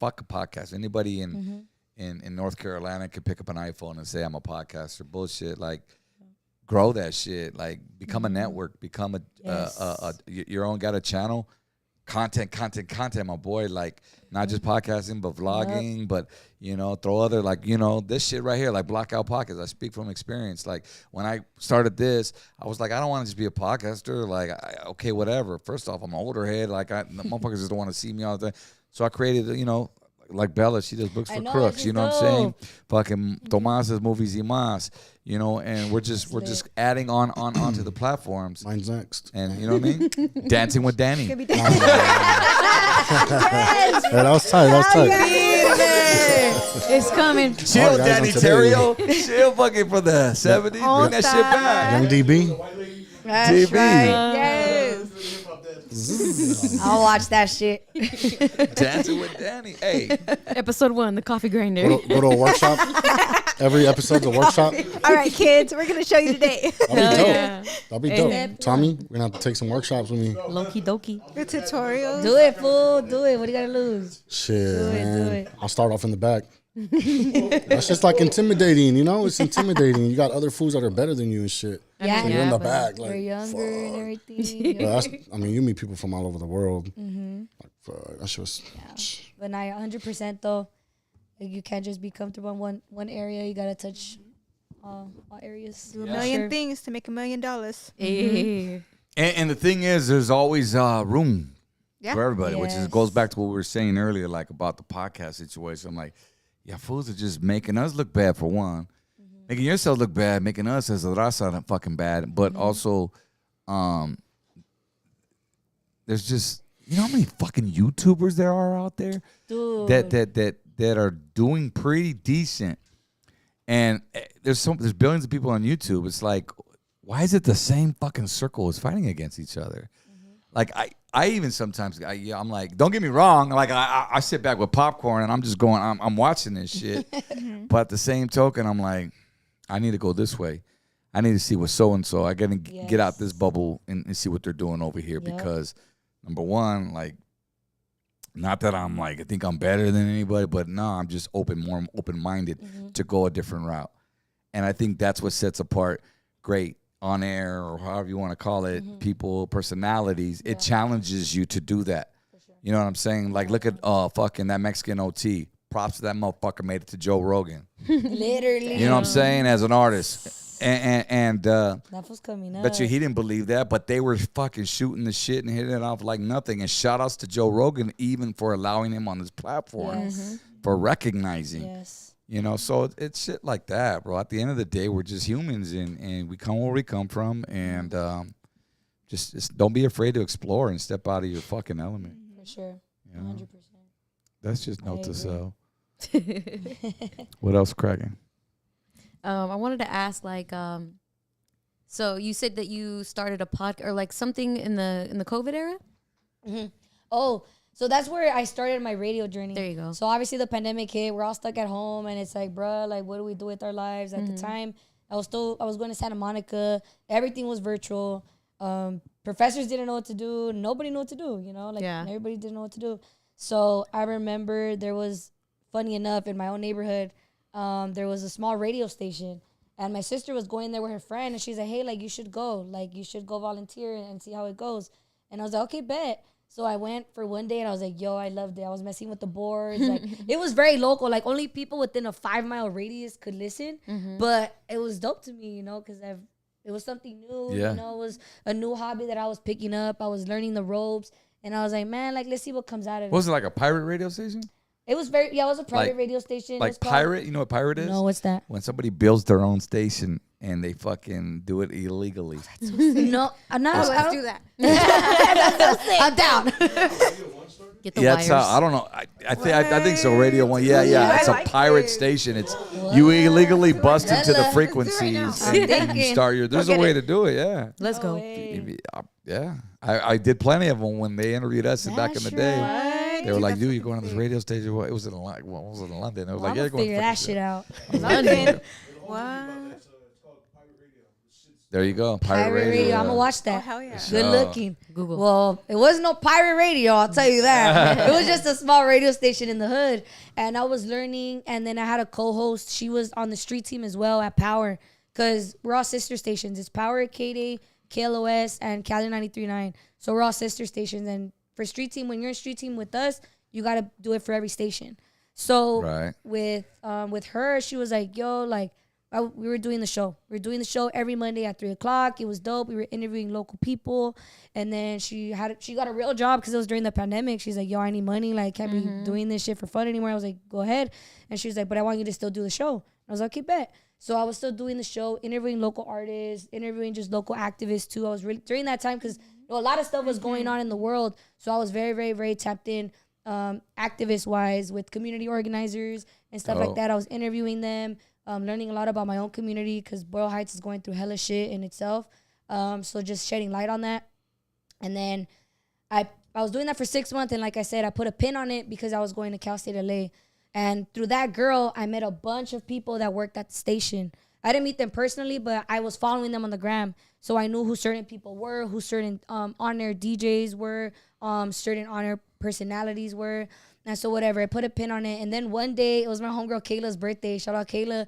fuck a podcast. Anybody in North Carolina could pick up an iPhone and say I'm a podcaster. Bullshit. Like, grow that shit. Like, become a network. Become your own. Got a channel. content, my boy. Like, not just podcasting, but vlogging, but, you know, throw other, like, you know, this shit right here, like Blackout Pockets. I speak from experience. Like, when I started this, I was like, I don't want to just be a podcaster. Like, okay, whatever. First off, I'm an older head. Like, the motherfuckers just don't want to see me all the time. So I created, you know, like Bella, she does books for crooks. You know what I'm saying? Fucking Tomas's Movies y Mas. You know, and we're just adding on onto the platforms. Mine's next. And you know what I mean? Dancing with Danny. Hey, that was tight. That was tight. It's coming. Chill, Guys, Danny on today. Terrio. Chill, fucking for the 70s. Bring that shit back. Young DB. That's DB. right. Yes. I'll watch that shit. Dancing with Danny. Hey. Episode 1, the coffee grinder. Go to a workshop. Every episode's a workshop. All right, kids, we're gonna show you today. That'd be dope. Yeah. That'd be dope. Tommy, we're gonna have to take some workshops with me. Loki doki. The tutorials. Do it, fool. Do it. What do you gotta lose? Shit, Do man. it. I'll start off in the back. That's just like intimidating, you know? It's intimidating. You got other fools that are better than you and shit. Yeah. So you're in the but back. You're Like, younger and fuck. everything. Yeah, I mean, you meet people from all over the world. Like, fuck, that shit was... But now 100% though, like, you can't just be comfortable in one area. You gotta touch all areas. Do a million things to make $1 million. Hey. And the thing is, there's always room Yeah. for everybody, which Yes. goes back to what we were saying earlier, like about the podcast situation. I'm like, yeah, fools are just making us look bad for one, making yourself look bad, making us as a raza fucking bad, but also, there's just, you know how many fucking YouTubers there are out there, Dude. that are doing pretty decent, and there's billions of people on YouTube. It's like, why is it the same fucking circle is fighting against each other? Like I even sometimes I'm like, don't get me wrong, like I sit back with popcorn and I'm just going, I'm watching this shit, but at the same token, I'm like, I need to go this way. I need to see what so and so. I gotta get out this bubble and see what they're doing over here because number one, like, not that I'm like I think I'm better than anybody, but no, I'm just more open-minded to go a different route, and I think that's what sets apart great on air or however you want to call it, people, personalities. It challenges you to do that. You know what I'm saying? Like, look at fucking that Mexican OT. Props to that motherfucker, made it to Joe Rogan. Literally. You know what I'm saying? As an artist. And that was coming up. bet you he didn't believe that, but they were fucking shooting the shit and hitting it off like nothing. And shout outs to Joe Rogan even for allowing him on this platform, for recognizing. Yes. You know, so it's shit like that, bro. At the end of the day, we're just humans, and we come where we come from, and just don't be afraid to explore and step out of your fucking element. For sure. You know? 100%. That's just note to self. What else cracking? I wanted to ask, like, so you said that you started a podcast or like something in the COVID era? Oh, so that's where I started my radio journey. There you go. So obviously the pandemic hit. We're all stuck at home, and it's like, bruh, like, what do we do with our lives? At the time, I was going to Santa Monica. Everything was virtual. Professors didn't know what to do. Nobody knew what to do. You know, like everybody didn't know what to do. So I remember there was, funny enough, in my own neighborhood, there was a small radio station, and my sister was going there with her friend, and she's like, hey, like, you should go volunteer and see how it goes. And I was like, okay, bet. So I went for one day, and I was like, yo, I loved it. I was messing with the boards. Like, it was very local. Like, only people within a 5-mile radius could listen. But it was dope to me, you know, because it was something new. Yeah. You know, it was a new hobby that I was picking up. I was learning the ropes. And I was like, man, like, let's see what comes out of it. Was it like a pirate radio station? It was it was a private radio station. Like pirate? You know what pirate is? No, what's that? When somebody builds their own station and they fucking do it illegally. No, I'm not. Let's do that. I'm down. Get the Yeah, wires. I don't know. I think so. Radio One. Yeah. It's a pirate station. It's you illegally bust into the frequencies and you start your. There's a way to do it. Yeah. Let's go. Yeah. I did plenty of them when they interviewed us back in the day. They were like, "Dude, you're going on this radio station." Well, it was in London. I was like, "Yeah, you're going figure to that shit out." London. What? There you go. Pirate radio. I'm gonna watch that. Oh, hell yeah. Good looking. Google. Well, it wasn't no pirate radio, I'll tell you that. It was just a small radio station in the hood. And I was learning, and then I had a co-host. She was on the street team as well at Power, because we're all sister stations. It's Power at KD, KLOS, and Cali 93.9. So we're all sister stations, and for street team, when you're in street team with us, you got to do it for every station. So with her, she was like, yo, like, we were doing the show. We were doing the show every Monday at 3:00. It was dope. We were interviewing local people. And then she got a real job because it was during the pandemic. She's like, yo, I need money. Like, can't be doing this shit for fun anymore. I was like, go ahead. And she was like, but I want you to still do the show. I was like, okay, bet. So I was still doing the show, interviewing local artists, interviewing just local activists too. I was really, during that time, because a lot of stuff was going on in the world. So I was very, very, very tapped in, activist-wise, with community organizers and stuff like that. I was interviewing them. Learning a lot about my own community because Boyle Heights is going through hella shit in itself. So just shedding light on that. And then I was doing that for 6 months. And like I said, I put a pin on it because I was going to Cal State LA. And through that girl, I met a bunch of people that worked at the station. I didn't meet them personally, but I was following them on the gram. So I knew who certain people were, who certain on-air DJs were, certain on-air personalities were. And so whatever, I put a pin on it. And then one day, it was my homegirl Kayla's birthday. Shout out Kayla.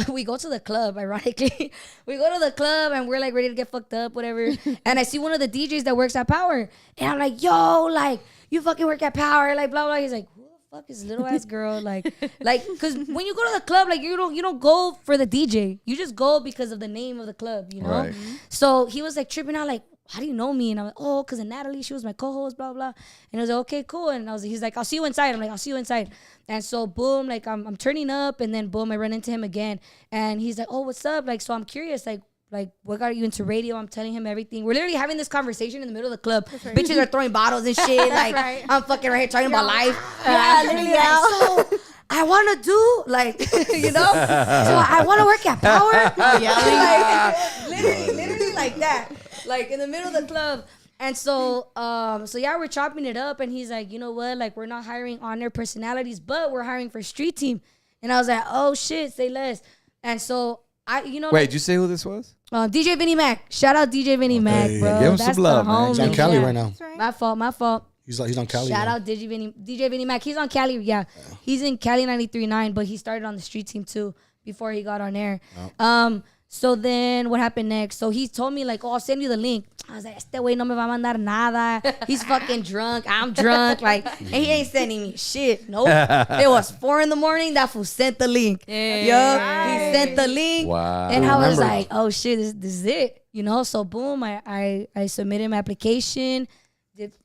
We go to the club, ironically. We go to the club and we're like ready to get fucked up, whatever. And I see one of the DJs that works at Power. And I'm like, yo, like, you fucking work at Power. Like, blah, blah. He's like, who the fuck is little ass girl? Like, because when you go to the club, like, you don't go for the DJ. You just go because of the name of the club, you know? Right. So he was like tripping out, like, how do you know me? And I was like, oh, because of Natalie, she was my co-host, blah, blah. And I was like, okay, cool. And he's like, I'll see you inside. I'm like, I'll see you inside. And so boom, like I'm turning up, and then boom, I run into him again. And he's like, oh, what's up? Like, so I'm curious, like what got you into radio? I'm telling him everything. We're literally having this conversation in the middle of the club. Right. Bitches are throwing bottles and shit. Like, right. I'm fucking right here talking about life. Yeah, literally. Like, so I want to do, like, you know? So I want to work at Power. Like, literally like that. Like, in the middle of the club. And so yeah, we're chopping it up. And he's like, you know what? Like, we're not hiring on-air personalities, but we're hiring for street team. And I was like, oh, shit, say less. And so, Wait, did you say who this was? DJ Vinny Mac. Shout out DJ Vinny Mac, bro. Give him some love, man. He's on Cali right now. Right. My fault. He's on Cali. Shout out DJ Vinny Mac. He's on Cali, yeah. He's in Cali 93.9, but he started on the street team too before he got on air. Oh. So then what happened next? So he told me, like, oh, I'll send you the link. I was like, este güey no me va a mandar nada. He's fucking drunk. I'm drunk. Like, and he ain't sending me shit. Nope. It was 4 a.m. That fool sent the link. Yeah. He sent the link. Wow. And I was like, oh shit, this is it. You know, so boom, I submitted my application.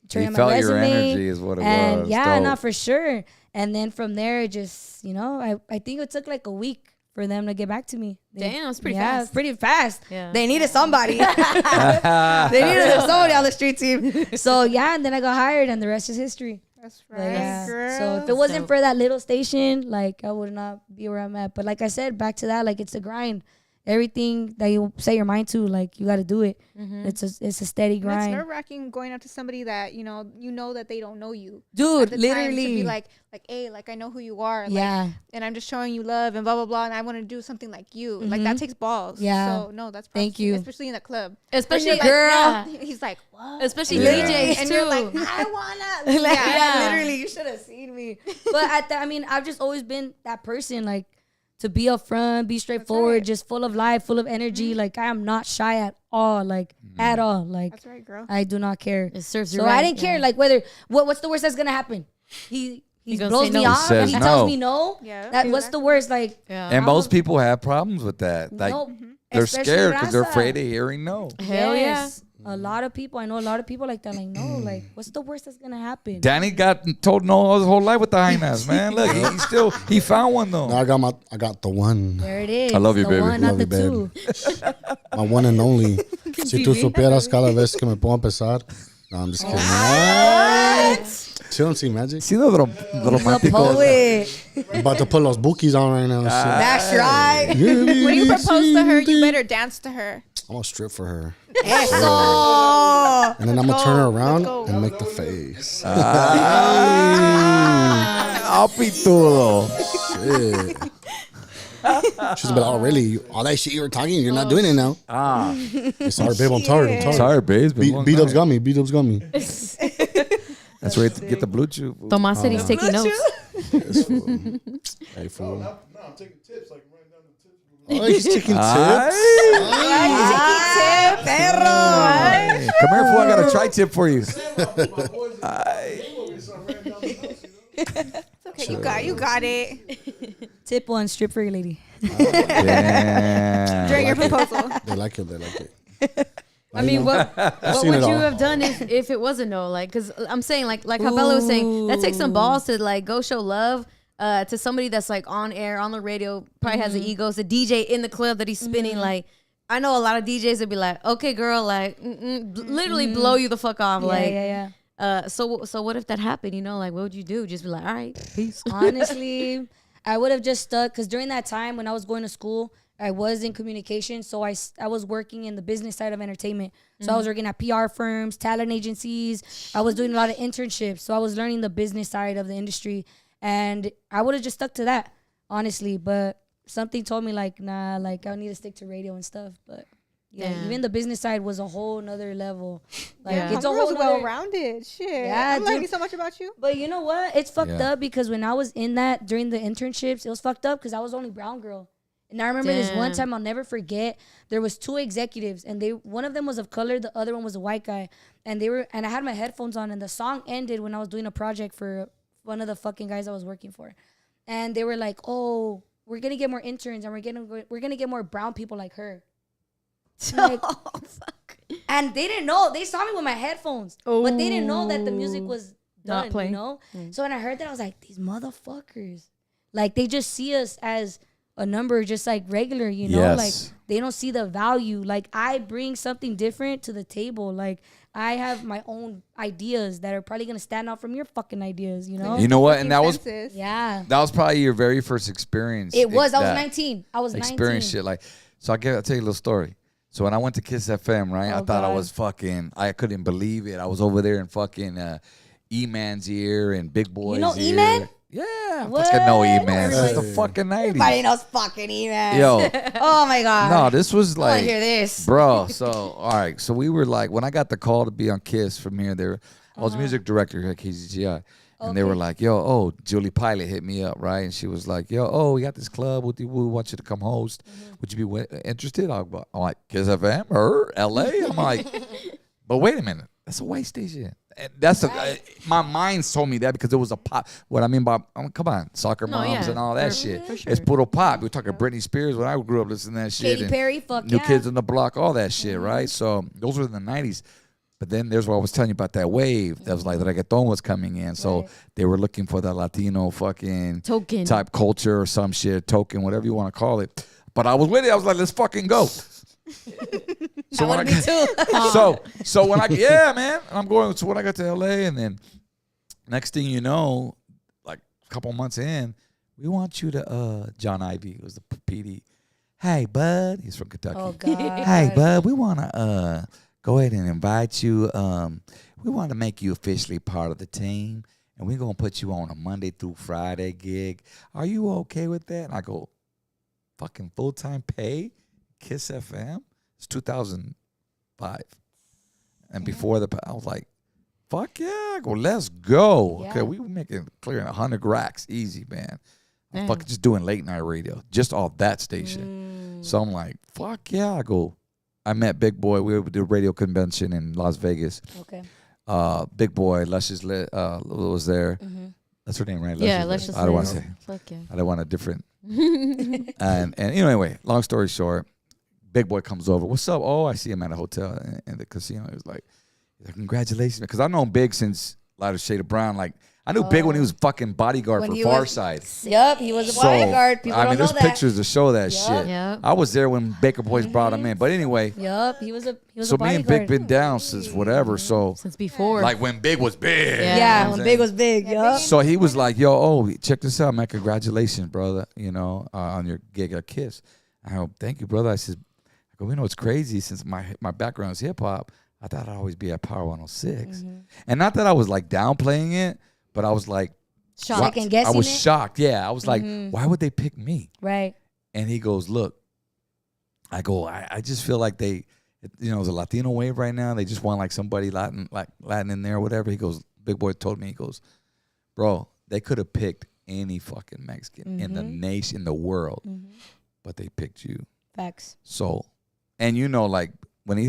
Turned in my resume. Your energy is what it and was. Yeah, no, for sure. And then from there, just, you know, I think it took like a week for them to get back to me. Damn, it's pretty fast. Yeah, pretty fast. Yeah. They needed somebody. They needed somebody on the street team. So yeah, and then I got hired, and the rest is history. That's right, girl. So if it wasn't for that little station, like, I would not be where I'm at. But like I said, back to that, like, it's a grind. Everything that you set your mind to, like, you got to do it. Mm-hmm. It's a steady grind. It's nerve-wracking going up to somebody that you know that they don't know you, dude. Literally, to be like, hey, like, I know who you are. Yeah. Like, and I'm just showing you love and blah blah blah, and I want to do something like you. Mm-hmm. Like, that takes balls. Yeah. So no, that's thank you. Especially in the club. Especially girl. Like, he's like, what? Especially DJs and too. you're like, I wanna. Yeah, literally, you should have seen me. But I've just always been that person, like, to be upfront, be straightforward, right. Just full of life, full of energy. Mm-hmm. Like, I am not shy at all, like, at all. Like, that's right, girl. I do not care. It serves you so right. I didn't care, like, what's the worst that's gonna happen? He blows me off. He tells me no. Yeah. What's the worst? Like, and most people have problems with that. Like, they're scared because they're afraid of hearing no. Hell yes. A lot of people, I know a lot of people like that. Like, no, like, what's the worst that's gonna happen? Danny got told no his whole life with the highness, man. Look, he found one though. No, I got the one. There it is. I love you, the baby. One, love not you, the babe. My one and only. Si tú supieras cada vez que me puedo empezar. No, I'm just kidding. She don't see magic. See the romantico. Poet. I'm about to put los bookies on right now. That's right. When you propose to her, you better dance to her. I'm gonna strip for her. Eso. And then I'm gonna turn her around and make the face. Apitudo. Shit. She's gonna be like, oh, really? All that shit you were talking, you're not doing it now. Sorry, babe. I'm tired. Sorry, babe. B-Dubs got me. B-Dubs got me. That's where to get the Bluetooth. Tomas said he's taking notes. Yes, fool. Hey, fool. No, I'm taking tips. Like, right down the tips. Oh, he's taking tips. Come here, fool. I got a tri-tip for you. Okay, you got it. Tip 1, strip for your lady. During your proposal. They like it. I mean, what seen would it you all. have done if it was a no? Like, because I'm saying, like how Bella was saying, that takes some balls to like go show love to somebody that's like on air, on the radio, probably has an ego. It's a DJ in the club that he's spinning. Like, I know a lot of DJs would be like, okay, girl, like, literally blow you the fuck off. So what if that happened? You know, like, what would you do? Just be like, all right, peace. Honestly, I would have just stuck, because during that time when I was going to school, I was in communication, so I was working in the business side of entertainment. So I was working at PR firms, talent agencies. I was doing a lot of internships, so I was learning the business side of the industry, and I would have just stuck to that, honestly. But something told me like, nah, like I need to stick to radio and stuff. But yeah, even the business side was a whole nother level. Like it's a whole well-rounded. Shit. Yeah, I'm learning so much about you. But you know what? It's fucked up because when I was in that during the internships, it was fucked up because I was only brown girl. And I remember this one time, I'll never forget. There was 2 executives, and one of them was of color, the other one was a white guy. And I had my headphones on, and the song ended when I was doing a project for one of the fucking guys I was working for. And they were like, "Oh, we're gonna get more interns, and we're gonna get more brown people like her." Like, fuck. And they didn't know. They saw me with my headphones, but they didn't know that the music was done. Not playing. You know. So when I heard that, I was like, "These motherfuckers!" Like they just see us as a number, just like regular, you know. Like they don't see the value. Like I bring something different to the table. Like I have my own ideas that are probably gonna stand out from your fucking ideas, you know. You know what? And that was probably your very first experience. It was. I was 19. I was 19. Experience shit like. So I'll tell you a little story. So when I went to Kiss FM, right, I thought I was fucking. I couldn't believe it. I was over there in fucking E-Man's ear and Big Boy's ear. You know E-Man? Yeah, fucking know E-Man since the fucking 90s. Everybody knows fucking E-Man. Yo. Oh my god. No, this was like. I want to hear this, bro. So all right, so we were like, when I got the call to be on Kiss from here, I was music director here at KZGI, and they were like, yo, Julie Pilot hit me up, right, and she was like, yo, we got this club, we want you to come host. Would you be interested? I'm like, Kiss FM or LA? I'm like, but wait a minute, that's a white station. And that's my mind told me that because it was a pop. What I mean by, come on, soccer moms and all that shit. Sure. It's puro pop. We're talking Britney Spears when I grew up listening to that shit. Katy Perry, New Kids on the Block, all that shit, right? So those were in the 90s. But then there's what I was telling you about that wave. That was like the reggaeton was coming in. So they were looking for that Latino fucking token type culture or some shit, token, whatever you want to call it. But I was with it. I was like, let's fucking go. So when so when I man, and I'm going. So when I got to LA, and then next thing you know, like a couple months in, we want you to John Ivy was the PD. Hey, bud, he's from Kentucky. Oh God. Hey, bud, we want to go ahead and invite you. We want to make you officially part of the team, and we're gonna put you on a Monday through Friday gig. Are you okay with that? And I go, fucking full-time pay, Kiss FM. It's 2005, and before I was like, fuck yeah. I go, let's go. Yeah. Okay, we were making clearing 100 racks easy, man. I'm fucking just doing late night radio, just off that station. So I'm like, fuck yeah. I go, I met Big Boy. We did a radio convention in Las Vegas. Okay. Big Boy, Luscious was there. That's her name, right? Yeah, Luscious. I don't want to say. Fuck yeah. I don't want a different. and anyway, long story short, Big Boy comes over. What's up? Oh, I see him at a hotel in the casino. He was like, congratulations. Because I've known Big since Lighter Shade of Brown. Like, I knew Big when he was fucking bodyguard for Farside. Yep, he was a bodyguard. People don't know there's that. pictures to show that shit. Yep. I was there when Baker Boys brought him in. But anyway. Yep, he was a bodyguard. So me and Big been down since whatever. So since before. Like when Big was big. Yeah, when Big was big. Yep. So he was like, yo, check this out, man. Congratulations, brother, on your gig at Kiss. I go, thank you, brother. I said, it's crazy since my background is hip hop. I thought I'd always be at Power 106. And not that I was like downplaying it, but I was like, shocked and guessing. I was shocked. Yeah. I was like, why would they pick me? Right. And he goes, look, I go, I just feel like there's a Latino wave right now. They just want like somebody Latin in there or whatever. He goes, Big Boy told me, he goes, bro, they could have picked any fucking Mexican in the nation, in the world. but they picked you. Facts. So, and like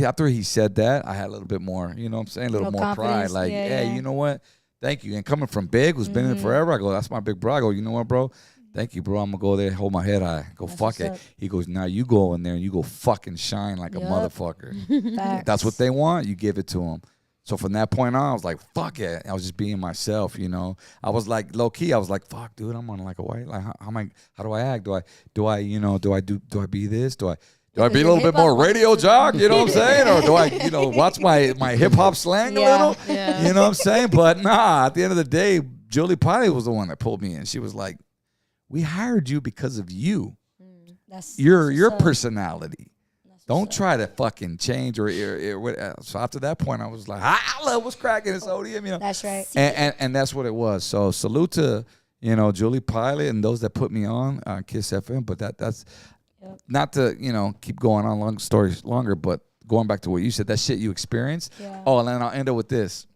after he said that, I had a little bit more, you know what I'm saying? A little more pride. Like, hey, you know what? Thank you. And coming from Big, who's been in forever, I go, that's my big bro. I go, you know what, bro? Thank you, bro. I'm going to go there and hold my head high. Go, fuck it. He goes, now you go in there and you go fucking shine like a motherfucker. If that's what they want, you give it to them. So from that point on, I was like, fuck it. I was just being myself, you know. I was like, low key, I was like, fuck, dude, I'm on like a white. Like, how do I act? Do I be this? Do I be a little bit more radio jock, you know what I'm saying? Or do I, watch my hip hop slang a little? Yeah. You know what I'm saying? But nah, at the end of the day, Julie Pilot was the one that pulled me in. She was like, we hired you because of you. That's your personality. Don't try to fucking change or so after that point, I was like, I love what's cracking. It's ODM, you know. That's right. And that's what it was. So salute to, Julie Pilot and those that put me on Kiss FM. But that's not to, keep going on long stories longer, but going back to what you said, that shit you experienced. Yeah. Oh, and then I'll end up with this.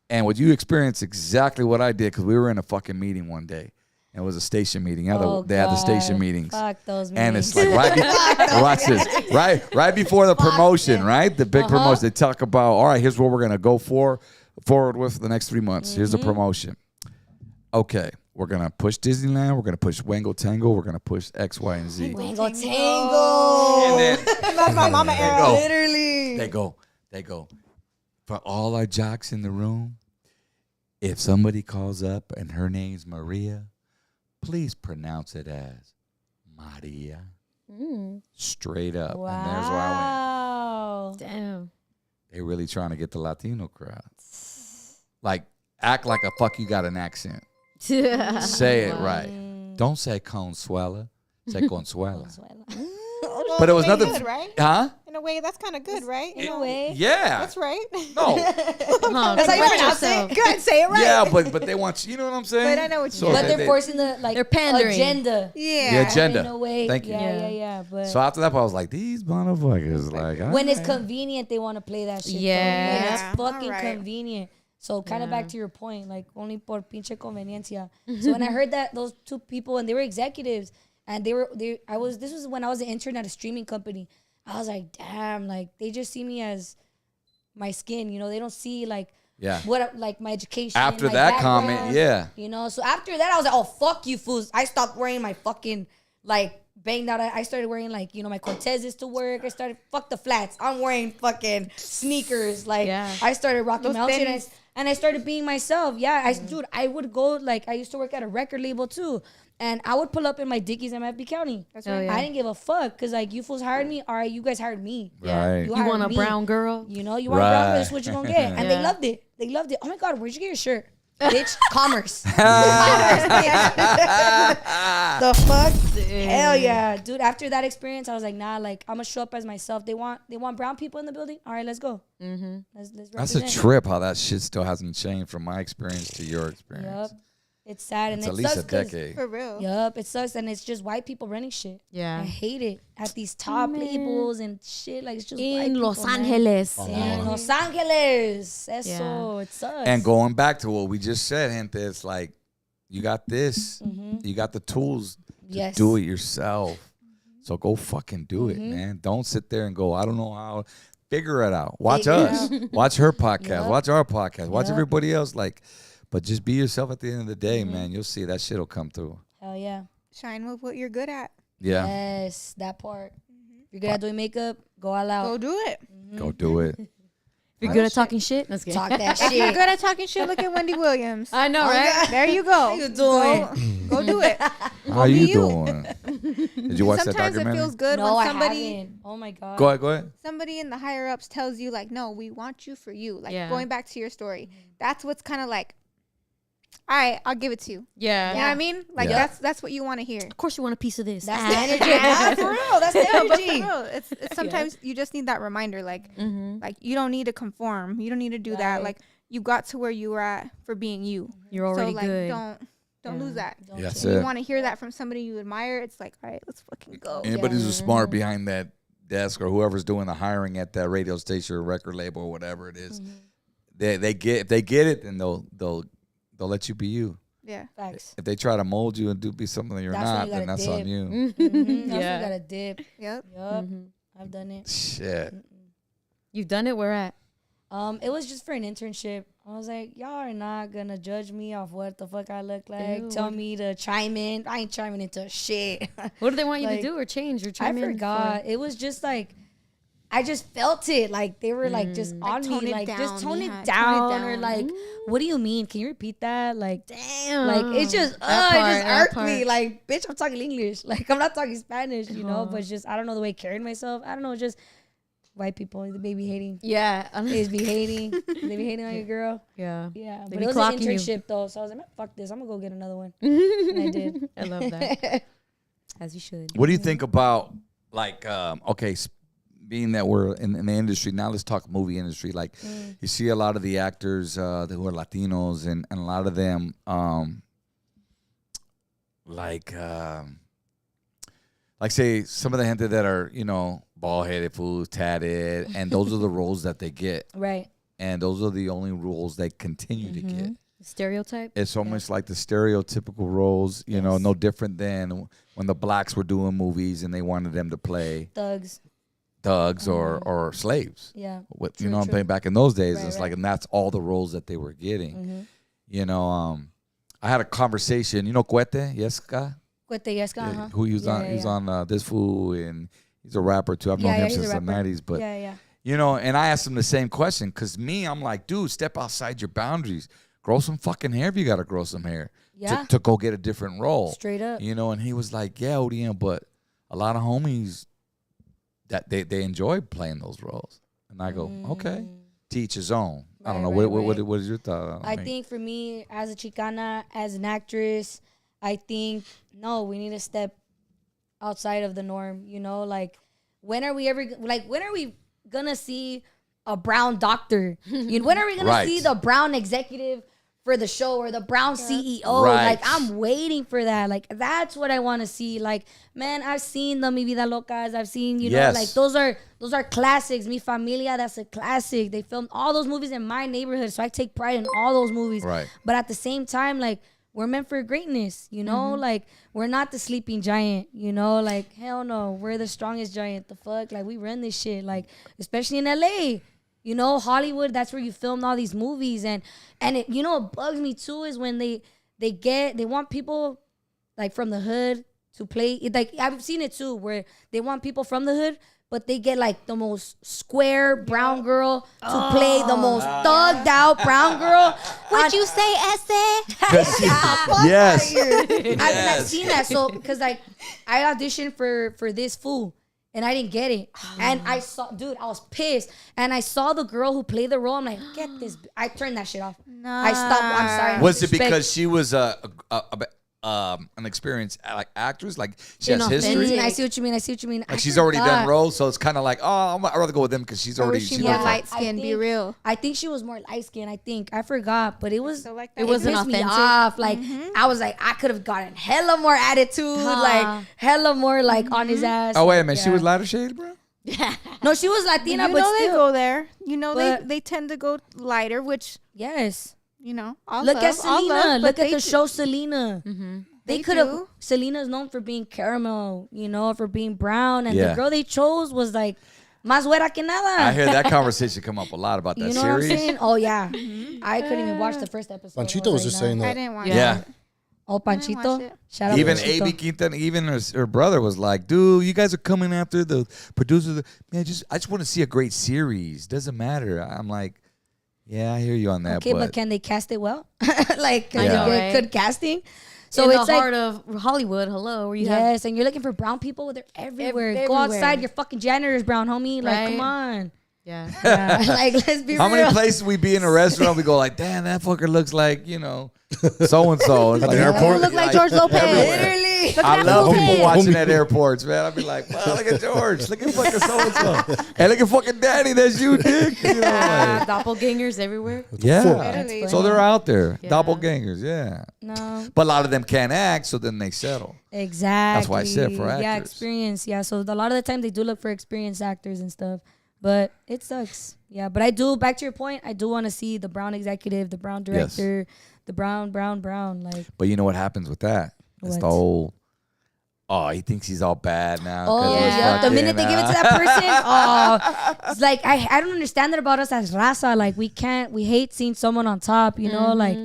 And what you experienced exactly what I did because we were in a fucking meeting one day. It was a station meeting. They had the station meetings. Fuck those meetings. And it's like watch this. Right before the promotion, right? The big promotion. They talk about, all right, here's what we're gonna go forward with the next 3 months. Here's the promotion. Okay, we're gonna push Disneyland, we're gonna push Wango Tango, we're gonna push X, Y, and Z. Wango Tango. And then that's my mama era. Literally. They go. For all our jocks in the room, if somebody calls up and her name's Maria, please pronounce it as Maria. Straight up. Wow. And there's where I went. Damn. They really trying to get the Latino crowd. Like, act like a fuck you got an accent. Say it right. Don't say Consuela. Say Consuela. But it was nothing. Good, right? Huh? In a way, that's kind of good, right? In a way. Yeah. That's right. No. That's how you pronounce it. Good, say it right. Yeah, but they want you know what I'm saying? But I know what you so mean. But they're forcing they're pandering. Agenda. Yeah. The agenda. In a way. Thank you. Yeah. But so after that, I was like, these motherfuckers, like. When it's convenient, they want to play that shit. Yeah. When it's fucking convenient. So kind of back to your point, like only por pinche conveniencia. So when I heard that those two people and they were executives and this was when I was an intern at a streaming company. I was like, damn, like they just see me as my skin, they don't see like like my education. After my that background, comment, So after that I was like, oh fuck you fools. I stopped wearing my fucking like banged out. I started wearing like, my Cortezes to work. I started fuck the flats. I'm wearing fucking sneakers. Like I started rocking mountain and I started being myself. Yeah, dude, I would go like I used to work at a record label too. And I would pull up in my Dickies in FB County. That's right. I didn't give a fuck because like you fools hired me. All right, you guys hired me. Right. You want a brown girl? You want a brown girl? That's what you're gonna get. And they loved it. They loved it. Oh my god, where'd you get your shirt? Bitch, Commerce. The fuck? Damn. Hell yeah, dude. After that experience, I was like, nah, like I'm gonna show up as myself. They want brown people in the building. All right, let's go. Let's That's a trip. How that shit still hasn't changed from my experience to your experience. Yep. It's sad and it's at least a decade. For real. Yup, it sucks and it's just white people running shit. Yeah. I hate it. At these top labels and shit, like it's just white in people, Los Angeles. In Los Angeles. Eso, it sucks. And going back to what we just said, gente, it's like you got this. You got the tools to do it yourself. So go fucking do it, man. Don't sit there and go, I don't know how. Figure it out. Watch us. Watch her podcast. Watch our podcast. Watch everybody else. But just be yourself at the end of the day, man. You'll see that shit will come through. Hell yeah. Shine with what you're good at. Yeah. Yes, that part. If you're good at doing makeup, go all out. Go do it. Go do it. If you're good at talking shit, let's get talk that shit. If you're good at talking shit, look at Wendy Williams. I know, right? There you go. How you doing? Go do it. How you doing? Did you watch that Sometimes documentary? it feels good No, when I somebody. haven't. Oh my god. Go ahead. Somebody in the higher ups tells you like, no, we want you for you. Like going back to your story. That's what's kind of like. All right, I'll give it to you. Yeah. You know what I mean? Like that's what you want to hear. Of course you want a piece of this. That's the energy. For real. That's the energy. For real. It's sometimes you just need that reminder. Like, like you don't need to conform. You don't need to do that. Like you got to where you were at for being you. You're already good. Don't lose that. Yes, you want to hear that from somebody you admire. It's like, all right, let's fucking go. Anybody who's smart behind that desk or whoever's doing the hiring at that radio station or record label or whatever it is, if they get it, then they'll let you be you. Yeah. Facts. If they try to mold you and be something that you're not, then that's on you. Mm-hmm. Yeah. You got to dip. Yep. I've done it. Shit. You've done it? Where at? It was just for an internship. I was like, y'all are not gonna judge me off what the fuck I look like. Ew, Tell me to chime in. I ain't chiming into shit. What do they want you to do or change or chime in? I forgot. It was just like, I just felt it. Like they were like just on me, like just tone it down, or like, what do you mean? Can you repeat that? Like, damn. like it just irked me. Like, bitch, I'm talking English. Like I'm not talking Spanish, you know. But just I don't know the way I carried myself. I don't know, just. White people, they be hating. Yeah. They be hating. They be hating on your girl. Yeah. Yeah. They But be it was an clocking you. internship though. So I was like, man, fuck this. I'm gonna go get another one. And I did. I love that. As you should. What do you think about like being that we're in the industry now? Let's talk movie industry. Like you see a lot of the actors who are Latinos, and a lot of them like say some of the gente that are, you know, bald-headed fools, tatted, and those are the roles that they get. Right. And those are the only roles they continue to get. Stereotype? It's almost like the stereotypical roles, you know, no different than when the blacks were doing movies and they wanted them to play thugs or slaves. Yeah. You know what I'm saying? Back in those days, it's right. like, and that's all the roles that they were getting. You know, I had a conversation, you know, Cuete, Yeska? Who he was on, he's on This Fool, and he's a rapper too. I've known him since the 90s, but you know, and I asked him the same question because I'm like, dude, step outside your boundaries, grow some fucking hair if you got to grow some hair to go get a different role, straight up, you know. And he was like, yeah, ODM, but a lot of homies that they enjoy playing those roles, and I go, okay, to each his own. I don't know what is your thought? I think for me as a Chicana, as an actress, I think, no, we need to step outside of the norm, you know? Like, when are we going to see a brown doctor? When are we going to see the brown executive for the show or the brown CEO? Like, I'm waiting for that. Like, that's what I want to see. Like, man, I've seen the Mi Vida Locas. I've seen, you know, like, those are classics. Mi Familia, that's a classic. They filmed all those movies in my neighborhood, so I take pride in all those movies. Right. But at the same time, like, we're meant for greatness, you know? Like, we're not the sleeping giant, you know? Like, hell no, we're the strongest giant. The fuck? Like, we run this shit. Like, especially in LA, you know? Hollywood, that's where you filmed all these movies. And it, you know, what bugs me too is when they want people, like, from the hood to play. Like, I've seen it too, where they want people from the hood, but they get like the most square brown girl to play the most thugged out brown girl. What you say, Essay? Yes. I've seen that. So, because like I auditioned for This Fool and I didn't get it. And I saw, dude, I was pissed. And I saw the girl who played the role. I'm like, get this. I turned that shit off. No. I stopped. I'm sorry. Was it because she was an experienced like actress, like she has history? I see what you mean. Like she's already done roles, so it's kind of like, oh, I'd rather go with them because she's already. She more light skinned. Be real. I think she was more light skinned. I forgot, but it was. So like it wasn't authentic. Me off. Like I was like, I could have gotten hella more attitude, like hella more like on his ass. Oh wait a minute, she was lighter shade, bro. No, she was Latina, you but know still. they go there. You know they tend to go lighter, which yes. You know, look at Selena. Look at the show Selena. They could have. Selena's known for being caramel, you know, for being brown, and the girl they chose was like más güera que nada. I hear that conversation come up a lot about that you know series. What I'm saying? Oh yeah, I couldn't even watch the first episode. Panchito was just saying that. I didn't watch it. Oh, Panchito. Shout out even Panchito. A.B. Quintan, even her brother was like, dude, you guys are coming after the producers. Man, I just want to see a great series. Doesn't matter. I'm like, yeah, I hear you on that. Okay, but can they cast it well? Like, can know, they right? get good casting? So in it's the like, heart of Hollywood, hello. Where you yes, and you're looking for brown people. They're everywhere. Go outside. Your fucking janitor's brown, homie. Like, come on. Yeah. Like, let's be real. How many places we be in a restaurant, we go like, damn, that fucker looks like, you know, so-and-so. At the airport? Look like George Lopez. Literally. I love people watching at airports, man. I'll be like, wow, look at George. Look at fucking so-and-so. Hey, look at fucking Danny. That's you, dick. You know, like, doppelgangers everywhere. Yeah. So they're out there. Yeah. Doppelgangers, yeah. No. But a lot of them can't act, so then they settle. Exactly. That's why I said for actors. Yeah, experience. Yeah, so a lot of the time they do look for experienced actors and stuff. But it sucks. Yeah, but I do, back to your point, I do want to see the Brown executive, the Brown director, the Brown, like. But you know what happens with that? It's the whole, he thinks he's all bad now. Oh, yeah. The minute they give it to that person, it's like, I don't understand that about us as raza. Like, we hate seeing someone on top, you know? Like,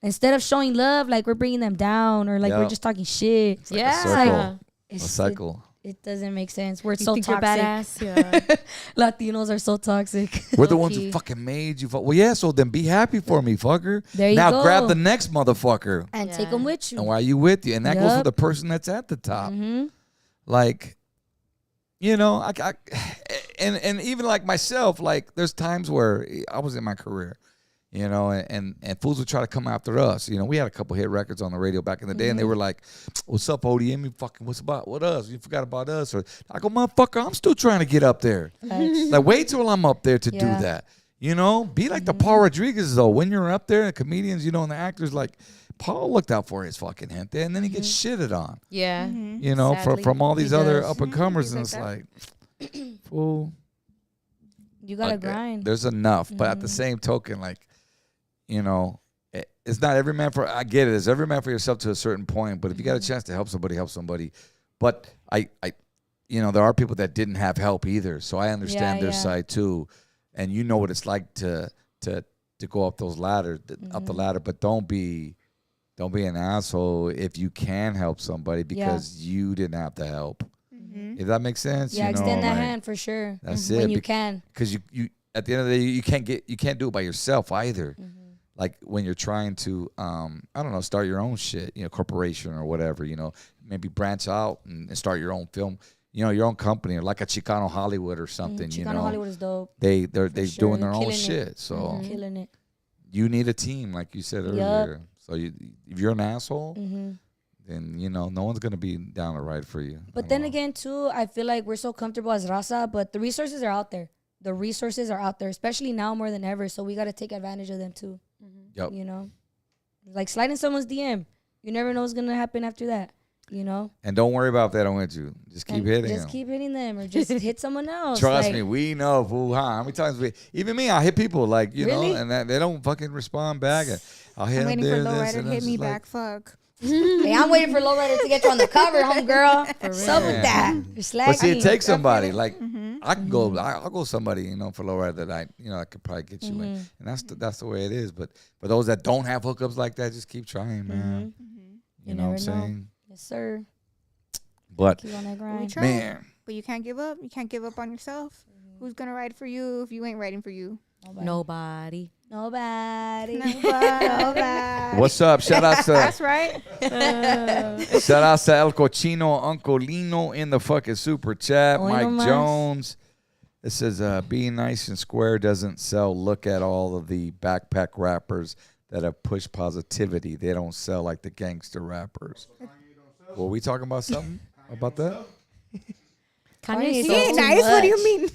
instead of showing love, like, we're bringing them down or, like, we're just talking shit. It's like a circle. It's a cycle. It doesn't make sense. We're You so think toxic. you're badass? Yeah. Latinos are so toxic. We're the ones who fucking made you. Well, yeah, so then be happy for me, fucker. There you now go. grab the next motherfucker. And take them with you. And why you with you? And that goes for the person that's at the top. Like, you know, and even like myself, like there's times where I was in my career, you know, and fools would try to come after us. You know, we had a couple hit records on the radio back in the day, and they were like, "What's up, ODM? You fucking what us? You forgot about us?" Or I go, "Motherfucker, I'm still trying to get up there. Like, wait till I'm up there to do that. You know, be like the Paul Rodriguez though. When you're up there, and comedians, you know, and the actors, like Paul looked out for his fucking gente, and then he gets shitted on. Yeah, you know, from all these other up and comers, and it's like, fool, you gotta grind. There's enough, but at the same token, like. You know, it's not every man I get it. It's every man for yourself to a certain point. But if you got a chance to help somebody. But you know, there are people that didn't have help either. So I understand their side too. And you know what it's like to go up those ladders, up the ladder. But don't be an asshole if you can help somebody because you didn't have the help. If that makes sense. Yeah, you know, extend that hand for sure. That's when it. you can. Because you at the end of the day, you can't do it by yourself either. Like when you're trying to, I don't know, start your own shit, you know, corporation or whatever, you know, maybe branch out and start your own film, you know, your own company or like a Chicano Hollywood or something, you know. Chicano Hollywood is dope. They're doing their own shit. So killing it. You need a team, like you said earlier. So if you're an asshole, then, you know, no one's going to be down to ride for you. But then again, too, I feel like we're so comfortable as raza, but the resources are out there. The resources are out there, especially now more than ever. So we got to take advantage of them, too. Yep. You know, like sliding someone's DM. You never know what's gonna happen after that. You know. And don't worry about if they don't hit you. Just keep hitting them. Just keep hitting them, or just hit someone else. Trust me, we know, fool. How many times even me, I hit people like you know, and they don't fucking respond back. I'll hit them. I'm waiting for Lowrider to hit me back. Fuck. Hey, I'm waiting for Lowrider to get you on the cover, homegirl. What's with that? You're slacking. But see, it takes somebody. Like I can go. I'll go somebody, you know, for Lowrider that I could probably get you in, and that's the way it is. But for those that don't have hookups like that, just keep trying, man. You know what I'm saying? Yes, sir. But keep on that grind. Man, but you can't give up. You can't give up on yourself. Who's gonna ride for you if you ain't riding for you? Nobody. What's up? Shout out to that's right. Shout out to El Cochino Uncle Lino in the fucking super chat. Mike Jones. It says being nice and square doesn't sell. Look at all of the backpack rappers that have pushed positivity. They don't sell like the gangster rappers. Were we talking about something about that? Kanye ain't nice. What do you mean?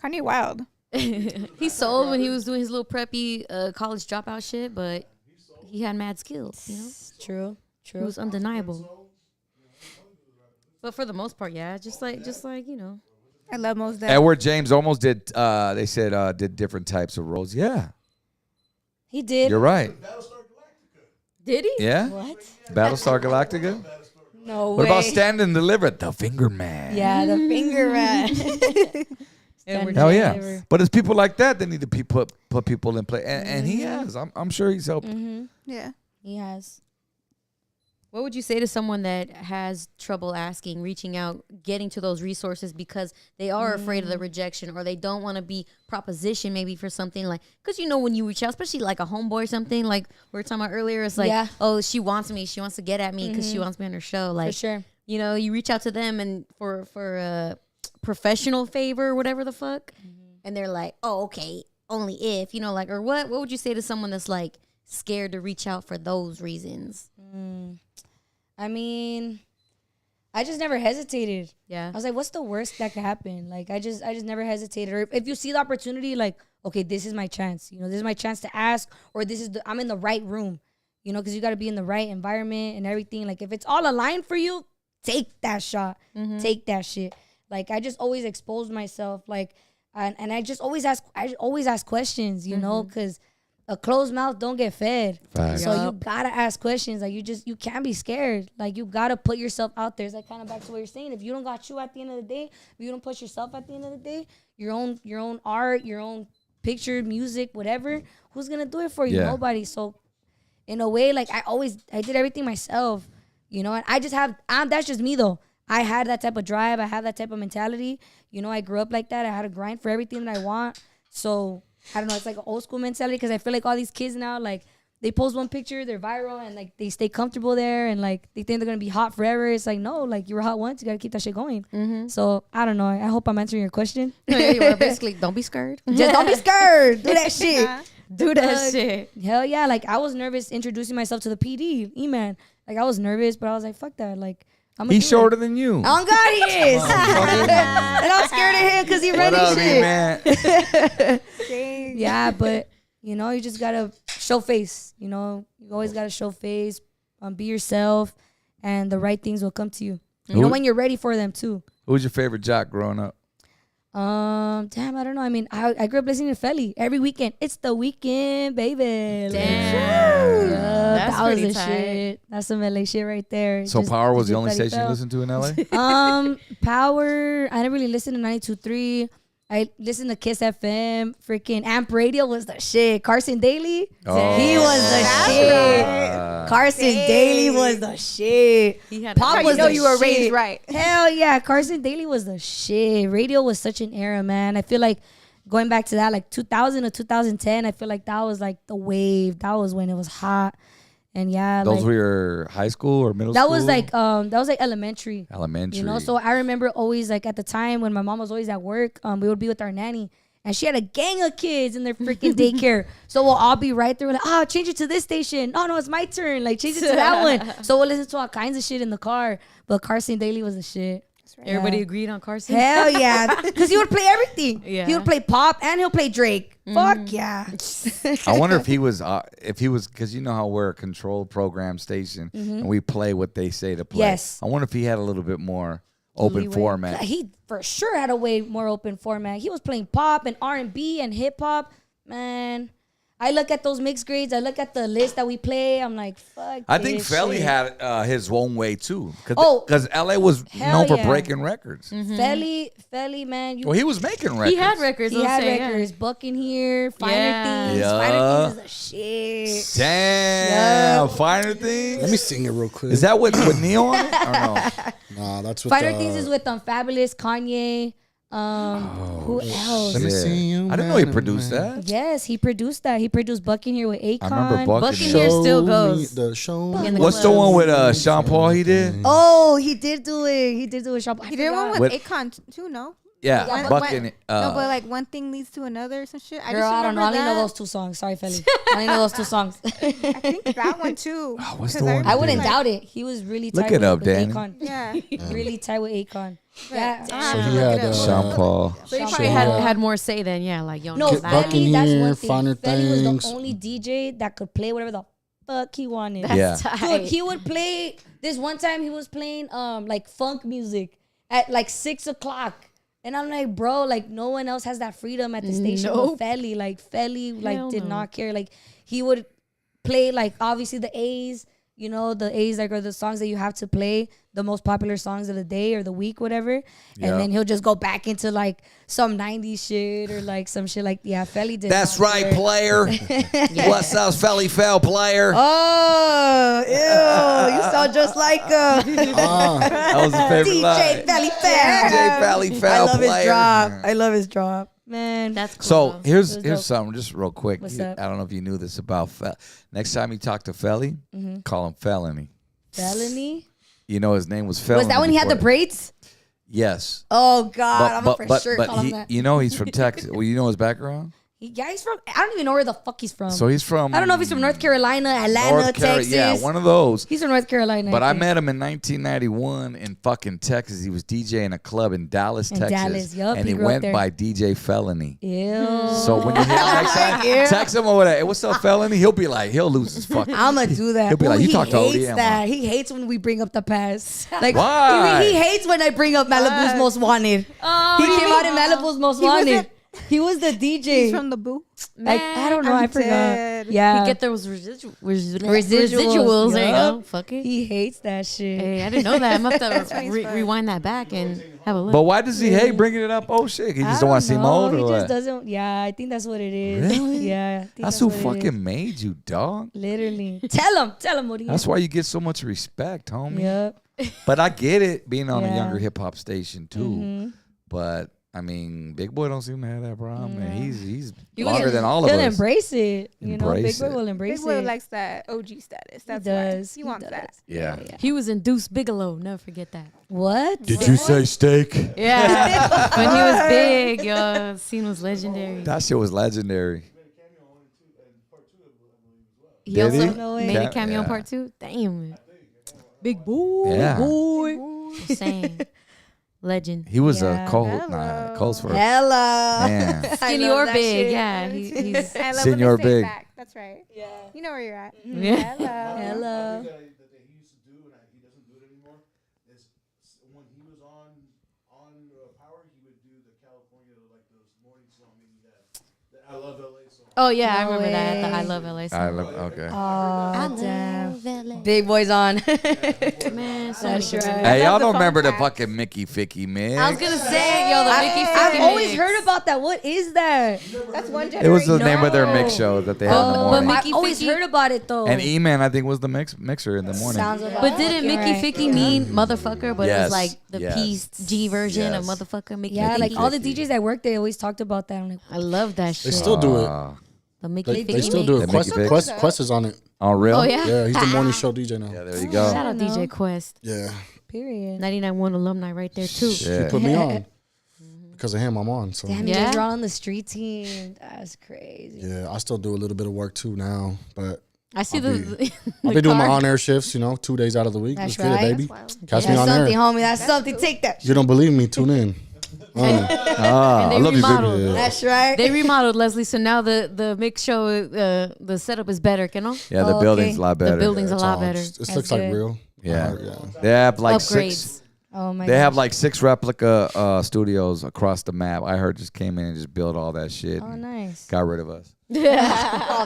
Kanye wild. He sold when he was doing his little preppy college dropout shit, but he had mad skills, you know? True. It was undeniable. But for the most part, yeah, just like you know. I love most of that. Edward James almost did they said did different types of roles. Yeah. He did. You're right. Did he? Yeah. What? Battlestar Galactica? No way. What about Stand and Deliver? The Finger Man. Yeah, the Finger Man. Hell yeah. But it's people like that that need to put people in play. And he has. I'm sure he's helped. Yeah. He has. What would you say to someone that has trouble asking, reaching out, getting to those resources because they are afraid of the rejection or they don't want to be propositioned maybe for something like, because you know when you reach out, especially like a homeboy or something like we were talking about earlier, it's like, oh, she wants me. She wants to get at me because she wants me on her show. Like, for sure. You know, you reach out to them and for a professional favor, whatever the fuck. And they're like, oh, okay, only if, you know, like, or what would you say to someone that's like scared to reach out for those reasons? I mean, I just never hesitated. Yeah. I was like, what's the worst that could happen? Like, I just never hesitated. Or if you see the opportunity, like, okay, this is my chance. You know, this is my chance to ask, or I'm in the right room. You know, because you got to be in the right environment and everything. Like, if it's all aligned for you, take that shot. Take that shit. Like, I just always exposed myself. Like, And I always ask questions, you know, because a closed mouth don't get fed. Facts. So you gotta ask questions. Like you can't be scared. Like you gotta put yourself out there. It's like kind of back to what you're saying. If you don't got you at the end of the day, if you don't push yourself at the end of the day, your own art, your own picture, music, whatever, who's gonna do it for you? Nobody. So in a way, like I did everything myself, you know, and I just that's just me though. I had that type of drive. I have that type of mentality. You know, I grew up like that. I had to grind for everything that I want. So I don't know, it's like an old school mentality because I feel like all these kids now, like, they post one picture, they're viral, and, like, they stay comfortable there, and, like, they think they're going to be hot forever. It's like, no, like, you were hot once. You got to keep that shit going. Mm-hmm. So, I don't know. I hope I'm answering your question. No, yeah, you are. Basically, don't be scared. Just don't be scared. Do that shit. Do that shit. Hell yeah. Like, I was nervous introducing myself to the PD, E-Man. Like, I was nervous, but I was like, fuck that. Like, he's shorter than you. On God, he is. And I'm scared of him because he running shit. Yeah, but you know, you just gotta show face. You know, you always gotta show face. Be yourself, and the right things will come to you. You know when you're ready for them too. Who was your favorite jock growing up? Damn, I don't know. I mean, I grew up listening to Felly every weekend. It's the weekend, baby. Damn. That's that was the tight. shit. That's some LA shit right there. So Power was the only station you listened to in LA? Power, I didn't really listen to 92.3. I listened to Kiss FM. Freaking Amp Radio was the shit. Carson Daly, he was the shit. Carson Daly was the shit. Pop was you were raised right. Hell yeah, Carson Daly was the shit. Radio was such an era, man. I feel like going back to that, like 2000 or 2010, I feel like that was like the wave. That was when it was hot. And yeah, those like, were your high school or middle that school? Was like elementary. Elementary. You know, so I remember always like at the time when my mom was always at work, we would be with our nanny, and she had a gang of kids in their freaking daycare. So we'll all be right there, we're like, change it to this station. Oh no, it's my turn. Like change it to that one. So we'll listen to all kinds of shit in the car. But Carson Daly was the shit. Right. Everybody agreed on Carson? Hell yeah. Because he would play everything. Yeah. He would play pop and he'll play Drake. Fuck yeah. I wonder if he was, because you know how we're a controlled program station and we play what they say to play. Yes. I wonder if he had a little bit more open format. He for sure had a way more open format. He was playing pop and R&B and hip hop. Man, I look at those mixed grades. I look at the list that we play. I'm like, fuck. I think Felly had his own way too, because LA was known for breaking records. Felly, man. Well, he was making records. He had records. He had records. Buck in here, Finer Things. Finer Things is a shit. Damn, Finer Things. Let me sing it real quick. Is that with Neil on it or no? Nah, that's with Finer Things is with Fabulous, Kanye. Who else? Let me see you. I didn't know he produced that. Yes, he produced that. He produced Buck in Here with Akon. I remember Buck in Here still goes. What's the one with Sean Paul he did? Oh, he did do it. He did do it. He did one with Akon too, no? Yeah, Buck in it. No, but like one thing leads to another or some shit. Girl, I don't know. I only know those two songs. Sorry, Felly. I only know those two songs. I think that one too. What's the one? I wouldn't doubt it. He was really tight. Look it up, with Danny. Akon. Yeah. Really tight with Akon. Yeah. So he had Sean Paul. So he probably had more say than like yo. No, Felly, that's one thing. Finer Felly was Things. the only DJ that could play whatever the fuck he wanted. That's tight. Dude, he would play. This one time he was playing like funk music at like 6 o'clock. And I'm like, bro, like no one else has that freedom at the station. But Felly, did not care. Like he would play like obviously the A's, you know, the A's like are the songs that you have to play, the most popular songs of the day or the week, whatever. And then he'll just go back into like some 90s shit or like some shit like Felly did. That's right, player. What's up, Felly Fell player? Oh, ew, you sound just like that was the favorite DJ line. Felly Fell. DJ Felly Fell player. His drop. I love his drop. Man, that's cool. So here's something just real quick. What's up? I don't know if you knew this about next time you talk to Felly, call him Felony. Felony? You know his name was Felony. Was that when he had the braids? Yes. Oh God, I'm for sure call him that. You know he's from Texas. Well, you know his background? He's from. I don't even know where the fuck he's from. So he's from. I don't know if he's from North Carolina, Atlanta, Texas. Yeah, one of those. He's from North Carolina. But I met him in 1991 in fucking Texas. He was DJing a club in Dallas, Texas. Dallas, yup. And he went by DJ Felony. Ew. So when you hear him next time, text him over there. Hey, what's up, Felony? He'll be like, he'll lose his fucking. I'm gonna do that. He'll be like, you talk to ODM. He hates that. He hates when we bring up the past. Like, why? He hates when I bring up Malibu's Most Wanted. Oh, he came out in Malibu's Most Wanted. He was the DJ. He's from the Boo. I don't know. I'm I forgot. dead. Yeah. He get those residuals. Residuals. There you Yup. go. Fuck it. He hates that shit. Hey, I didn't know that. I'm gonna have to funny as fuck. rewind that back and have a look. But why does he hate bringing it up? Oh shit, he just don't want to seem old, He or just what? doesn't. Yeah, I think that's what it is. Really? Yeah. I think That's who what it is. fucking made you, dog. Literally. Tell him, Murillo. That's why you get so much respect, homie. Yep. But I get it, being on a Yeah. younger hip hop station too. Mhm. But I mean, Big Boy don't seem to have that problem. And he's He longer will- than all of He'll us. embrace it. You know, Big Embrace Boy it. will embrace Big Boy it. likes that OG status. That's does. why he wants does. that. Yeah. He was in Deuce Bigelow. Never forget that. What? Did you say steak? Yeah. When he was big, yo, scene was legendary. That shit was legendary. He Did also he? No way. made a Yeah. cameo in Yeah. part 2. Damn. Big boy. Yeah. Boy. Just saying. Legend. He was Yeah. a Coles for Hella. man. Skinny or big. Yeah. He's I love Senior when they say Big. back. That's right. Yeah. You know where you're at. Yeah. Hello. Hella. that he used to do, and he doesn't do it anymore, is when he was on Power, he would do the California, like those morning song, the I Love LA song. Oh yeah, I No remember that. The way. I Love LA song. I love. Okay. Oh, damn. LA. Big Boy's on. Man, so That's many right. good- Hey, y'all love the don't phone remember the taps. fucking Mickey Ficky mix? I was gonna say, yo, the Mickey I've Ficky always mix. heard about that. What is that? That's one It generation. was the name of their No. mix show that they had in the But morning. Mickey I always Ficky- heard about it though. And E-Man, I think, was the mixer in the morning. Sounds about But didn't fucking Mickey right. Ficky mean motherfucker? But it Yes, was like the yes, PG version of yes. motherfucker. Mickey Yeah, like Ficky. all the DJs that worked there always talked about that. I'm like, I love that shit. They still do it. The Mickey They Ficky still mix. do it. The Quest, Mickey Fix. Quest is on it. Oh, real? Oh yeah. Yeah, he's the morning show DJ now. Yeah, there you go. Shout out know. DJ Quest. Yeah, period. 99.1 alumni right there too. he Yeah. put me on. Because of him, I'm on. So Damn, you Yeah. guys are all on the street team. That's crazy. yeah, I still do a little bit of work too now, but I see I'll the I'll be doing my on-air shifts. 2 days out of the week. That's Let's get right. it, baby. That's wild. Catch me That's on something, air. homie. That's something. Take that. If you don't believe me, tune in. Ah, And I they love you, remodeled. baby. That's right. They remodeled Leslie, so now the mix show, the setup is better, you know? Yeah, the Oh, building's a okay. lot better. The building's a It's lot all- better. This That's looks like good. real. Yeah. Yeah. They have like Upgrades. six. Oh my. They have gosh. like 6 replica studios across the map. I heard just came in and just built all that shit. Oh, and nice. Got rid of us. Oh,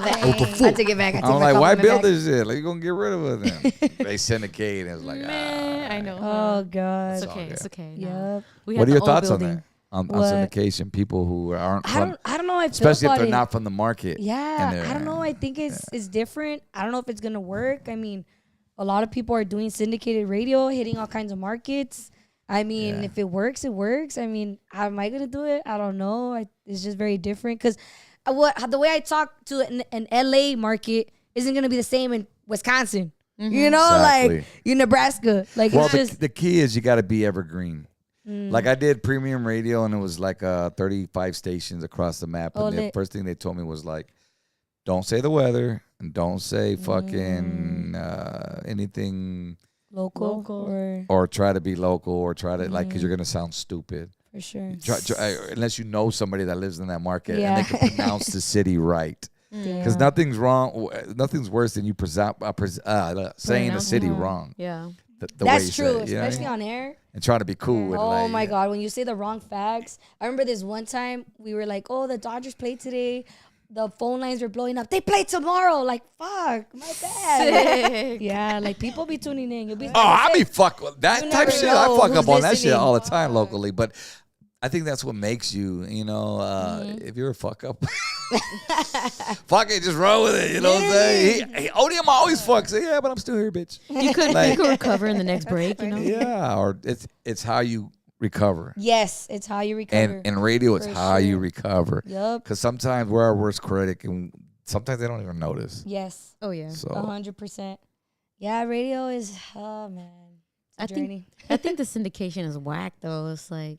that. I take it back. I take I'm my like, why compliment build back. this shit? Like, you gonna get rid of us then? They syndicate and it's like, Man, I know. Oh god. It's okay. It's okay. No. Yep. We What had are your the old thoughts on building. that? On What? syndication, people who aren't I from, don't know. I feel especially if about they're it. not from the market. Yeah, and I don't know. I think it's different. I don't know if it's gonna work. I mean, a lot of people are doing syndicated radio, hitting all kinds of markets. I mean, Yeah. if it works, it works. I mean, how am I gonna do it? I don't know. It's just very different because the way I talk to an LA market isn't gonna be the same in Wisconsin. You know, Exactly. like in Nebraska. Like Well, it's just the key is you got to be evergreen. Like I did premium radio, and it was like 35 stations across the map. Oh, And the lit. first thing they told me was like, "Don't say the weather, and don't say fucking anything, local, or or try to be local, or try to like, because you're gonna sound stupid. for sure. Unless you know somebody that lives in that market Yeah. and they can pronounce the city right. Because Yeah. nothing's wrong. Nothing's worse than you saying the city wrong. Yeah. The way you That's say true, it, you know what I especially mean? on air. And trying to be cool with Oh like, my God, when you say the wrong facts. I remember this one time we were like, oh, the Dodgers played today. The phone lines were blowing up. They play tomorrow. Like, fuck, my bad. Yeah, like people be tuning in. You'll be Oh, I be fuck with that You type never shit. I know fuck who's up on that shit listening. all the time locally, but I think that's what makes you, if you're a fuck up, fuck it, just roll with it. You know what I'm saying? Odium always fucks. Yeah, but I'm still here, bitch. You could recover in the next break, you know? Yeah, or it's how you recover. Yes, it's how you recover. And in radio, it's For how you sure. recover. Yup. Because sometimes we're our worst critic, and sometimes they don't even notice. Yes. Oh, yeah. So 100%. Yeah, radio is, oh man. It's a journey. I think the syndication is whack, though. It's like,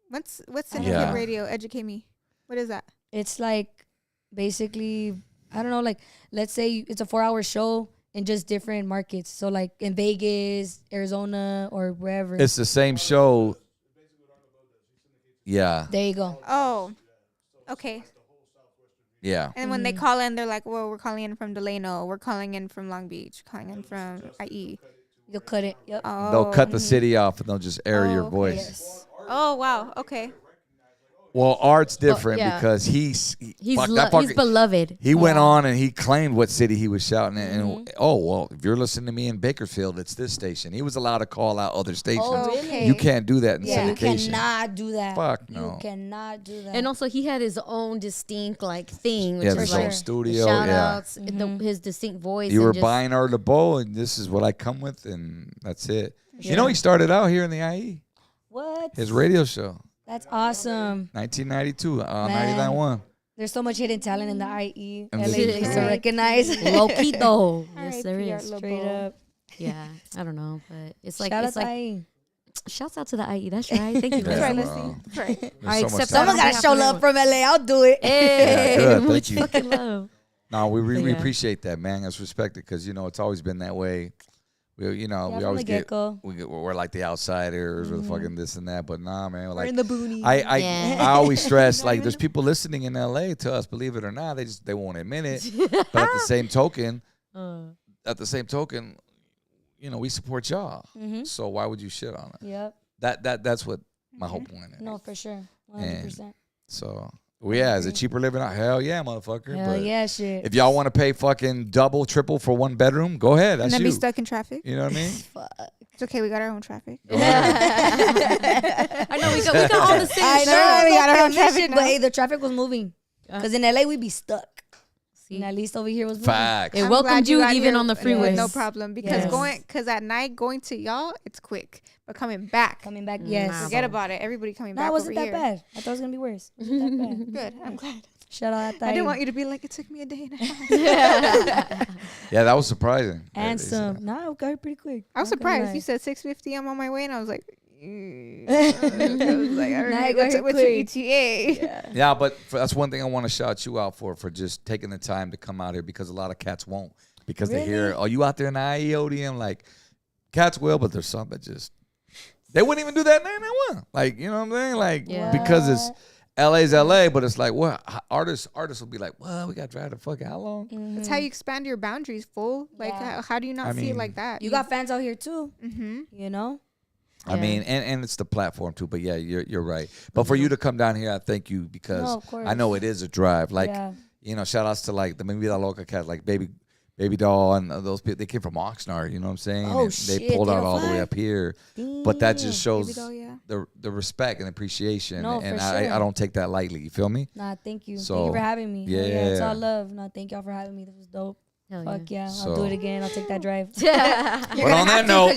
What's syndicate Yeah. radio? Educate me. What is that? It's like basically, I don't know, like let's say it's a 4-hour show in just different markets. So like in Vegas, Arizona, or wherever. it's the same show. Yeah, There you go. Oh, okay. yeah. And when they call in, they're like, well, we're calling in from Delano. We're calling in from Long Beach. Calling in from IE. You'll cut it. Yep. Oh. They'll cut the city off and they'll just air your okay. voice. Yes. Oh, wow. Okay. Well, Art's different yeah. because he's beloved. He went on and he claimed what city he was shouting at. And if you're listening to me in Bakersfield, it's this station. He was allowed to call out other stations. Oh, really? You can't do that in syndication. You cannot do that. Fuck no. You cannot do that. And also, he had his own distinct thing, which Yeah, was his like own studio. shout Yeah. outs, his distinct voice. You and were just, buying Art LeBeau, and this is what I come with, and that's it. Yeah. You know, he started out here in the IE. What? His radio show. That's awesome. 1992, 99.1. There's so much hidden talent in the IE. And LA the- needs to recognize. Loquito. All Yes, right, there PR is. Lobo. Straight up. Yeah, I don't know, but it's like Shout it's out to like IE. shouts out to the IE. That's right. Thank you. That's right, Leslie. Leslie. That's right. There's I so much accept talent. Someone gotta show love from LA. I'll do it. Hey, Yeah, good. Thank much you. fucking love. No, we Yeah. appreciate that, man. That's respected because, it's always been that way. We, we from always the get, get-go. we're like the outsiders or the fucking this and that. But nah, man. Like, in the boonies. I always stress, like, there's people listening in LA to us, believe it or not. They won't admit it. But at the same token, we support y'all. So why would you shit on it? Yep. That's what my whole point is. No, for sure. 100%. And so, is it cheaper living out? Hell yeah, motherfucker. Hell But yeah, shit. if y'all want to pay fucking double, triple for one bedroom, go ahead. And That's then you. be stuck in traffic. You know what I mean? It's okay. We got our own traffic. I know we got all the same. I Sure, know. we got our own But traffic now. hey, the traffic was moving. Because in LA, we'd be stuck. And at least over here was moving. Facts. It I'm welcomed glad you got even here on the with freeway. no problem because Yes. at night going to y'all, it's quick. But coming back, Yes. forget about it. Everybody coming No, back it wasn't over that here. bad. I thought it was going to be worse. It wasn't that bad. Good. I'm glad. Shout out at I didn't want you to be like, it took me a day and a half. Yeah, that was surprising. And some. No, it got pretty quick. I was Not gonna surprised. lie. You said 6:50. I'm on my way, and I was like, I was like, all Nah, right, it got here what's your quick. ETA? Yeah, but that's one thing I want to shout you out for just taking the time to come out here because a lot of cats won't. Because they hear, oh, you out there in the IEODM? Like, cats will, but there's some that just, they wouldn't even do that in 991. Like, you know what I'm saying? Like, because it's LA's LA, but it's like, what? Artists will be like, well, we got to drive the fuck how long? That's how you expand your boundaries, fool. Like, how do you not see it like that? You got fans out here too. Mm-hmm. You know? I mean, and it's the platform too. But yeah, you're right. But for you to come down here, I thank you because of course. I know it is a drive. Like, shout outs to like the Maybe La Loca cats, like Baby Doll and those people. They came from Oxnard, you know what I'm saying? Oh, and shit, they pulled out all the 305? way up here. But that just shows Doll, yeah. the respect and appreciation. No, and for I sure. don't take that lightly. You feel me? Nah, thank you. So, thank you for having me. yeah. It's all love. No, thank y'all for having me. This was dope. Hell Fuck yeah. So- I'll do it again. I'll take that drive. But on that note,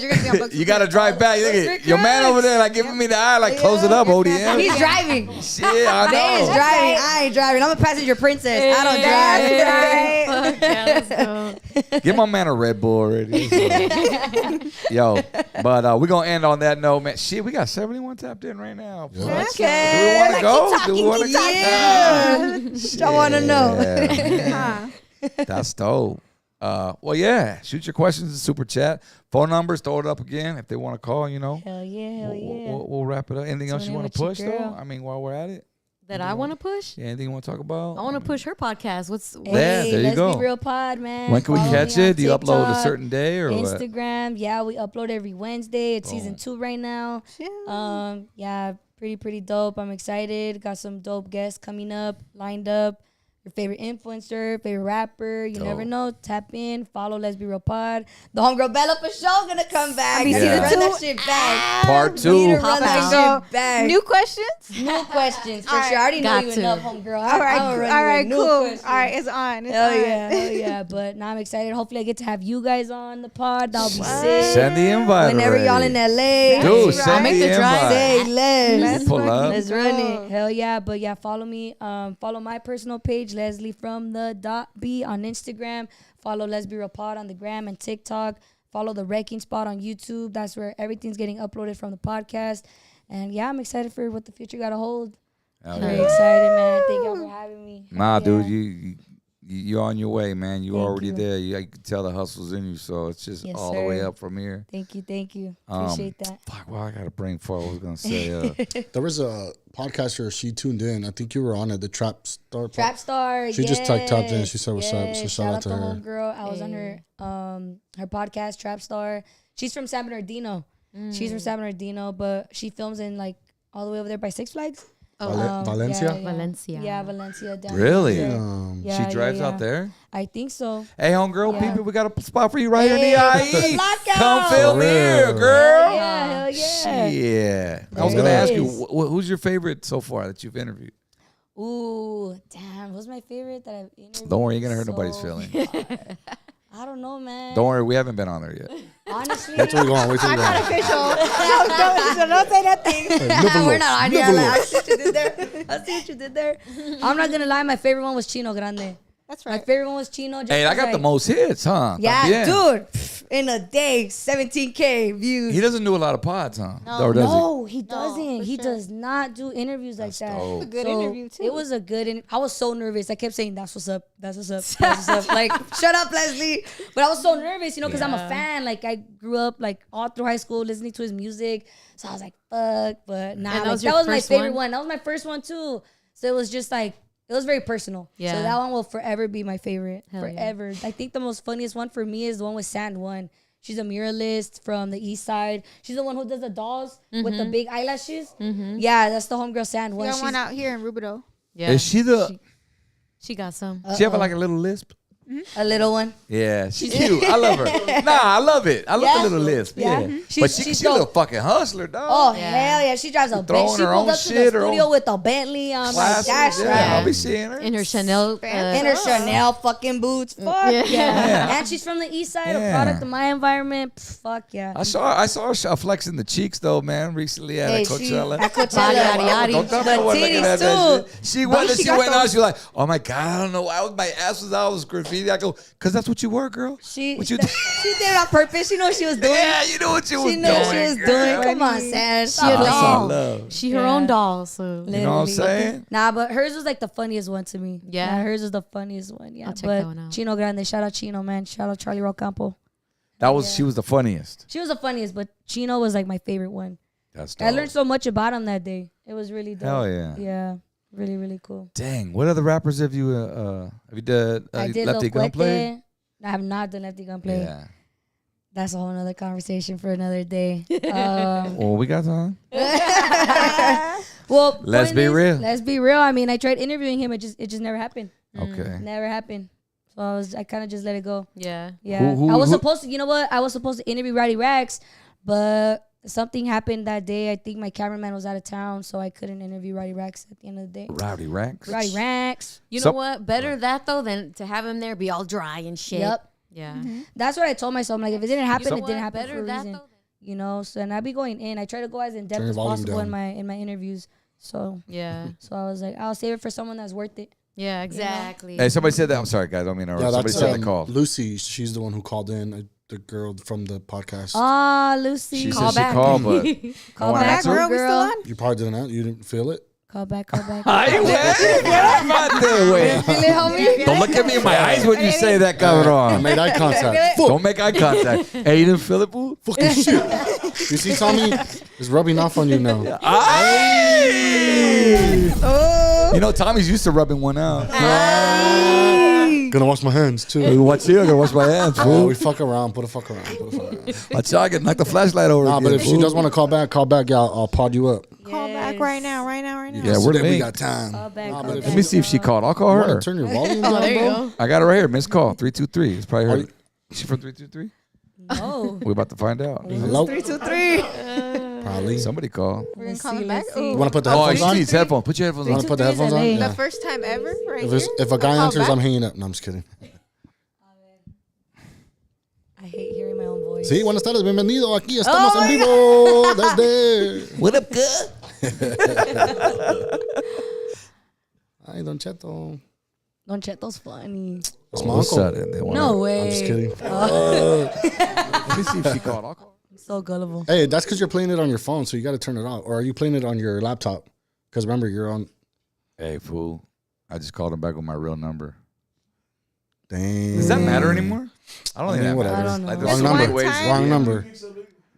you got to drive back. Look at your man over there, like giving me the eye, like close it up, ODM. He's driving. Shit, I He's know. driving. I ain't driving. I'm a passenger princess. I don't drive. Fuck yeah, let's go. Give my man a Red Bull already. Yo, but we're going to end on that note, man. Shit, we got 71 tapped in right now. Yeah. Let's go. Okay. Do we want to go? Do we want to go? Yeah. I want to know. That's dope. Well, yeah. Shoot your questions in super chat. Phone numbers, throw it up again if they want to call, Hell yeah. Hell yeah. We'll wrap it up. Anything else Tune you in want to with push, your though? girl. I mean, while we're at it. That I want to push. Yeah, anything you want to talk about? I want to push her podcast. What's Yeah, there you let's go. Be Real Pod, man. When can we Follow catch me on it? Do you upload a TikTok, certain day or what? Instagram? Yeah, we upload every Wednesday. It's season Boom. 2 right now. Yeah, pretty dope. I'm excited. Got some dope guests coming up, lined up. Your favorite influencer, favorite rapper. You never know. Tap in. Follow Let's Be Real Pod. The homegirl Bella for sure gonna come back. Be Yeah. season Run 2. that shit back. Part We 2. need to run that shit back. New questions? New questions for All sure. I already know got you to. enough, homegirl. All right, cool. All Questions. right, it's on. It's Hell on. yeah, hell yeah. But now I'm excited. Hopefully I get to have you guys on the pod. That'll be sick. Send the invite Whenever already. y'all in LA. Dude, send Make the the drive. invite. Say less. Let's pull fucking up. Let's go. run it. Hell yeah. But yeah, follow me. Follow my personal page, Leslie from the .b on Instagram. Follow Let's Be Real Pod on the gram and TikTok. Follow the Wrecking Spot on YouTube. That's where everything's getting uploaded from the podcast. And yeah, I'm excited for what the future got to hold. Hell Very yeah. excited, man. Thank y'all for having me. Nah, Yeah. dude, you're on your way, man. You Thank already you. there. You can tell the hustle's in you, so it's just Yes, all the way sir. up from here. Thank you. Appreciate that. Fuck, well, I got to bring forward what I was going to say. There was a podcaster, she tuned in. I think you were on it, the Trap Star. Trap Star. She just tapped in. She said, what's up? So shout out to her. Homegirl. I was on her podcast, Trap Star. She's from San Bernardino. She's from San Bernardino, but she films in like all the way over there by Six Flags. Valencia? Valencia. Yeah, Valencia. Down Really? there. She drives out there? I think so. Hey, homegirl, people, we got a spot for you right here in Hey, the IE. lockout. Come film here, girl. Hell yeah. Yeah. I was going to ask you, who's your favorite so far that you've interviewed? Ooh, damn. What's my favorite that I've interviewed? Don't worry, you're going to hurt nobody's feelings. I don't know, man. Don't worry, we haven't been on there yet. Honestly. That's where we're going. Wait till I'm we're not going. official. Don't say nothing. We're not on here. Never I see what you did there. I see what you did there. I'm not going to lie. My favorite one was Chino Grande. That's My right. favorite one was Chino. Hey, I got the most hits, huh? Yeah, También. dude. In a day, 17K views. He doesn't do a lot of pods, huh? Or does No, he doesn't. He does not do interviews like that. dope. A good interview too. It was a good. I was so nervous. I kept saying, "That's what's up. That's what's up. That's what's up." Like, shut up, Leslie. But I was so nervous, because I'm a fan. Like, I grew up like all through high school listening to his music. So I was like, "Fuck," but nah. And That was my favorite one. That was my first one too. So it was just like. It was very personal. Yeah. So that one will forever be my favorite. Hell yeah. Forever. I think the most funniest one for me is the one with Sand One. She's a muralist from the east side. She's the one who does the dolls with the big eyelashes. Yeah, that's the homegirl Sand We One. got one out here in Rubidoux. Yeah. Is she the... She got some. She have like a little lisp? A little one. Yeah, she's cute. I love her. Nah, I love it. I love the little lisp. Yeah. But she's a fucking hustler, dog. Oh, hell yeah. She drives a Bentley. She her pulled own up to the shit, her studio own with a Bentley. I'm like, Classes, that's yeah, right. I'll be seeing her. In her Chanel. In her Chanel fucking boots. Fuck yeah. Yeah. And she's from the east side, Yeah. a product of my environment. Fuck yeah. I saw her flexing the cheeks though, man, recently at Coachella. At Coachella. Yada, Don't tell me But I wasn't looking titties, at that too. shit. She went she out. got She was like, "Oh my god, I don't know why my ass was out. It was graffiti." I go, "Cause that's what you were, girl. She What you did it on purpose. She knew what she was doing. Yeah, you know what you was She doing. knew what she was girl. doing. Come on, Sam. She a Stop That's all doll. love. She her own doll. So You know what I'm saying? Nah, but hers was like the funniest one to me. Yeah. Hers was the funniest one. Yeah. I'll check but that one out. Chino Grande, shout out Chino, man. Shout out Charlie Rocampo. She was the funniest. She was the funniest, but Chino was like my favorite one. That's I dope. learned so much about him that day. It was really dope. Hell yeah. Yeah. Really, really cool. Dang, what other rappers have you done? I did Lefty Lil Gunplay? Cuete. I have not done Lefty Gunplay. Yeah. That's a whole nother conversation for another day. Well, we got time. Well, Let's point be is, real. Let's be real. I mean, I tried interviewing him. It just never happened. Okay. Never happened. So I kind of just let it go. yeah. Yeah. Who- I was who- supposed to, you know what? I was supposed to interview Roddy Rax, but something happened that day. I think my cameraman was out of town, so I couldn't interview Roddy Rax at the end of the day. Rowdy Rax. Roddy Rax. You know what? Better that though than to have him there be all dry and shit. Yep. Yeah. That's what I told myself. I'm like, if it didn't happen, know it didn't what? happen Better for a that reason. though. You know, so and I be going in. I try to go as in depth Turn your as volume possible down. in my interviews. So Yeah. I was like, I'll save it for someone that's worth it. Yeah. Exactly. Hey, somebody said that. I'm sorry, guys. I don't mean to Yeah, interrupt. Somebody that's said they called. Lucy. She's the one who called in, the girl from the podcast. Ah, Lucy. She Call said back. she called, but Call wanna back, answer? Girl, we still girl. on? You probably didn't answer. You didn't feel it. Call back. Ay, güey, cálmate, güey. Don't look at me in my eyes when you say that, I cabrón. made eye contact. Fuck. Don't make eye contact. Hey, you didn't feel it, boo? Fucking shit. You see, Tommy is rubbing off on you now. Ay! You know, Tommy's used to rubbing one out. Gonna wash my hands Hey, too. watch here. I gotta wash my hands, Oh, fool. we fuck around. Put a fuck around. Watch out. I get knock the flashlight over Nah, again, but if she fool. does want to call back, Yeah, I'll pod you up. Call back right now. Yeah, So we're that we linked. got time. Call back. Nah, Call but if back. Let me see if she called. I'll call you wanna her. turn your volume Oh, down, there you bro. go. I got her right here. Missed call 323. It's probably Are her. you- She from 323? Oh, We're about to find out. Hello? 323. Probably. Somebody call. We're gonna call him back. You Ooh. want to put the Oh, headphones she on? needs headphones. Put your headphones You on. want to put the headphones on? LA. Yeah. The first time ever, right If a guy Call answers, back. I'm hanging up. No, I'm just kidding. I hate hearing my own voice. Sí, buenas tardes, bienvenido. Aquí estamos en vivo desde. What up, good? Ay, Don Cheto. Don Cheto's funny. That's my What's uncle. up? They want No her. way. I'm just kidding. Let me see if she called. I'll call. So gullible. Hey, that's because you're playing it on your phone, so you got to turn it off. Or are you playing it on your laptop? Because remember, you're on. Hey, fool. I just called him back with my real number. Dang. Does that matter anymore? I don't think that whatever. matters. I don't Like, know. there's Wrong so many number. ways. Wrong number.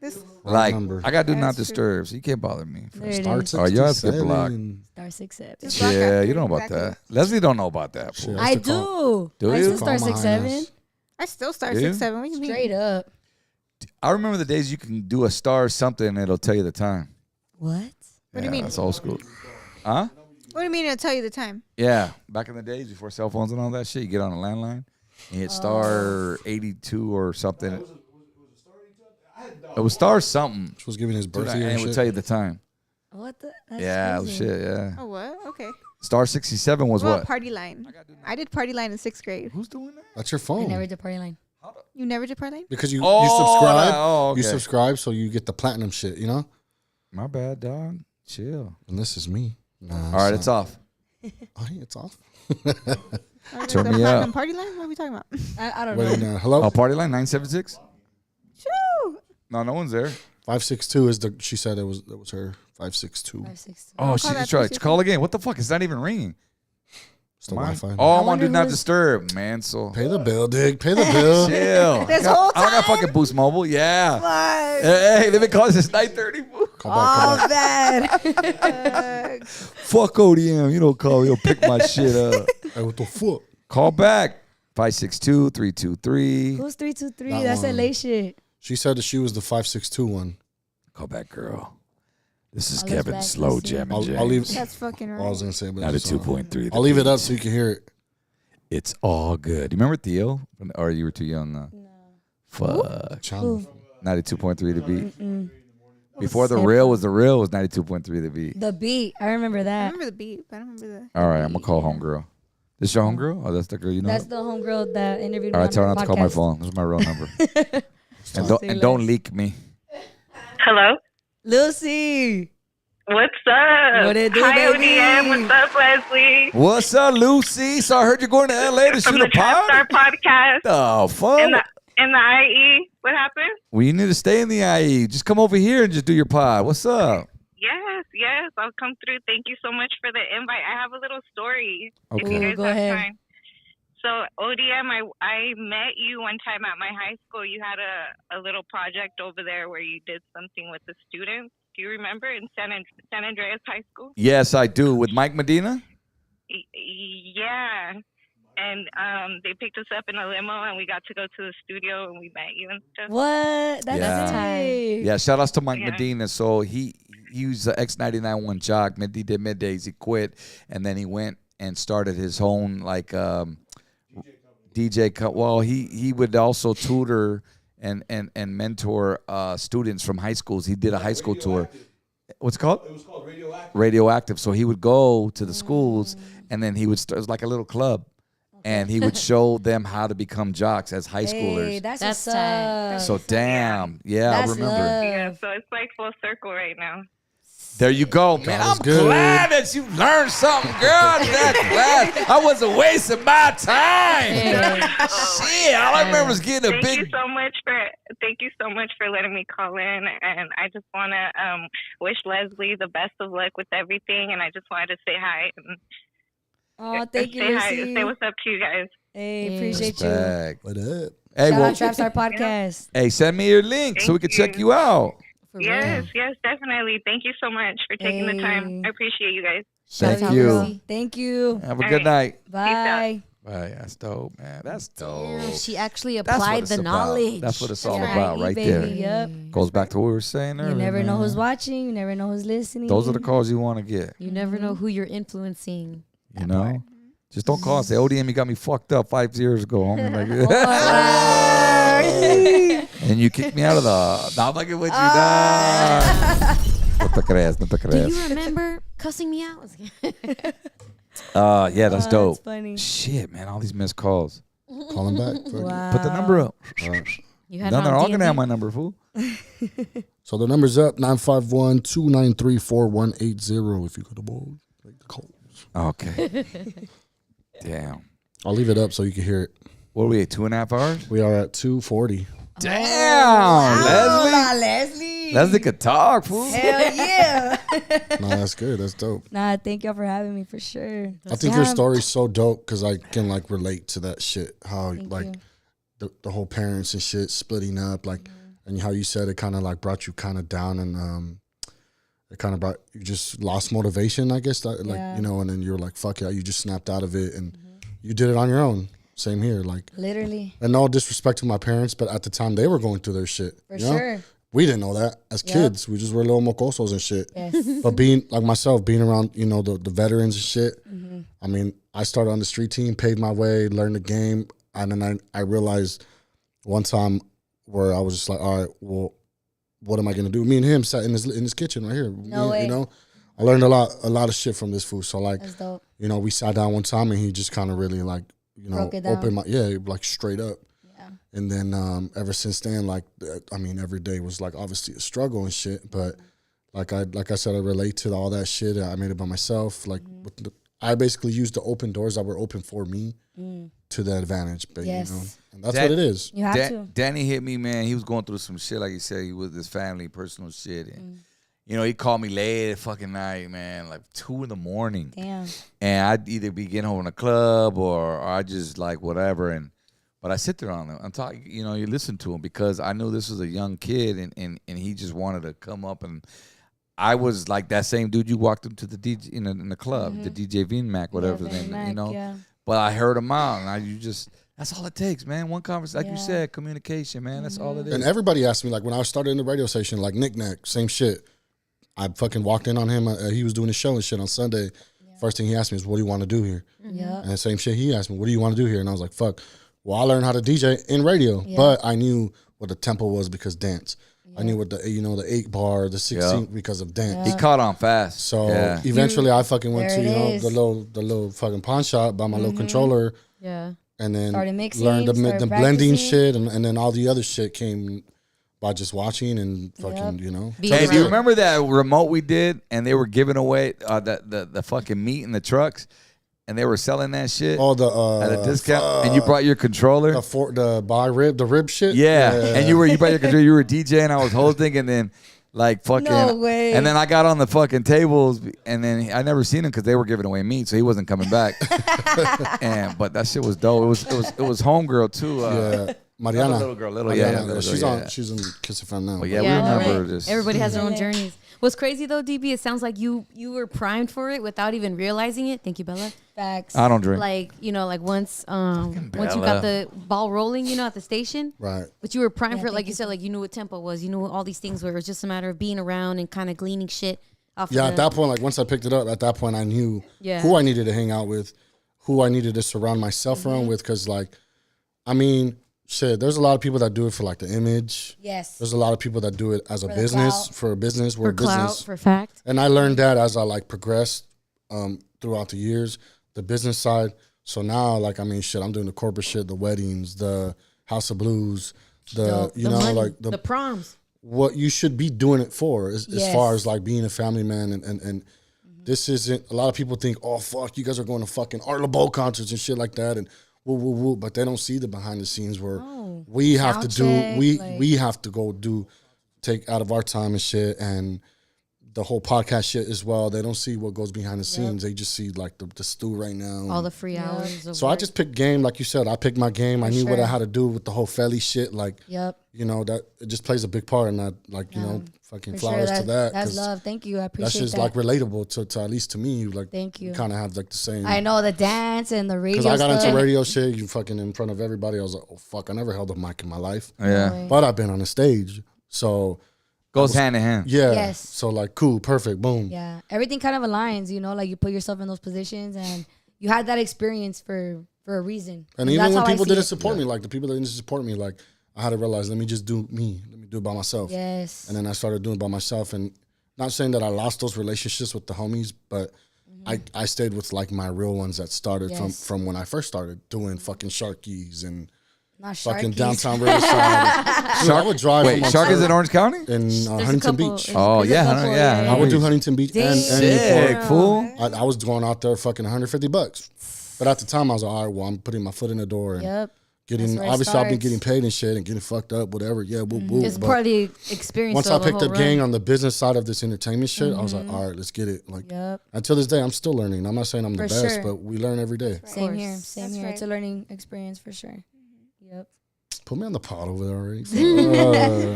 This Like, number. I got do not That's true. disturb, so you can't bother me. There it Start is. Oh, you have to get 67. blocked. Star 6-7. Just block Yeah, after, you don't know about exactly. that. Leslie don't know about that. Shit, Fool. I I used to call- do. Do I you? used to Call star my 6-7. highness. I still start Do you? 6-7. What do you mean? Straight up. I remember the days you can do a star something and it'll tell you the time. What? What do you mean? That's old school. Huh? What do you mean it'll tell you the time? Yeah, back in the days before cell phones and all that shit, you get on a landline and hit star 82 or something. It was star something. Which was giving his birthday And and it shit. would tell you the time. What the? That's Yeah, crazy. shit, yeah. Oh, what? Okay. Star 67 was Well, what? Party Line. I did Party Line in 6th grade. Who's doing that? That's your I phone. never did Party Line. You never did Party Line? Because you Oh, subscribe. oh, You okay. subscribe, so you get the platinum shit, you know? My bad, dog. Chill. And this is me. Nah, All right, it's off. Oh, hey, it's off. Turn the me Platinum up. Party Line? What are we talking about? I don't Wait, know. hello? Oh, party line 976? Shoo! No, no one's there. 562 is the. She said it was her 562. 562. Oh, she call that just tried. 360. Call again. What the fuck? It's not even ringing. It's the Mine? Wi-Fi. Oh, I'm on wonder Do Not who's- Disturb, man. So Pay the bill, dig. Pay the bill. chill. This I got- whole I don't got time? fucking Boost Mobile. Yeah. What? Hey, they've been calling since 9:30. Come back. Bad. Fuck ODM. You don't call. You'll pick my shit up. Hey, what the fuck? Call back. 562-323. Who's 323? That That's one. LA shit. She said that she was the 562 one. Call back, girl. This is I'll look Kevin back, Slow let's see. Jam and I'll James. leave. That's fucking I right. was gonna say, but Not a it's, 2.3. I'll leave it up so you can hear it. It's all good. You remember Theo? Or you were too young? No. Fuck. Channel. 92.3 the beat. Mm-mm. Before the real was 92.3 the beat. The beat. I remember I that. remember the beat, but I don't remember All right, I'm gonna call homegirl. This your homegirl? Oh, that's the girl you know. That's the homegirl that interviewed me. All right, on tell her her not to call my podcast. phone. This is my real number. and Say don't less. leak me. Hello. Lucy. What's up? What it do, Hi, baby? ODM. What's up, Leslie? What's up, Lucy? So I heard you're going to LA to From shoot the a Trap Star pod. podcast. Oh, fuck. In the IE. What happened? Well, you need to stay in the IE. Just come over here and just do your pod. What's up? Yes. I'll come through. Thank you so much for the invite. I have a little story. Okay. If you guys Go have ahead. time. So ODM, I met you one time at my high school. You had a little project over there where you did something with the students. Do you remember in San Andreas High School? Yes, I do. With Mike Medina? Yeah. And they picked us up in a limo, and we got to go to the studio, and we met you and stuff. What? That's Yeah. tight. Yeah, shout outs to Mike Yeah. Medina. So he used the X99 one jock. He did middays. He quit, and then he went and started his own like DJ. Well, he would also tutor and mentor students from high schools. He did a high school tour. What's it called? It was called Radioactive. Radioactive. So he would go to the schools, and then he would start. It was like a little club. And he would show them how to become jocks as high schoolers. Hey, that's That's what's tight. up. So damn, yeah, That's I remember. love. Yeah, so it's like full circle right now. There you go, man. was I'm good. glad that you learned something, girl. I'm that glad I wasn't wasting my time. Shit, all I remember was getting a Thank you big. so much for letting me call in, and I just want to wish Leslie the best of luck with everything, and I just wanted to say hi and Oh, thank you, say hi, Lucy. say what's up to you guys. Hey, appreciate Respect. What up? Hey, you. Shout well, out Trap Star Podcast. hey, send me your link so we can Thank check you out. For Yes, real. yes, definitely. Thank you so much for taking the time. I appreciate you guys. Shout Thank out, you. Lucy. Thank you. Have a All good right. night. Bye. Bye. That's dope, man. That's dope. Damn, she actually That's what applied it's the about. knowledge. That's what it's all That's about, right baby. there. Yep. Goes back to what we were saying earlier. You never know man. who's watching. You never know who's listening. Those are the calls you want to get. You never know who you're influencing. You know? Just don't call and say, ODM, you got me fucked up 5 years ago, homie. Like, and you kicked me out of the. No, look at what you done. No te creas, no te Do creas. you remember cussing me out? Yeah, that's dope. That's funny. Shit, man, all these missed calls. Call him back. Fuck it. Wow. Put the number up. You had Then it they're on all going to have D&D? my number, fool. So the number's up 951-293-4180 if you could have bold. Take the calls. Okay. Damn. I'll leave it up so you can hear it. What are we at, 2.5 hours? We are at 2:40. Damn, Leslie. Leslie. Leslie could talk, fool. Hell yeah. Nah, that's good. That's dope. Nah, thank y'all for having me for sure. I think your story's so dope because I can like relate to that shit. How Thank like the whole parents and shit splitting up, like, and how you said it kind of like brought you kind of down and it kind of brought you just lost motivation, I guess. Like Yeah. you know, and then you were like, fuck yeah, you just snapped out of it and you did it on your own. Same here, like Literally. and no disrespect to my parents, but at the time they were going through their shit. For you know? sure. we didn't know that as kids. We just were little mocosos and shit. Yes. But being like myself, being around, you know, the veterans and shit. Mm-hmm. I mean, I started on the street team, paved my way, learned the game. And then I realized one time where I was just like, all right, well, what am I going to do? Me and him sat in his kitchen right here. No way. You know, I learned a lot of shit from this fool. So like, That's dope. you know, we sat down one time and he just kind of really like, you know, opened my, like straight up. And then ever since then, like, I mean, every day was like obviously a struggle and shit. But like I said, I relate to all that shit. I made it by myself. Like, I basically used the open doors that were open for me to the advantage. But you know, and that's what it is. You have to. Danny hit me, man. He was going through some shit, like he said, he with his family, personal shit, and you know, he called me late at fucking night, man, like 2 a.m. Damn. And I'd either be getting home from the club or I just like whatever But I sit there on him. I'm talking, you know, you listen to him because I knew this was a young kid and he just wanted to come up. And I was like that same dude you walked him to the DJ in the club, the DJ VMAC, whatever his name, you know. Yeah. But I heard him out, and that's all it takes, man. One conversation, like you said, communication, man. That's all it is. And everybody asked me, like when I started in the radio station, like Nick Nack, same shit. I fucking walked in on him. He was doing his show and shit on Sunday. First thing he asked me is, "What do you want to do here?" Yeah. And the same shit he asked me, "What do you want to do here?" And I was like, "Fuck." Well, I learned how to DJ in radio, but I knew what the tempo was because dance. I knew what the 8-bar, the 16 because of dance. He caught on fast. So eventually, I fucking went to the little fucking pawn shop, bought my little controller. Yeah. And then started mixing, learned the blending shit, and then all the other shit came by just watching and fucking, you know. Hey, do you remember that remote we did, and they were giving away the fucking meat in the trucks? And they were selling that shit at a discount, and you brought your controller, the rib shit. Yeah, and you brought your controller. You were DJing, I was hosting, and then like fucking, no way. And then I got on the fucking tables, and then I never seen him because they were giving away meat, so he wasn't coming back. But that shit was dope. It was homegirl too. Yeah. Mariana, little girl, she's in Kiss FM now. But we remember this. Everybody has their own journeys. What's crazy though, DB, it sounds like you were primed for it without even realizing it. Thank you, Bella. Facts. I don't drink. Like, you know, like once you got the ball rolling, you know, at the station. Right. But you were primed for it, like you said, like you knew what tempo was, you knew all these things where it was just a matter of being around and kind of gleaning shit off. Yeah, at that point, like once I picked it up, at that point I knew who I needed to hang out with, who I needed to surround myself around with, because like, I mean, shit, there's a lot of people that do it for like the image. Yes. There's a lot of people that do it as a business, for a business. For clout, for fact. And I learned that as I like progressed throughout the years, the business side. So now, like, I mean, shit, I'm doing the corporate shit, the weddings, the House of Blues, the proms. What you should be doing it for as far as like being a family man and this isn't, a lot of people think, oh, fuck, you guys are going to fucking Art LeBeau concerts and shit like that. And woo, woo, woo, but they don't see the behind the scenes where we have to do, we have to go take out of our time and shit, and the whole podcast shit as well. They don't see what goes behind the scenes. They just see like the stew right now. All the free hours. So I just picked game, like you said. I picked my game. I knew what I had to do with the whole Felly shit. Like, you know, that it just plays a big part in that. Like, you know, fucking flowers to that. That's love. Thank you. I appreciate that. That's just like relatable to at least to me. Like, thank you. Kind of have like the same. I know the dance and the radio. Because I got into radio shit. You fucking in front of everybody. I was like, oh fuck, I never held a mic in my life. Yeah. But I've been on the stage, so. Goes hand in hand. Yeah. Yes. So like, cool, perfect, boom. Yeah. Everything kind of aligns, you know, like you put yourself in those positions and you had that experience for a reason. And even when people didn't support me, like the people that didn't support me, like I had to realize, let me just do me. Let me do it by myself. Yes. And then I started doing it by myself. And not saying that I lost those relationships with the homies, but I stayed with like my real ones that started from when I first started doing fucking Sharkies and fucking downtown Riverside. I would drive. Wait, Sharkies in Orange County? In Huntington Beach. Oh yeah, I would do Huntington Beach and Sick, fool. I was going out there fucking $150. But at the time I was like, all right, well, I'm putting my foot in the door and getting, obviously I've been getting paid and shit and getting fucked up, whatever. Yeah, woo, woo. It's part of the experience. Once I picked up gang on the business side of this entertainment shit, I was like, all right, let's get it. Like, until this day, I'm still learning. I'm not saying I'm the best, but we learn every day. Same here. Same here. It's a learning experience for sure. Yep. Put me on the pod over there already.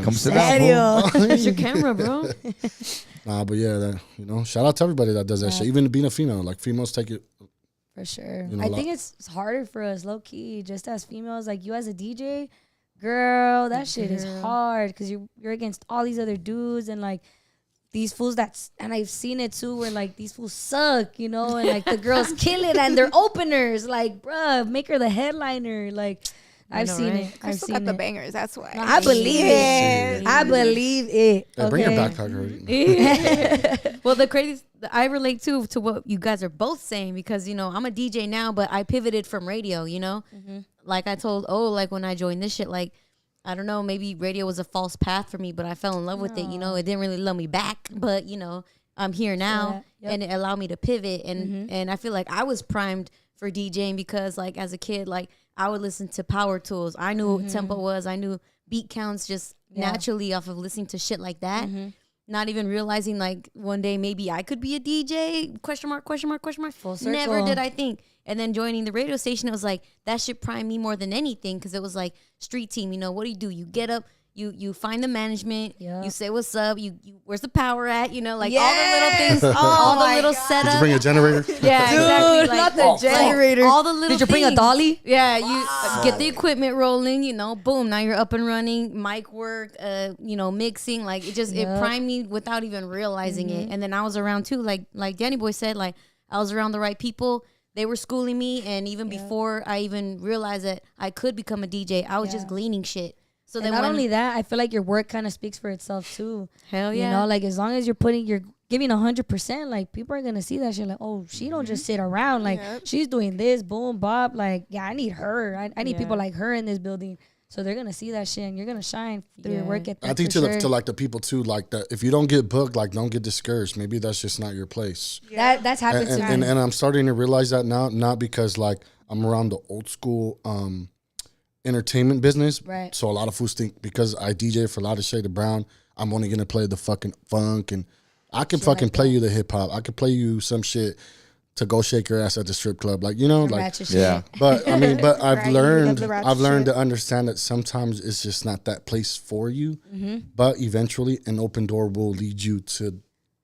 Come sit down. It's your camera, bro. Nah, but yeah, you know, shout out to everybody that does that shit. Even being a female, like females take it. For sure. You know, I think it's harder for us, low key, just as females. Like you as a DJ, Girl, that shit is hard because you're against all these other dudes and like these fools and I've seen it too where like these fools suck, you know, and like the girls kill it and they're openers. Like, bruh, make her the headliner. Like, I've seen it. I've still got the bangers. That's why. I believe it. I believe it. Hey, bring your backpack already. Well, the crazy, I relate to what you guys are both saying because, you know, I'm a DJ now, but I pivoted from radio, you know? Like I told, like when I joined this shit, like, I don't know, maybe radio was a false path for me, but I fell in love with it, you know? It didn't really love me back, but, you know, I'm here now and it allowed me to pivot. And I feel like I was primed for DJing because, like, as a kid, like, I would listen to power tools. I knew what tempo was. I knew beat counts just naturally off of listening to shit like that. Not even realizing, like, one day maybe I could be a DJ, question mark. Full circle. Never did I think. And then joining the radio station, it was like, that shit primed me more than anything because it was like street team. You know, what do? You get up, you find the management, you say what's up, you where's the power at, you know, like all the little things, all the little setups. Did you bring a generator? Yeah, Dude, exactly. Like, not the generator. All the little Did you bring a things. dolly? Yeah, you get the equipment rolling, you know, boom, now you're up and running, mic work, you know, mixing, like it primed me without even realizing it. And then I was around too, like Danny Boy said, like I was around the right people. They were schooling me, and even before I even realized that I could become a DJ, I was just gleaning shit. So and then not only that, I feel like your work kind of speaks for itself too. Hell yeah. You know, like as long as you're giving 100%, like people are gonna see that shit. Like, oh, she don't just sit around. Like she's doing this, boom, bob. Like, yeah, I need her. I need people like her in this building. So they're gonna see that shit, and you're gonna shine through your work ethic. I think to like the people too, like that. If you don't get booked, like don't get discouraged. Maybe that's just not your place. That's happened to me. And I'm starting to realize that now, not because like I'm around the old school entertainment business. Right. So a lot of fools think because I DJ for a lot of Shade of Brown, I'm only gonna play the fucking funk, and I can shit fucking like play you the hip hop. I can play you some shit to go shake your ass at the strip club, like, you know, like, yeah. But I mean, but I've Right, learned shit. to understand that sometimes it's just not that place for you. But eventually, an open door will lead you to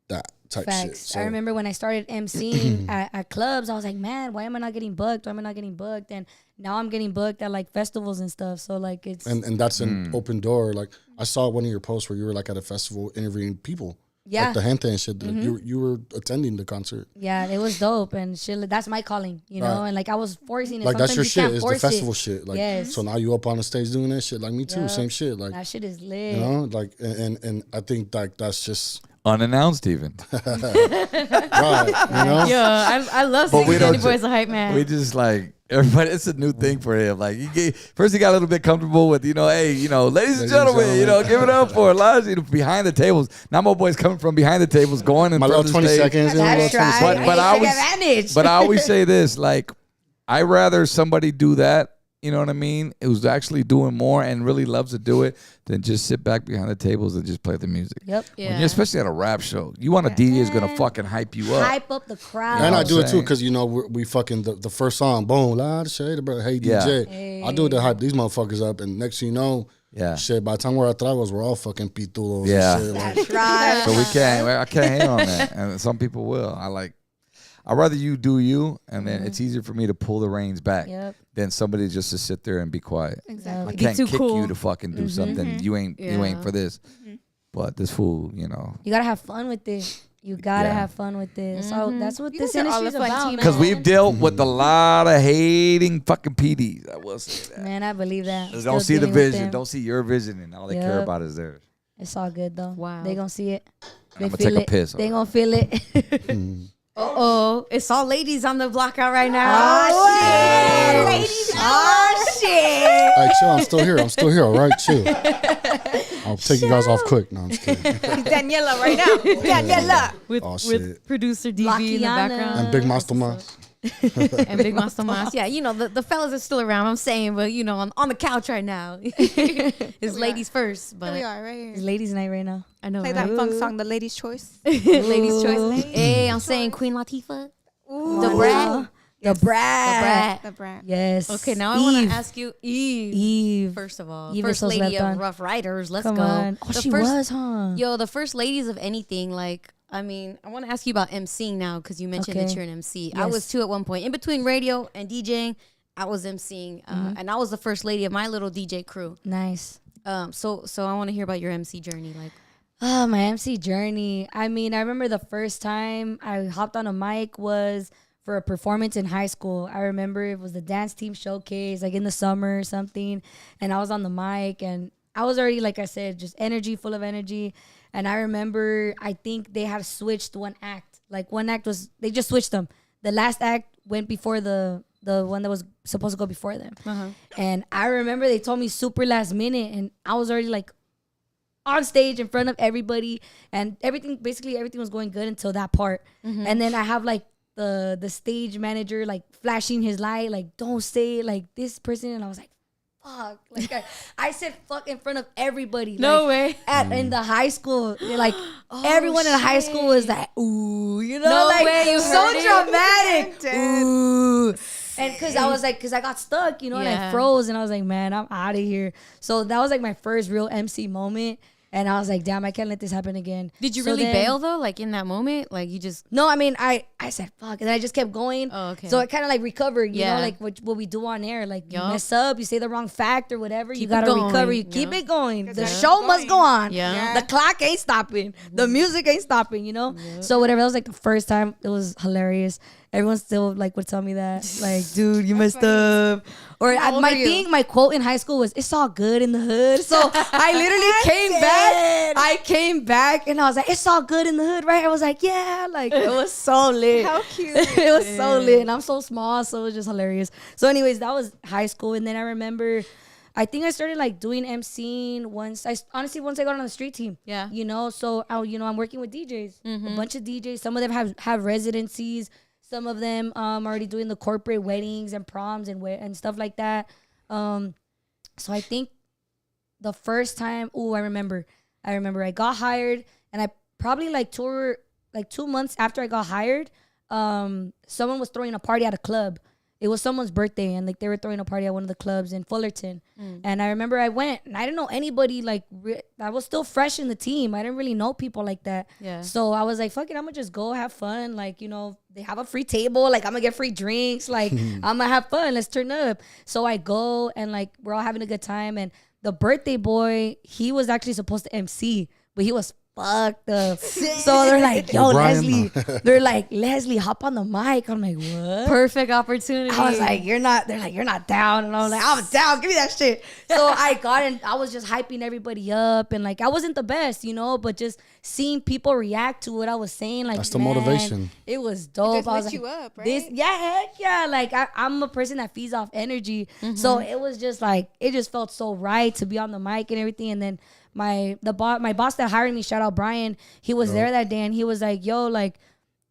that type shit. So. I remember when I started emceeing at clubs, I was like, man, why am I not getting booked? Why am I not getting booked? And now I'm getting booked at like festivals and stuff. So like it's and that's an open door. Like I saw one of your posts where you were like at a festival interviewing people. Yeah. Like the gente and shit. You were attending the concert. Yeah, it was dope and shit. That's my calling, you know. And like I was forcing it. Like that's your Sometimes shit. It's the festival shit. Like yes. So now you up on the stage doing that shit. Like me too. Same shit. Like that shit is lit. You know, like and I think like that's just unannounced even. Right. You know? Yeah, I love seeing Danny Boy as a hype man. We just like everybody. It's a new thing for him. Like first he got a little bit comfortable with, you know, hey, you know, ladies and gentlemen, you know, give it up for Elijah, you know, behind the tables. Now my boy's coming from behind the tables, going in my front little of the 20 stage. seconds. That's right. But I always say this, like, I rather somebody do that, you know what I mean, who's actually doing more and really loves to do it than just sit back behind the tables and just play the music. Yep. When you're, especially at a rap show, you want a DJ who's going to fucking hype you up. Hype up the crowd. And I do it too because, you know, we fucking, the first song, boom, loud shade, bro. Hey, DJ. Hey. I do it to hype these motherfuckers up. And next thing you know, shit, by the time we're at Tragos, we're all fucking pitudos. Yeah. And shit, like. That's right. So I can't hate on that. And some people will. I'd rather you do you, and then it's easier for me to pull the reins back than somebody just to sit there and be quiet. Exactly. I can't kick you to fucking do something. You ain't for this. But this fool, you know. You gotta have fun with it. You gotta have fun with it. So that's what this industry's about. Because we've dealt with a lot of hating fucking PDs. I will say that. Man, I believe that. Don't see the vision. Don't see your vision, and all they care about is theirs. It's all good though. Wow. They gonna see it. They I'm gonna feel take it. a piss. They gonna feel it. It's all ladies on the block out right now. Oh, shit. Ladies. Oh, shit. Hey, chill. I'm still here. All right, chill. I'll take you guys off quick. No, I'm just kidding. Daniela right now. Daniela. With producer DB in the background. And Big Master Mas. And Big Master Mas. Yeah, you know, the fellas are still around, I'm saying, but, you know, on the couch right now. It's ladies first. But Here we are, right here. It's ladies' night right now. I know, Play right? that funk song, The Ladies' Choice. Ladies' choice. Hey, I'm saying Queen Latifah. Ooh. The Brat. The brat. The Brat. Yes. Okay, now I want to ask you, Eve. First of all, Eve first is lady slept of on. Rough Riders. Let's Come go. on. Oh, The she first- was, huh? Yo, the first ladies of anything, like, I mean, I want to ask you about emceeing now because you mentioned that Okay. you're an MC. I Yes. was too at one point. In between radio and DJing, I was emceeing, and I was the first lady of my little DJ crew. Nice. So I want to hear about your MC journey. Like, oh, my MC journey. I mean, I remember the first time I hopped on a mic was for a performance in high school. I remember it was the dance team showcase, like in the summer or something. And I was on the mic, and I was already, like I said, just full of energy. And I remember, I think they had switched one act. Like one act was, they just switched them. The last act went before the one that was supposed to go before them. And I remember they told me super last minute, and I was already like on stage in front of everybody, and everything was going good until that part. And then I have like the stage manager like flashing his light, like, don't say like this person. And I was like, fuck. Like I said fuck in front of everybody. No like, way. In the high school, like everyone in the high school was like, ooh, you know, No like way, you so heard it. dramatic. Ooh. And cause I got stuck, you know, and I froze, and I was like, man, I'm out of here. So that was like my first real MC moment. And I was like, damn, I can't let this happen again. Did you really bail though? Like in that moment? Like you just... No, I mean, I said, fuck. And then I just kept going. Oh, okay. So I kind of like recovered, you know, like what we do on air. Like you mess up, you say the wrong fact or whatever. You got to recover. You keep it going. The show must go on. Yeah. The clock ain't stopping. The music ain't stopping, you know? So whatever. That was like the first time. It was hilarious. Everyone still like would tell me that. Like, dude, you messed up. Or my quote in high school was, it's all good in the hood. So I literally came back. I came back and I was like, it's all good in the hood, right? I was like, yeah. Like, it was so lit. How cute. It was so lit. And I'm so small, so it was just hilarious. So anyways, that was high school. And then I remember, I think I started like doing MCing once I got on the street team. Yeah. You know, so I'm working with DJs, a bunch of DJs. Some of them have residencies. Some of them already doing the corporate weddings and proms and stuff like that. So I think the first time, I remember I got hired, and I probably like 2 months after I got hired, someone was throwing a party at a club. It was someone's birthday, and like they were throwing a party at one of the clubs in Fullerton. And I remember I went, and I didn't know anybody. Like I was still fresh in the team. I didn't really know people like that. Yeah. So I was like, fuck it, I'm gonna just go have fun. Like, you know, they have a free table. Like I'm gonna get free drinks. Like I'm gonna have fun. Let's turn up. So I go, and like we're all having a good time. And the birthday boy, he was actually supposed to MC, but he was fucked up. So they're like, yo, Leslie. They're like, Leslie, hop on the mic. I'm like, what? Perfect opportunity. I was like, you're not. They're like, you're not down. And I was like, I'm down. Give me that shit. So I got in. I was just hyping everybody up. And like, I wasn't the best, you know, but just seeing people react to what I was saying, like, that's the motivation. It was dope. It just I was lit like, you up, right? Heck yeah. Like, I'm a person that feeds off energy. So it was just like, it just felt so right to be on the mic and everything. And then my boss that hired me, shout out Brian, he was there that day, and he was like, yo, like,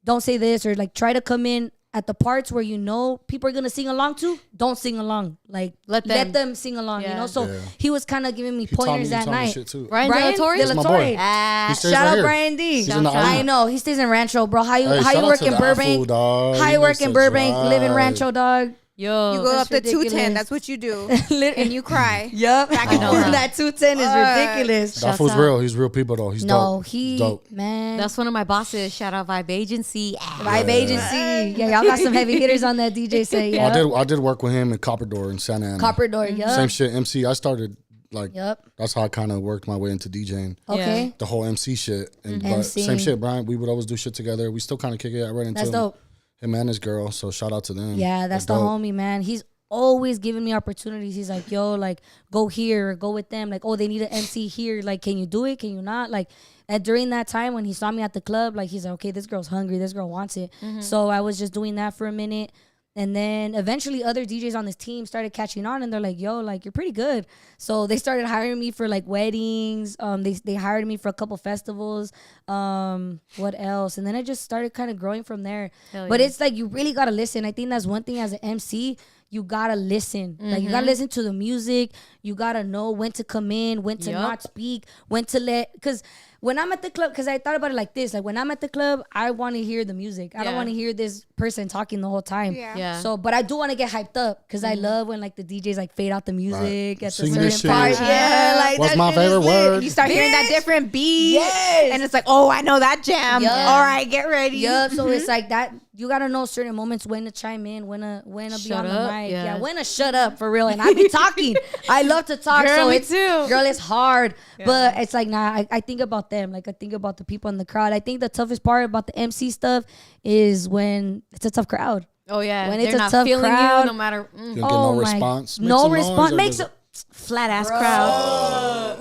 don't say this, or like try to come in at the parts where you know people are gonna sing along to. Don't sing along. Like let them sing along, you know. So he was kind of giving me pointers that night. Brian De La Torre? Shout out Brian D. I know he stays in Rancho, bro. How you work in Burbank? How you work in Burbank? Live in Rancho, dog. Yo, you go up the 210. That's what you do, and you cry. Yep, that 210 is ridiculous. That fool's real. He's real people though. He's dope. He's dope, man. That's one of my bosses. Shout out Vibe Agency. Vibe Agency. Yeah, y'all got some heavy hitters on that DJ set. Yeah, I did work with him in Copper Door in Santa Ana. Copper Door. Yeah, same shit. MC. I started like. That's how I kind of worked my way into DJing. Okay. The whole MC shit. And but same shit, Brian. We would always do shit together. We still kind of kick it. I ran into That's him. dope. Him and his girl. So shout out to them. Yeah, that's the homie, man. He's always giving me opportunities. He's like, yo, like, go here or go with them. Like, oh, they need an MC here. Like, can you do it? Can you not? Like, and during that time when he saw me at the club, like, he's like, okay, this girl's hungry. This girl wants it. So I was just doing that for a minute. And then eventually other DJs on this team started catching on, and they're like, yo, like, you're pretty good. So they started hiring me for like weddings. They hired me for a couple festivals. What else? And then I just started kind of growing from there. But it's like, you really got to listen. I think that's one thing as an MC. You gotta listen. Like, you gotta listen to the music. You gotta know when to come in, when to not speak, when to let. Because when I'm at the club, because I thought about it like this. Like, when I'm at the club, I want to hear the music. I don't want to hear this person talking the whole time. So, but I do want to get hyped up, because I love when like the DJs like fade out the music at the certain part. Yeah, like what's my favorite word? You start hearing that different beat, and it's like, oh, I know that jam. All right, get ready. So it's like that. you gotta know certain moments when to chime in, when to be on the up, mic. yeah. When to shut up for real. And I be talking. I love to talk. Girl, so me it's too. Girl, it's hard. But it's like I think about them. Like I think about the people in the crowd. I think the toughest part about the MC stuff is when it's a tough crowd. Oh yeah, When they're it's a not tough feeling crowd. you, no matter. You don't get no response. Make No some response. noise or Makes does a flat ass crowd.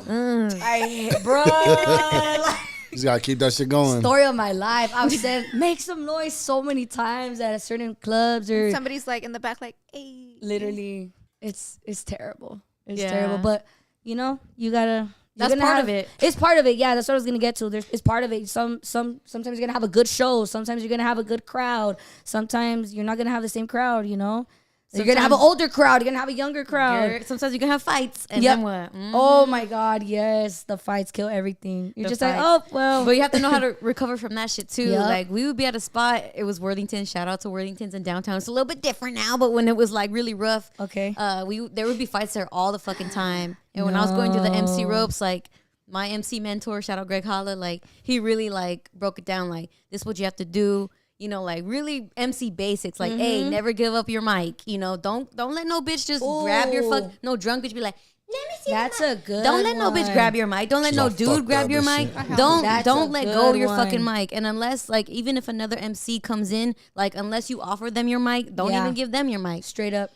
I hate, bro. Like, You just gotta keep that shit going. story of my life. I've said make some noise so many times at certain clubs or Somebody's like in the back, like, hey. literally, it's terrible. It's Yeah. terrible. But you know, you gotta. That's part of it. It's part of it. Yeah, that's what I was gonna get to. It's part of it. Sometimes you're gonna have a good show. Sometimes you're gonna have a good crowd. Sometimes you're not gonna have the same crowd. You know. You're gonna have an older crowd. You're gonna have a younger crowd. Sometimes you can have fights, and Yep. then what? Oh my God, yes, the fights kill everything. You're The just fights. like, oh well. But you have to know how to recover from that shit too. Yep. Like we would be at a spot. It was Worthington. Shout out to Worthington's in downtown. It's a little bit different now, but when it was like really rough, Okay. there would be fights there all the fucking time. And when I was going through the MC ropes, like my MC mentor, shout out Greg Holla, like he really like broke it down. Like this is what you have to do. You know, like really MC basics. Like, hey, never give up your mic. You know, don't let no bitch just grab your no drunk bitch be like, let me see. That's a good. Don't let no bitch one. grab your mic. Don't let no Fuck dude grab that your bitch mic. shit. Don't That's a let go of good your one. fucking mic. And unless like even if another MC comes in, like unless you offer them your mic, don't Yeah. even give them your mic. Straight up.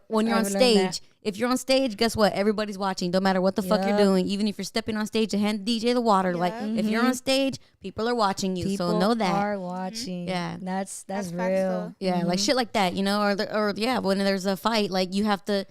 When you're on I've learned that. stage, if you're on stage, guess what? Everybody's watching. Don't matter what the fuck you're Yep. doing. Even if you're stepping on stage to hand the DJ the water, like if you're on stage, people are watching you. People so know that. are watching. Yeah. That's That's facts, real. though. Yeah, like shit like that, you know, or yeah, when there's a fight, like you have to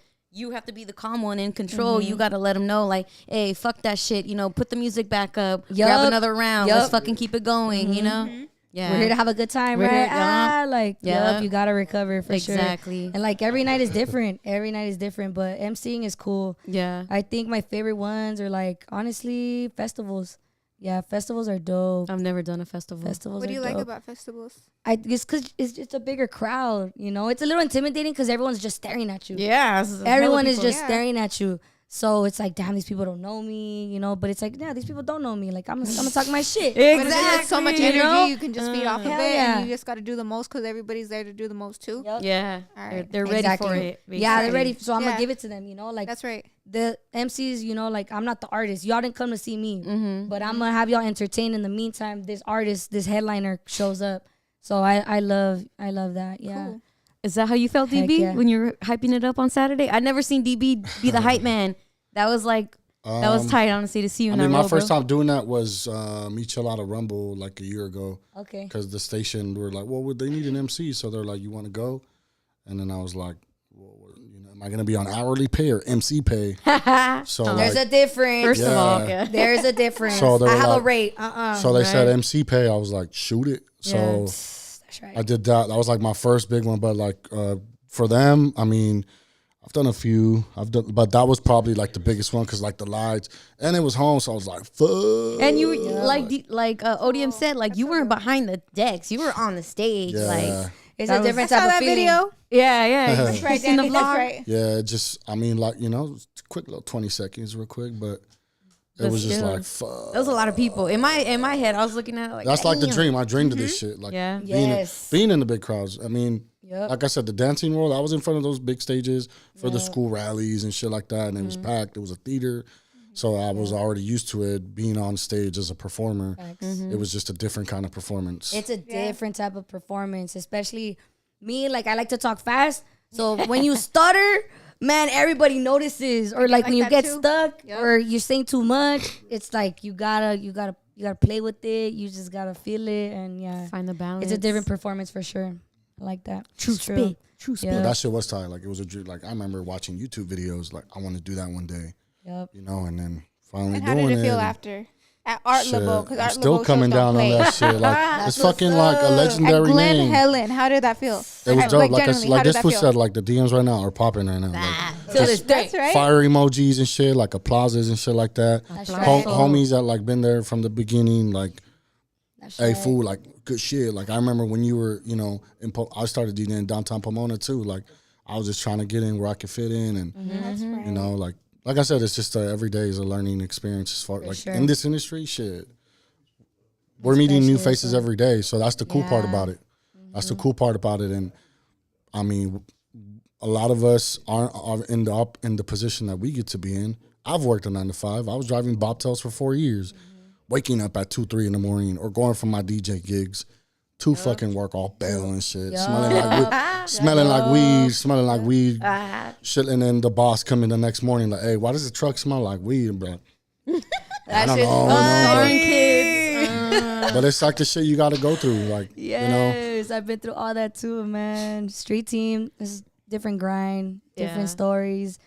be the calm one in control. You got to let them know, like, hey, fuck that shit, you know, put the music back up, grab Yup. another round, Yup. let's fucking keep it going, you know. Yeah, We're here to have a good time, We're right? here- Like, Yeah. you gotta recover for sure. Exactly. And like every night is different. Every night is different, but emceeing is cool. Yeah. I think my favorite ones are like honestly festivals. Yeah, festivals are dope. I've never done a festival. Festivals. What do you are like dope. about festivals? I guess because it's a bigger crowd. You know, it's a little intimidating because everyone's just staring at you. Yeah, Everyone is just Yeah. staring at you. So it's like, damn, these people don't know me, you know. But it's like, yeah, these people don't know me. Like I'm gonna talk my shit. But it's just so much You energy, know? you can just feed off of it, Hell yeah. and you just got to do the most because everybody's there to do the most too. Yep. Yeah, All right. they're ready Exactly. for it. Yeah, they're basically. ready. So I'm Yeah. gonna give it to them. You know, like That's right. the MCs. You know, like I'm not the artist. Y'all didn't come to see me, but I'm gonna have y'all entertained. In the meantime, this artist, this headliner shows up. So I love that. Yeah. Cool. Is that how you felt, Heck DB, yeah. when you were hyping it up on Saturday? I'd never seen DB be the hype man. That was like, that was tight, honestly, to see you I in mean, that my role, first bro. time doing that was me chill out of Rumble like a year ago. Okay. Because the station were like, well, they need an MC, so they're like, you want to go? And then I was like, well, you know, am I gonna be on hourly pay or MC pay? So There's like, a difference. First of all, Yeah. yeah. There's a difference. So they I were have a like- rate. so they said right. MC pay. I was like, shoot it. So That's right. I did that. That was like my first big one. But like for them, I mean, I've done a few. But that was probably like the biggest one because like the lights and it was home. So I was like, fuck. And you like ODM said, like you weren't behind the decks, you were on the stage. Yeah. Like It's that a was- different I saw type of that feeling. video. yeah. That's right, You seen the Danny. That's vlog? right. Yeah, it just, I mean, like, you know, quick little 20 seconds real quick, but it But was just still. like, fuck. There was a lot of people in my head. I was looking at it like That's like the damn. dream. I dreamed of this shit. Like Yeah. Yes. being in the big crowds. I mean, Yep. like I said, the dancing world, I was in front of those big stages for the school rallies and shit like that. And it was packed. It was a theater. So I was already used to it being on stage as a performer. It was just a different kind of performance. It's a different type of performance, especially me. Like I like to talk fast, so when you stutter, man, everybody notices. Or like when you that get too. stuck, Yep. or you're saying too much, it's like you gotta play with it. You just gotta feel it, and yeah, Find the balance. it's a different performance for sure. I like that. True It's spit. True spit. Yeah. That shit was tight. Like it was a dream. Like I remember watching YouTube videos. Like I want to do that one day, Yep. you know, and then finally And how doing did it feel and after? At Art shit, LeBeau, because I'm Art still LeBeau coming shows don't down on play. that shit. Like it's fucking like a At legendary Glen name. Helen, how did that feel? It was dope. Like, generally, how like did this that was feel? said, like the DMs right now are popping right now. Like, Till this day. That's right. fire emojis and shit, like applauses and shit like that. That's Applause. right. Homies that like been there from the beginning, like, That's hey right. fool, like good shit. Like I remember when you were, you know, I started DJing in downtown Pomona too. Like I was just trying to get in where I could fit in, and That's right. you know, like I said, it's just every day is a learning experience. As far like sure. in this industry, shit, we're meeting new Especially faces so. every day, so that's the cool part Yeah. about it. That's the cool part about it. And I mean, a lot of us are in the position that we get to be in. I've worked a 9 to 5. I was driving bobtails for 4 years, waking up at 2, 3 in the morning, or going from my DJ gigs to fucking work all bail and shit, smelling like weed, shit, and then the boss coming the next morning like, hey, why does the truck smell like weed, bro? I don't know, kids. But it's like the shit you got to go through, like, yes, I've been through all that too, man. Street team is different grind, different stories,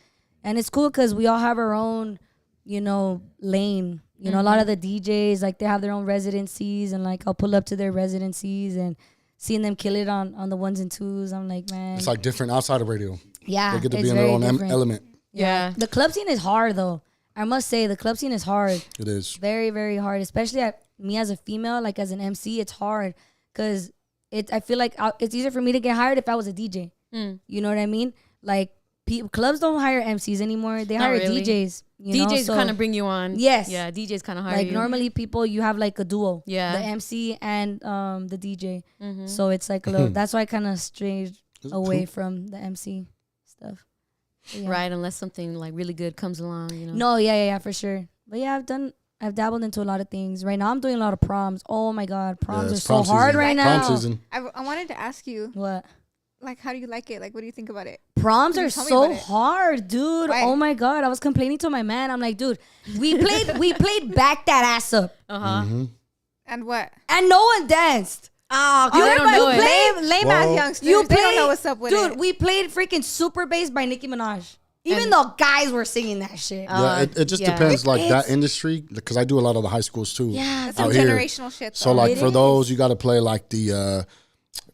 and it's cool because we all have our own, lane. A lot of the DJs, like, they have their own residencies, and like I'll pull up to their residencies and seeing them kill it on the ones and twos. I'm like, man, it's like different outside of radio. Yeah, they get to be in their own element. Yeah, the club scene is hard though. I must say the club scene is hard. It is very, very hard, especially me as a female, like as an MC. It's hard because I feel like it's easier for me to get hired if I was a DJ. You know what I mean? Like, clubs don't hire MCs anymore. They hire DJs. DJs kind of bring you on. Yes. Yeah, DJs kind of hire like you. Normally you have like a duo. Yeah. The MC and the DJ. So it's like a little, that's why I kind of strayed away from the MC stuff. Yeah. Right, unless something like really good comes along, No, yeah, for sure. But yeah, I've dabbled into a lot of things. Right now I'm doing a lot of proms. Oh my God, proms are so hard right now. Prom season. I wanted to ask you. What? Like, how do you like it? Like, what do you think about it? Proms are so hard, dude. Why? Oh my God. I was complaining to my man. I'm like, dude, we played Back That Ass Up. And what? And no one danced. Oh, they don't know it. Lame ass youngsters. They don't know what's up with it. Dude, we played freaking Super Bass by Nicki Minaj. Even though guys were singing that shit. Yeah, it just depends, like that industry, because I do a lot of the high schools too. Yeah, that's some generational shit. Though. So like for those, you got to play like the,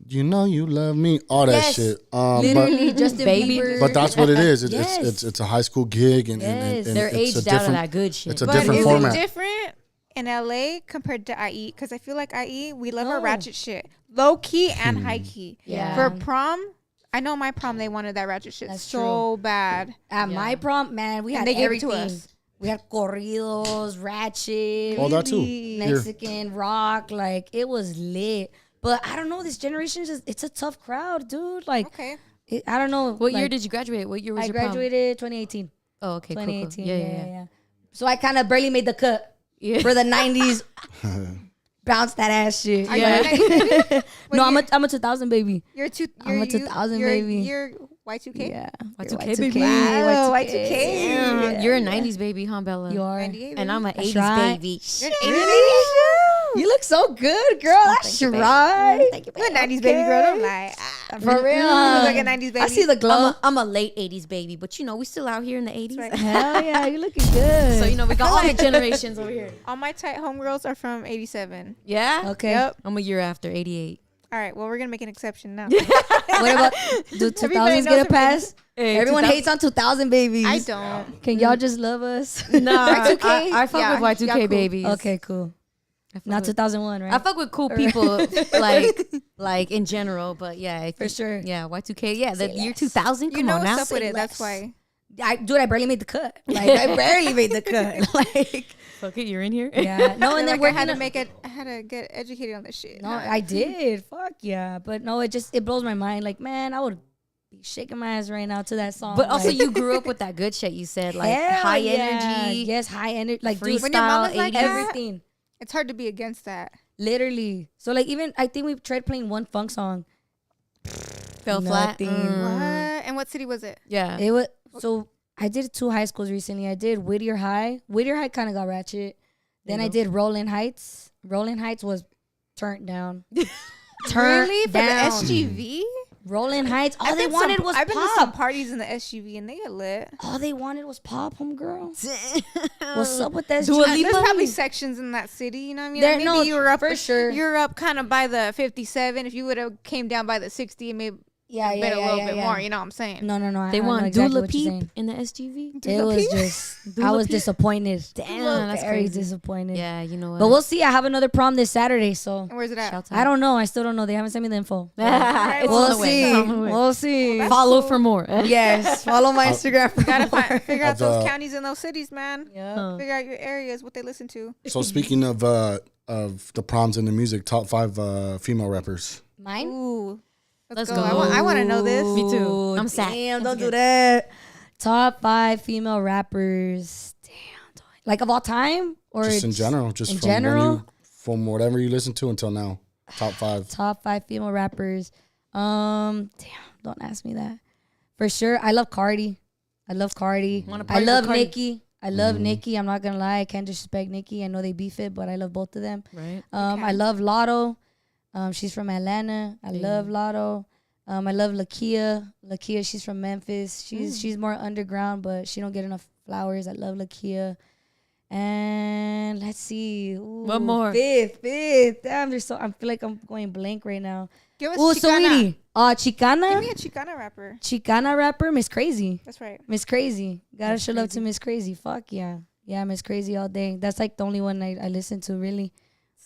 you love me, all that shit. Literally, Justin Bieber. But that's what it is. Yes. It's a high school gig, and they're it's aged out of that good shit. It's a different format. Is it different in LA compared to IE? Because I feel like IE, we love our ratchet shit, low key and high key. Yeah. For prom. I know my prom, they wanted that ratchet shit so bad. At my prom, man, we had everything. Gave it to us. We had corridos, ratchet, all that too. Mexican rock, like it was lit. But I don't know, this generation it's a tough crowd, dude. Like, okay, I don't know. What year did you graduate? What year was your prom? I graduated 2018. Oh, okay, 2018. Cool. Yeah. So I kind of barely made the cut for the 90s. Bounce that ass shit. No, I'm a 2000 baby. I'm a 2000 baby. You're Y2K? Yeah. Y2K baby. Wow, Y2K. Yeah. You're a 90s baby, huh, Bella? You are. And I'm an 80s baby. You're an 80s baby? You look so good, girl. That's right. Thank you, baby. You're a 90s baby girl. Don't lie. For real. You look like a 90s baby. I see the glow. I'm a late 80s baby, but we still out here in the 80s. Right. Hell yeah, you looking good. So, we got all the generations over here. All my tight homegirls are from 87. Yeah? Okay. Yep. I'm a year after, 88. All right, well, we're going to make an exception now. What about, do 2000s get a pass? Hey, Everyone hates on 2000 babies. I don't. Can y'all just love us? Nah, Y2K? I fuck with Y2K cool. babies. Okay, cool. Not 2001, right? I fuck with cool people, like in general, but yeah. For sure. Yeah, Y2K. Yeah, the year 2000. You Come know on now. what's up with it. That's why. I barely made the cut. Like, I barely made the cut. Like, fuck it, you're in here. Yeah. No, and then we're I had to get educated on this shit. No, I did. Fuck yeah. But no, it blows my mind. Like, man, I would be shaking my ass right now to that song. But also, like, you grew up with that good shit. You said like high energy. Yes, high energy. Like, freestyle, when your mama's like everything. It's hard to be against that. Literally. So like, even I think we tried playing one funk song. Fell flat. What? And what city was it? Yeah. It was so. I did 2 high schools recently. I did Whittier High. Whittier High kind of got ratchet. Then I did Rolling Heights. Rolling Heights was turned down. Really? For the SGV? Rolling Heights. All they wanted was I've been to some pop. parties in the SGV and they get lit. All they wanted was pop, homegirl. What's up with that? There's probably sections in that city, you know what I mean? There- Maybe no, you were up for sure. You were up kind of by the 57. If you would have came down by the 60, maybe Yeah, been a little bit more. You know what I'm saying? No. They I want know exactly Dula what you're saying. Peep in the SGV. It was just, I was disappointed. Damn, that's very crazy. disappointed. Yeah, you know what? But we'll see. I have another prom this Saturday, so And where's it at? Shout I don't know. I still don't know. They haven't sent me the info. It's We'll on the way. see. It's on the way. We'll see. Follow for more. Yes, follow my Instagram for Gotta more. figure out those counties and those cities, man. Yeah. Figure out your areas, what they listen to. So speaking of the proms and the music, top 5 female rappers. Mine? Ooh. Let's go. go. I want to know this. Me too. I'm sad. Damn, don't do that. Top 5 female rappers. Damn. Like of all time? Or Just in general. Just in from general? From whatever you listen to until now. Top 5. Top 5 female rappers. Damn, don't ask me that. For sure, I love Cardi. I love Nicki. I love Nicki. I'm not gonna lie, I can't disrespect Nicki. I know they beef it, but I love both of them. Right. I love Lotto. She's from Atlanta. I love Lotto. I love Lakia. Lakia, she's from Memphis. She's more underground, but she don't get enough flowers. I love Lakia. And let's see. Ooh, One more. Fifth. Damn, I feel like I'm going blank right now. Give us Ooh, Chicana. sweetie. Chicana. Give me a Chicana rapper. Chicana rapper, Miss Crazy. That's right. Miss Crazy. Gotta show love to Miss Crazy. Fuck yeah. Yeah, Miss Crazy all day. That's like the only one I listen to, really.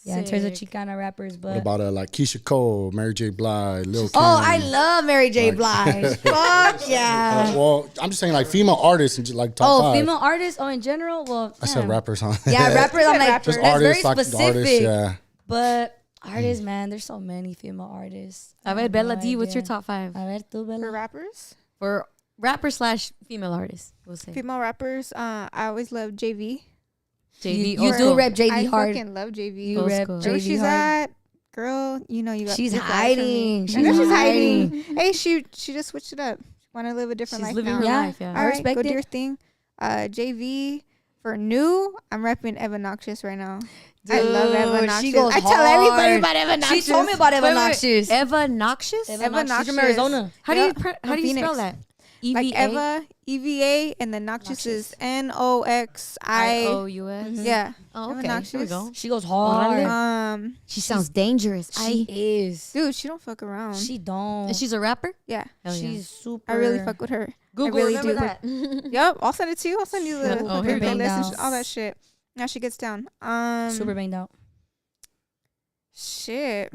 Yeah, in terms of Chicana rappers. But What about like Keisha Cole, Mary J. Blige, Lil Kim? Oh, I love Mary J. Blige. Fuck yeah. Well, I'm just saying like female artists and just like top 5. Female artists? Oh, in general? Well, I said rappers, huh? Yeah, rappers. I'm like, just that's artists, very like specific. artists, yeah. But artists, man, there's so many female artists. A ver, Bella D, what's your top 5? A ver, tú, Bella. For rappers? For rapper/female artists, we'll say. Female rappers, I always love JV. JV. You do rep JV I hard. fucking love JV. You rep Where JV she's hard. at, girl, you know you got. She's big vibes from me. hiding. I know She's she's hiding. hiding. Hey, she just switched it up. Want to live a different She's life living now. her Yeah. life, yeah. I All right, respect go do it. your thing. JV for new. I'm repping Eva Noxious right now. I love Eva Dude, Noxious. she goes I tell everybody hard. about Eva Noxious. She told me about Eva Wait, Noxious. Eva Noxious? Eva Eva Noxious. She's Noxious. from Arizona. How do you Yep, how do you spell Phoenix. that? Like EVA? Eva, EVA, and then Noxious is NOXI. IOUS? Yeah. Oh, Eva okay. Here we Noxious. go. She goes hard. She sounds dangerous. She is. Dude, she don't fuck around. She don't. And she's a rapper? Yeah. Hell yeah. She's super. I really fuck with her. Google, I really remember do. that. Yep, I'll send it to you. I'll send you the Oh, her here we go. playlist and all that shit. Now she gets down. Super banged out. Shit.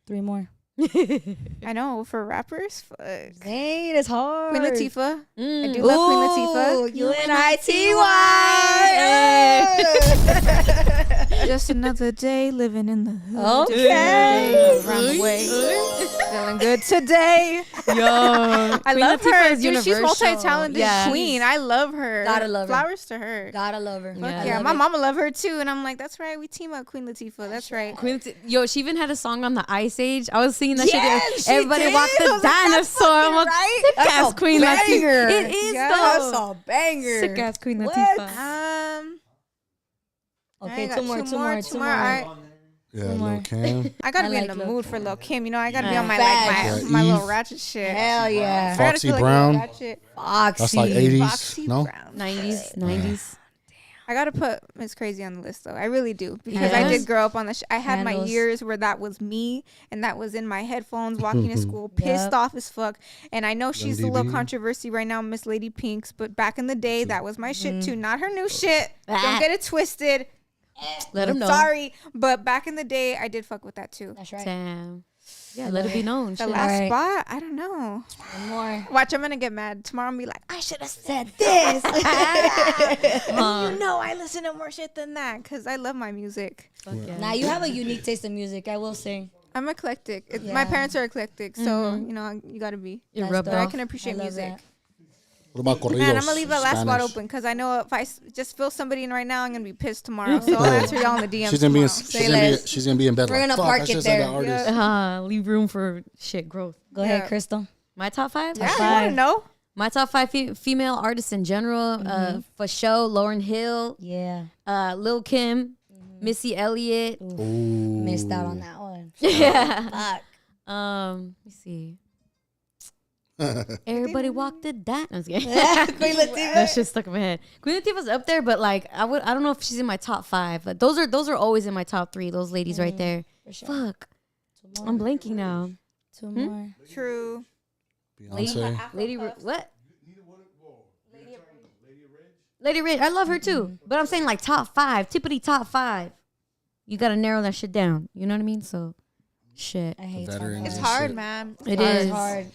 3 more. I know for rappers. Fuck. Dang, it's hard. Queen Latifah. I Mm. do love Queen Latifah. UNITY. Just another day living in the hood. Okay. Around the way. Feeling good today. Yo. I love Latifah her. is Dude, she's universal. multi-talented Yeah. queen. I love her. Gotta love her. Flowers to her. Gotta love her. Fuck Yeah. yeah, Love my it. mama love her too, and I'm like, that's right, we team up Queen Latifah. That's right. Yo, she even had a song on the Ice Age. I was singing that Yes, shit. she Everybody did. walked I the was like, that's dinosaur. I'm fucking like, right. sick That's ass a Queen banger. Latifah. It is Yeah. though. That's a banger. Sick ass Queen What? Latifah. Okay, I got two more. All right. Yeah, One more. Lil Kim. I gotta I be like in the Lil mood for Lil Kim. You know, I gotta be on my Facts. like my Yeah, little Eve. ratchet shit. Hell yeah. I gotta Foxy feel like Brown. little ratchet. Foxy. That's like 80s. Foxy No? Brown. 90s. I gotta put Miss Crazy on the list though. I really do because I Handles. did grow up on the. I had my Handles. years where that was me, and that was in my headphones walking to school, pissed Yep. off as fuck. And I know she's a little MDB. controversy right now, Miss Lady Pinks, but back in the day, that was my shit too. Not her new shit. Don't get it twisted. Let them know. Sorry, but back in the day, I did fuck with that too. That's right. Damn. Yeah, let it be known. The Shit. last Alright. spot, I don't know. One more. Watch, I'm gonna get mad tomorrow. I'm gonna be like, I should have said this. You know, I listen to more shit than that because I love my music. Fuck yeah. Now you have a unique taste of music, I will say. I'm eclectic. My Yeah. parents are eclectic, so you know you gotta be. You're That's rubbed dope. But I off. can appreciate I love music. that. What about corridos? Man, I'm gonna leave that last spot Spanish? open because I know if I just fill somebody in right now, I'm gonna be pissed tomorrow. So I'll answer y'all in the DMs. She's gonna be in, tomorrow. she's gonna be in bed. We're like, gonna fuck, park I it should've said there. that artist. Leave room for shit growth. Go Yeah. ahead, Crystal. My top 5? Yeah, you wanna know? My top 5 female artists in general. For show, Lauryn Hill, Yeah. Lil Kim, Missy Elliott. Missed out on that one. Yeah. Fuck. Let me see. Everybody walked the dot. I was kidding. Queen Latifah. That shit stuck in my head. Queen Latifah's up there, but like I don't know if she's in my top 5. But those are always in my top 3. Those ladies right there. For sure. Fuck, I'm blanking now. 2 more. True. Beyonce. Lady what? Lady Ridge. I love her too, but I'm saying like top 5, tippity top 5. You gotta narrow that shit down. You know what I mean? So, shit. I hate Veterans. It's and hard, shit. man. It It's is. hard.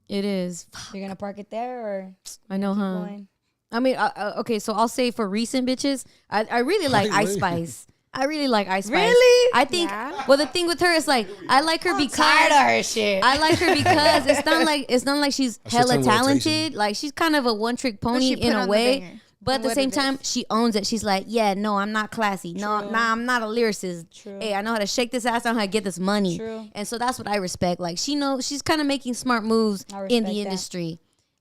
It is. You're gonna park it there or I know, keep huh? going? I mean, okay, so I'll say for recent bitches, I really like Right, Ice right. Spice. I really like Ice Spice. Really? I think. Well, the thing with her is like I like her because tired of her shit. I like her because it's not like she's hella talented. Like she's kind of a one trick pony in a way. But at the same time, she owns it. She's like, yeah, no, I'm not classy. No, nah, I'm not a lyricist. True. Hey, I know how to shake this ass. I know how to get this money. True. And so that's what I respect. Like, she knows she's kind of making smart moves in the industry.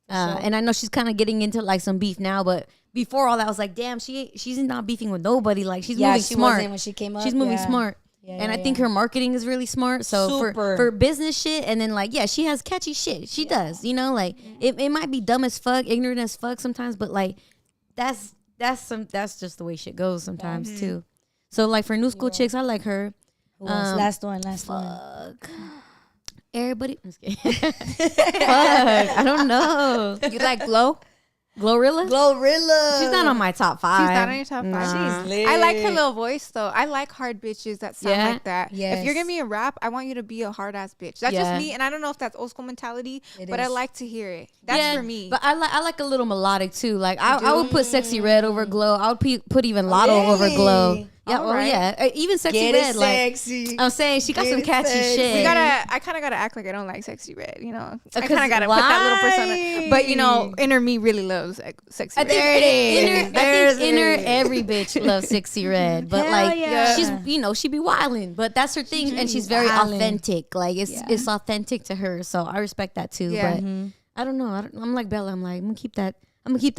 And I know she's kind of getting into like some beef now. But before all that, I was like, damn, she's not beefing with nobody. Like, she's moving smart. When she came up. She's moving smart. And I think her marketing is really smart. So for business shit, and then like, yeah, she has catchy shit. She does, you know, like it might be dumb as fuck, ignorant as fuck sometimes, but like that's just the way shit goes sometimes too. So like for new school chicks, I like her. Last one. Everybody, I'm just kidding. Fuck, I don't know. You like Glow? Glorilla. She's not on my top 5. She's not on your top 5. Nah. She's lit. I like her little voice though. I like hard bitches that sound like that. Yes. If you're giving me a rap, I want you to be a hard ass bitch. That's just me, and I don't know if that's old school mentality, but I like to hear it. That's for me. But I like a little melodic too. Like I would put Sexy Red over Glow. I would put even Lotto over Glow. Yeah, even Sexy Red. Sexy. Like I'm saying, she got some catchy shit. I kind of gotta act like I don't like Sexy Red. You know, I kind of gotta put that little persona. But you know, inner me really loves Sexy Red. There it is. I think inner every bitch loves Sexy Red, but she's she be wilding, but that's her thing, and she's very authentic. Like it's authentic to her, so I respect that too. But I don't know. I'm like Bella. I'm like I'm gonna keep that number 5. Keep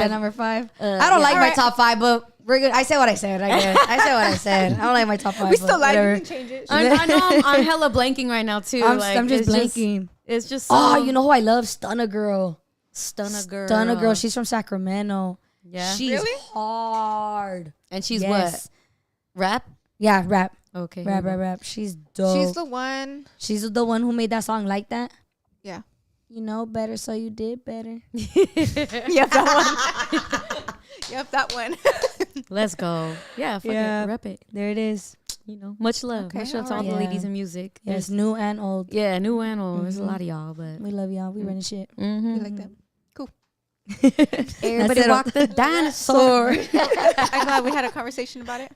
that number 5. I don't like my top 5, but we're good. I said what I said. I guess. I said what I said. I don't like my top 5. We still like it. You can change it. I know I'm hella blanking right now too. I'm just blanking. It's just you know who I love? Stunner Girl. She's from Sacramento. Yeah. She's hard. And she's what? Rap? Yeah, rap. Okay. Rap. She's dope. She's the one. She's the one who made that song Like That. Yeah. You know better, so you did better. Yep, that one. Yep, that one. Let's go. Yeah, fuck it. Rep it. There it is. You know, much love. Much love to all the ladies in music. Yes, new and old. Yeah, new and old. There's a lot of y'all, but we love y'all. We running shit. We like them. Cool. Everybody walk the dinosaur. I'm glad we had a conversation about it.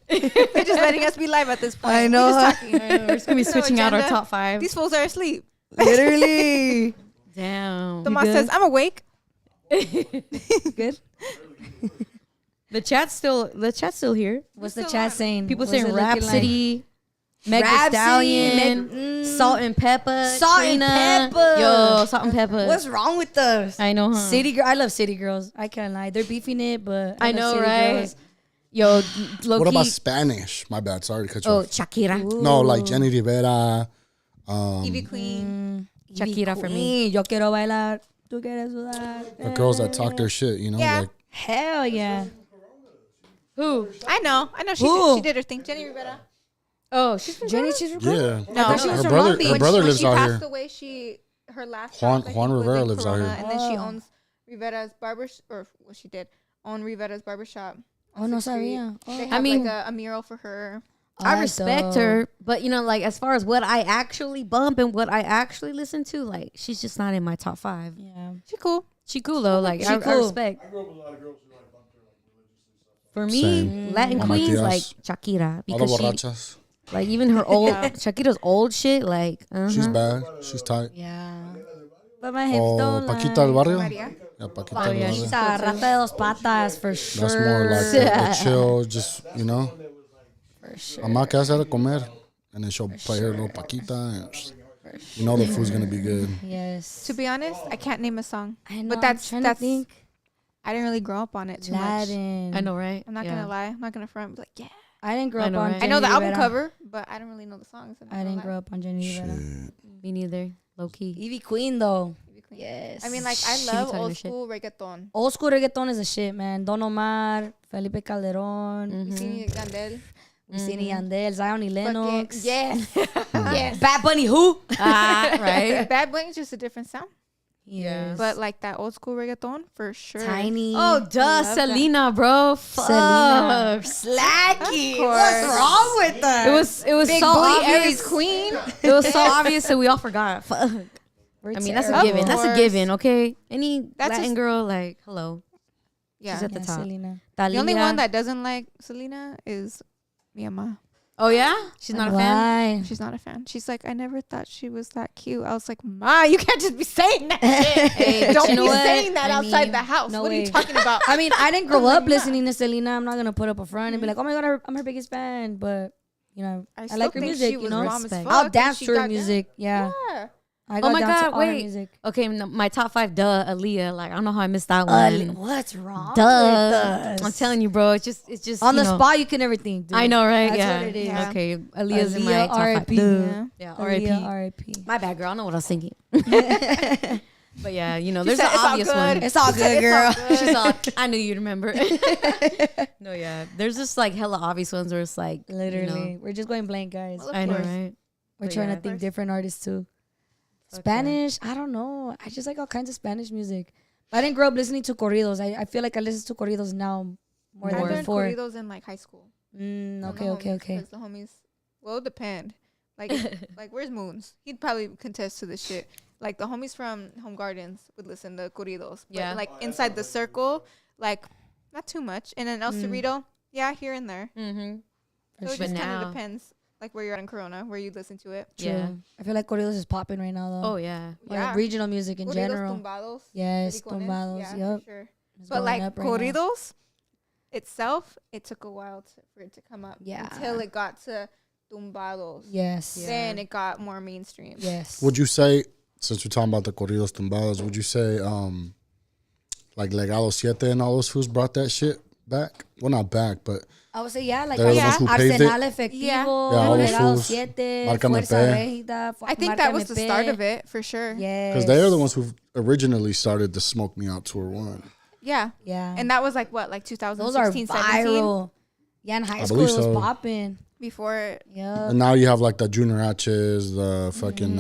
They're just letting us be live at this point. I know. We're just gonna be switching out our top 5. These fools are asleep. Literally. Damn. The mom says, I'm awake. Good. The chat's still here. What's the chat saying? People saying Rhapsody, Meg Thee Stallion, Salt and Pepper, Trina. Yo, Salt and Pepper. What's wrong with us? I know, huh? City Girl. I love City Girls. I can't lie. They're beefing it, but I know, City right? Girls. Yo, what about Spanish? My bad. Sorry to cut you off. Shakira. Ooh. No, like Jenny Rivera. Evie Queen. Shakira for me. Yo quiero bailar. Tú quieres sudar. The girls that talk their shit, you know? Yeah. Like, hell yeah. Who? I know. She did her thing. Jenny Rivera. Oh, she's from Jenny. She's from yeah. No, her brother lives out here. When she passed away, her last Juan job, Rivera was lives in out Corona, here. and then she owns Rivera's own Rivera's barbershop. Oh, no sabía. They have like a mural for her. I respect her, but you know, like as far as what I actually bump and what I actually listen to, like she's just not in my top 5. Yeah, she cool though. Like I respect. I grew up with a lot of girls who like bumped her like religiously. For me, Same. Latin queens like Shakira because she, like even her old Shakira's old shit, like she's bad. She's tight. Yeah. But my hips don't Paquita del Barrio. Maria. Yeah, Paquita del Barrio. She's a rata de dos patas for sure. That's more like the chill, just, you know. For sure. Mamá, ¿qué hacer de comer? And then she'll play her little Paquita. And you know the food's going to be good. Yes. To be honest, I can't name a song. I know, but that's I didn't really grow up on it too much. I know, right? I'm not gonna lie. I'm not gonna front. Like, yeah. I didn't grow up on. I know the album cover, but I don't really know the songs. I didn't grow up on Jenny Rivera. Me neither. Low key. Evie Queen though. Yes. I mean, like, I love old school reggaeton. Old school reggaeton is a shit, man. Don Omar, Felipe Calderon, Wisin y Yandel. Wisin y Yandel, Zion y Lennox. Yes. Yes. Bad Bunny who? Right. Bad Bunny's just a different sound. Yes. But like that old school reggaeton for sure. Tiny. Oh, duh, Selena, bro. Fuck. Selena. Slacky. What's wrong with that? It was Big so Booty obvious. Aries Queen. It was so obvious that we all forgot. Fuck. I mean, that's a given. That's a given, okay? Any Latin girl, like, hello. Yeah. She's at the top. Selena. The only one that doesn't like Selena is Mi mamá. Oh yeah, she's not a fan. She's not a fan. She's like, I never thought she was that cute. I was like, Ma, you can't just be saying that shit. Hey, don't you know be what? saying that I outside mean, the house. no what are way. you talking about? I mean, I didn't grow up listening to Selena. I'm not gonna put up a front and be like, oh my god, I'm her biggest fan. But you know, I still like her think music. she You was know, bomb as fuck I'll when dance she to her got music. down. Yeah. Yeah. I Oh got my down to God! all her Wait. music. Okay, my top 5. Duh, Aaliyah. Like I don't know how I missed that one. What's wrong? Duh. with us? I'm telling you, bro. It's just On you the know. spot, you can never think. Dude. I know, right? That's yeah. what it is. Yeah. Okay, Aaliyah's in my Aaliyah, top 5. R.I.P. Duh. Yeah, R.I.P. Aaliyah, R.I.P. My bad, girl. I know what I was thinking. But yeah, you know, She there's said, an "It's all obvious good." one. It's all She said, good, girl. "It's all good." She's all, I knew you'd remember. No, yeah. There's just like hella obvious ones where it's like, Literally, you know, we're just going blank, guys. Well, of I know, course. right? We're But trying yeah. to think different artists too. Fuck Spanish, I don't know. I just like all kinds of Spanish music. I didn't grow up listening to corridos. I feel like I listen to corridos now more I than learned before. corridos in like high school. Okay. Because the homies, well, it depend. Like, like where's Moons? He'd probably contest to this shit. Like the homies from Home Gardens would listen to corridos. But Yeah. like inside the circle, like not too much. And then El Cerrito, yeah, here and there. Mm-hmm. So it sure. just kind Now- of depends. Like where you're at in Corona, where you listen to it. True. Yeah. I feel like corridos is popping right now though. Oh, yeah. Or Yeah. regional music in Corridos general. tumbados. Yes, pericones, tumbados. yeah, Yep. for sure. It's But going like up right now. corridos itself, it took a while for it to come up. Yeah. Until it got to tumbados. Yes. Then it got more mainstream. Yes. Would you say, since we're talking about the corridos tumbados, would you say like Legado Siete and all those fools brought that shit back? Well, not back, but I would say yeah, like they're the ones who paved it. Arsenal Efectivo, Yeah. all those Legado fools. Siete, Márcame Fuerza P. Régida, I think that was the start of it for sure. Yeah. because they are the ones who originally started the Smoke Me Out Tour 1. Yeah. Yeah. And that was like what, like those are 2016, 17? viral. Yeah, in high I school it believe was so. popping. Before Yeah. And now you have like the Junior H's, the fucking,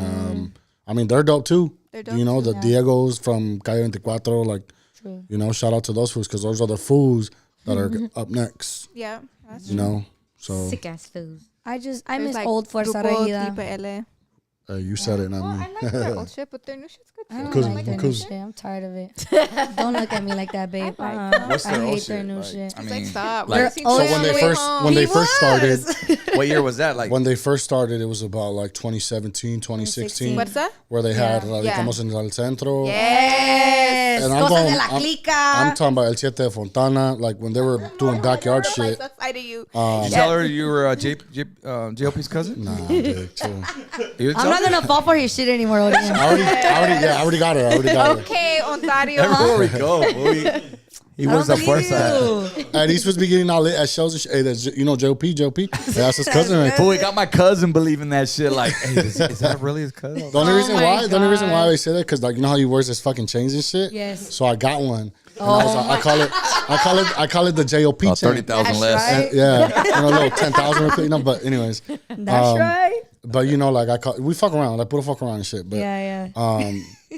I mean, they're dope too. They're dope You know, too. the Diegos from Calle 24, like, True. you know, shout out to those fools because those are the fools that are up next, yeah, that's you know? So, Sick ass fools. I There's miss like old Fuerza Grupo Régida. Triple L. you said it, not Well, me. I like their old shit, but their new shit's good too. I don't Because- like their new because- shit. I'm tired of it. Don't look at me like that, babe. I like Uh-uh. them. What's I their old hate their shit? new Like, shit. I He's mean, like, stop. like- We're Oh, So on when the they way first home. when they He first started what year was that? Like, when they first started, it was about like 2017, 2016, What's that? where they had Yeah. Radicamos en el Centro. Yes. And Cosas de la I'm clica. talking about El Siete de Fontana, like when they were doing backyard shit. That's side of you. did you tell her you were JLP's cousin? Nah, dude, chill. You didn't I'm tell not her? gonna fall for his shit anymore. Odion. I already got her. Okay, Ontario. Everywhere we go, boy. He was the first side. And he's supposed to be getting all lit at shows and shit. Hey, that's, you know, JLP. That's his cousin right there. Boy, got my cousin believing that shit. Like, hey, is that really his cousin? The only reason my why, God. they say that, because like you know how he wears his fucking chains and shit. Yes. So I got one. And I was like, I call it the JOP chain. 30,000 That's less. right. Yeah, you know, a little 10,000 real quick. You know, but anyways, That's right. but you know, like we fuck around, like put a fuck around and shit. But Yeah.